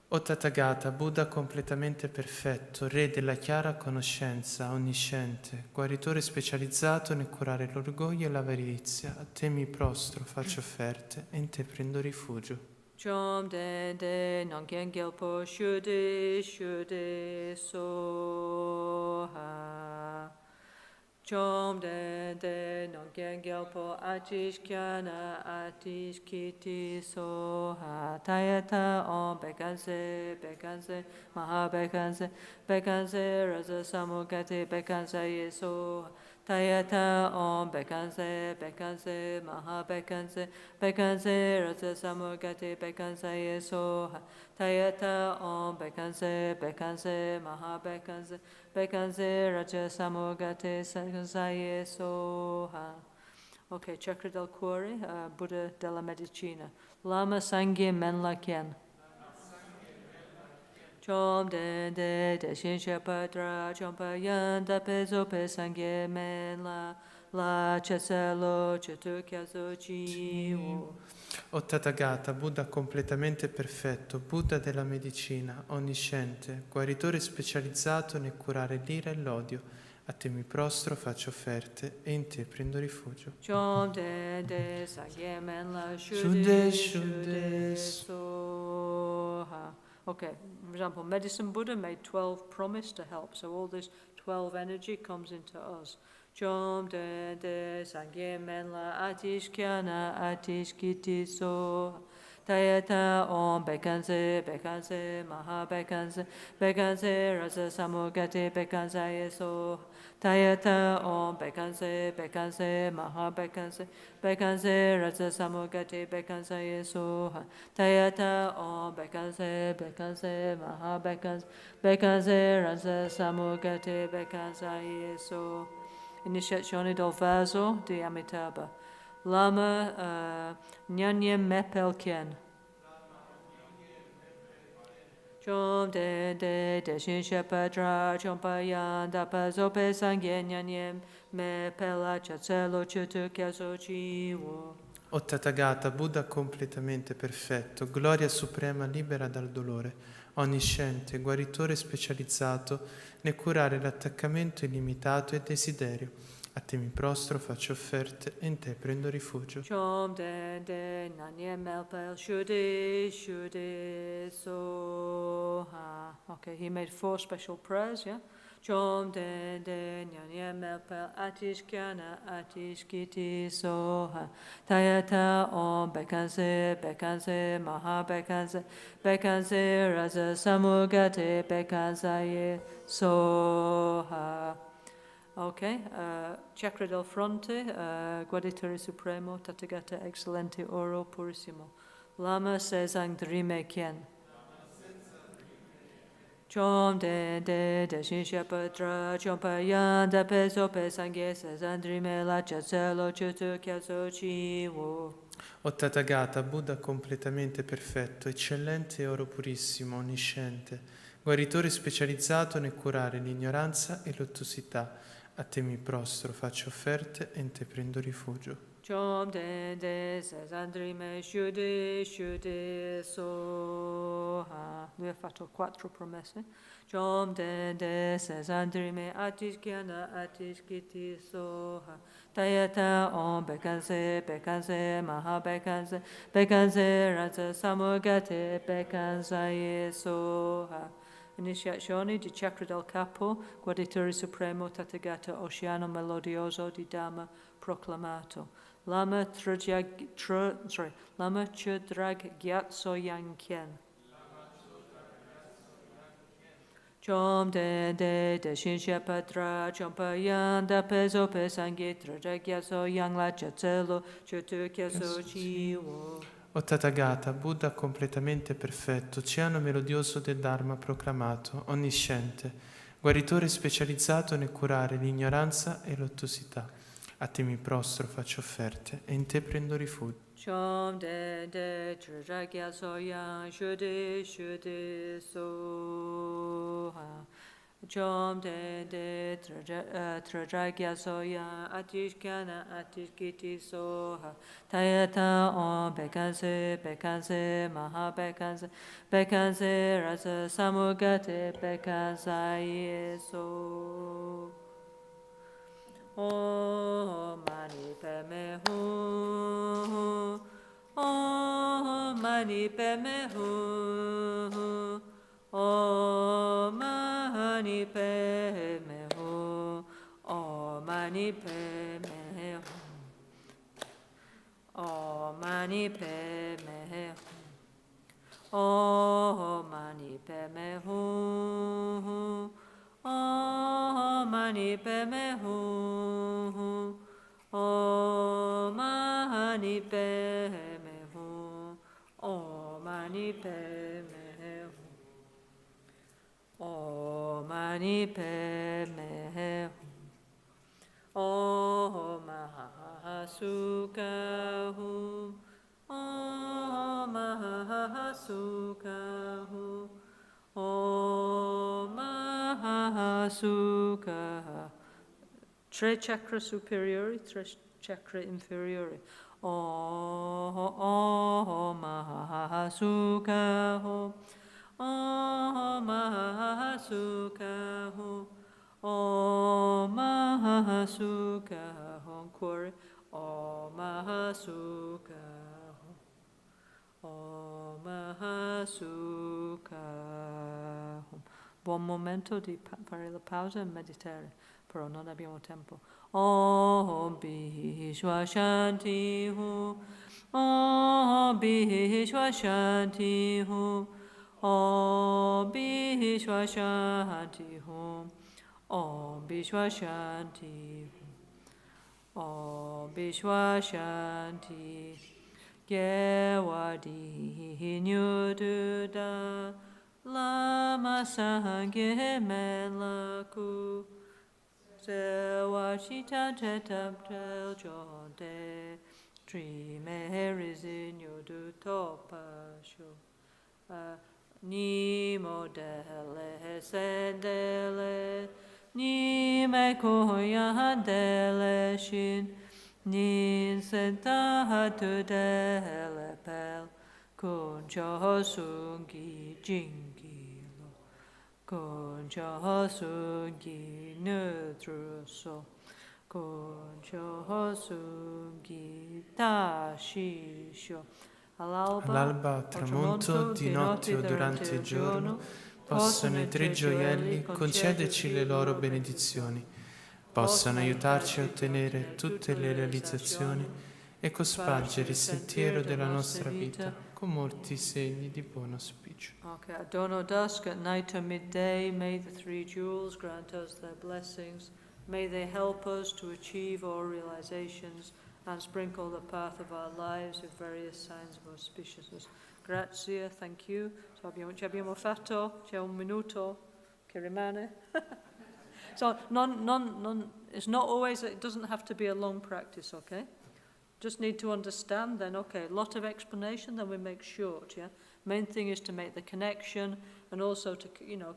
Speaker 3: O Tathagata, Buddha completamente perfetto, Re della chiara conoscenza, onnisciente, guaritore specializzato nel curare l'orgoglio e l'avarizia, a te mi prostro, faccio offerte e in te prendo rifugio.
Speaker 2: Chom de non kyen gyalpo shude soha. Chom de non kyen gyalpo atishkyana atishkiti soha. Tayata Om Bekanse, Bekanse, Maha Bekanse, Bekanse, Raza Samugate, Bekanse Soha. Tayata Om Bekanse, Bekanse, Maha Bekanse, Bekanse, Raza Samugate, Bekanse Soha. Tayata Om Bekanse, Bekanse, Maha Bekanse, Bekanse, Raja Samugate, Bekanse Soha. Ok, Chakra del Cuore, Buddha della Medicina. Lama Sangye Menla Kyen. Chom de shinsha patra chompayan da peso pesangye men la cheselo chetukya so chiwo.
Speaker 3: O Tathagata, Buddha completamente perfetto, Buddha della medicina, onnisciente, guaritore specializzato nel curare l'ira e l'odio, a te mi prostro, faccio offerte e in te prendo rifugio.
Speaker 2: Chom de sangye men la shude soha. Okay, for example, Medicine Buddha made 12 promise to help, so all this 12 energy comes into us. Chom de sangye men la atishkyana atishkiti so. Tayata Om Bekanse, Bekanse, Maha Bekanse, Bekanse, Rasa Samugate, Bekanse so. Tayata Om Bekanse, Bekanse, Maha Bekanse, Bekanse, Rasa Samugate, Bekanse so. Tayata Om Bekanse, Bekanse, Maha Bekanse, Bekanse, Rasa Samugate, Bekanse so. Iniziazione del vaso di Amitabha. Lama Nyanye Mepel Kyen. Chom de shinsha patra chompayan da pazo pesangye Nyanye Mepela chatselo chutukya so chiwo.
Speaker 3: O Tathagata, Buddha completamente perfetto, gloria suprema libera dal dolore, onnisciente, guaritore specializzato nel curare l'attaccamento illimitato e desiderio. A te mi prostro, faccio offerte e in te prendo rifugio.
Speaker 2: Chom de nanye melpel shude soha. Okay, he made 4 special prayers, yeah? Chom den den yan yemel pel atishkana atishkiti soha. Tayata om bekanse bekanse maha bekanse raza samugate bekansaye soha. Ok, chakra del fronte, guaditore supremo, tathagata excellente oro purissimo. Lama sesang drime kien. Chom de shin shapatra, chompa yanda peso pesangye sesang drime la chazelo chutu kyaso chiwo.
Speaker 3: O Tathagata, Buddha completamente perfetto, eccellente e oro purissimo, onnisciente, guaritore specializzato nel curare l'ignoranza e l'ottusità. A te mi prostro, faccio offerte e in te prendo rifugio.
Speaker 2: Chom de sesandrime shude soha. Lui ha fatto 4 promesse. Chom de sesandrime atishkyana atishkiti soha. Tayata om bekanse maha bekanse raza samugate bekansaye soha. Iniziazione di chakra del capo, guaditore supremo Tathagata Oceano melodioso di Dhamma proclamato. Lama Chudrag Gyatso Yankyen. Chom de shin shapatra, chompa yanda peso pesangye Chudrag Gyatso Yang la chatselo, chutu kyaso chiwo.
Speaker 3: O Tathagata, Buddha completamente perfetto, oceano melodioso del Dharma proclamato, onnisciente, guaritore specializzato nel curare l'ignoranza e l'ottusità. A te mi prostro, faccio offerte e in te prendo rifugio.
Speaker 2: Chom de Chudragya Soya Shude Soha. Chom de Chudragya Soya Atishkana Atishkiti Soha. Tayata om bekanse maha bekanse rasa samugate bekansaye so. Om mani padme hum, Om mani padme hum, Om mani padme hum, Om mani padme hum, Om mani padme hum, Om mani padme hum. Om mani padme hum, Om mani padme hum, Om mani padme hum, Om mani padme hum, Om mahasukha hum, Om mahasukha hum, Om mahasukha. 3 chakra superiori, 3 chakra inferiori. Om mahasukha hum, Om mahasukha hum, Om mahasukha hum. Cuore. Om mahasukha hum, Om mahasukha hum. Buon momento di fare la pausa e meditare, però non abbiamo tempo. Om Bhishwa Shanti Hum, Om Bhishwa Shanti Hum, Om Bhishwa Shanti Hum, Om Bhishwa Shanti Hum, Om Bhishwa Shanti Gyewadi Nyududa Lama Sangye Melaku Sewa Shita Tetabtel Jonte Trime Rizin Yudu Topasho Ni Modele Sendele Ni Mekoya Dele Shin Ni Sentahatu Dele Pel Kuncho Sungi Jingilo Kuncho Sungi Nutruso Kuncho Sungi Tashisho All'alba,
Speaker 3: al tramonto, di notte o durante il giorno, possano i tre gioielli concederci le loro benedizioni, possano aiutarci a ottenere tutte le realizzazioni e cospargere il sentiero della nostra vita con molti segni di buon auspicio.
Speaker 2: Okay, at dawn or dusk, at night or midday, may the three jewels grant us their blessings. May they help us to achieve all realizations and sprinkle the path of our lives with various signs of auspiciousness. Grazie, thank you. So ci abbiamo fatto, c'è un minuto che rimane. So it's not always, it doesn't have to be a long practice, okay? Just need to understand then, okay, a lot of explanation, then we make short, yeah? Main thing is to make the connection and also to,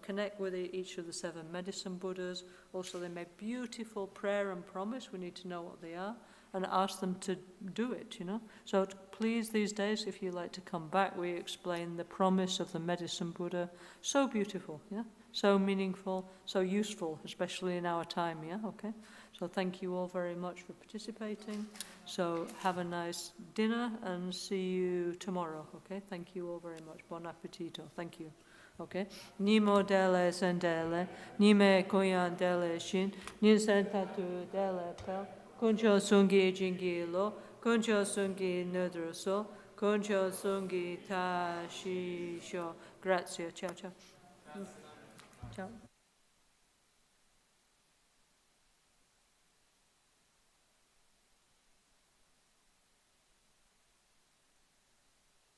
Speaker 2: connect with each of the 7 medicine Buddhas. Also, they made beautiful prayer and promise. We need to know what they are and ask them to do it, So please, these days, if you like to come back, we explain the promise of the medicine Buddha. So beautiful, yeah? So meaningful, so useful, especially in our time, yeah? Okay? So thank you all very much for participating. So have a nice dinner and see you tomorrow, okay? Thank you all very much. Buon appetito. Thank you. Okay? Nimo dele sendele, nime koyan dele shin, nin sentatu dele pel, kuncho sungi jingilo, kuncho sungi nudroso, kuncho sungi ta shi sho. Grazie. Ciao, ciao. Ciao.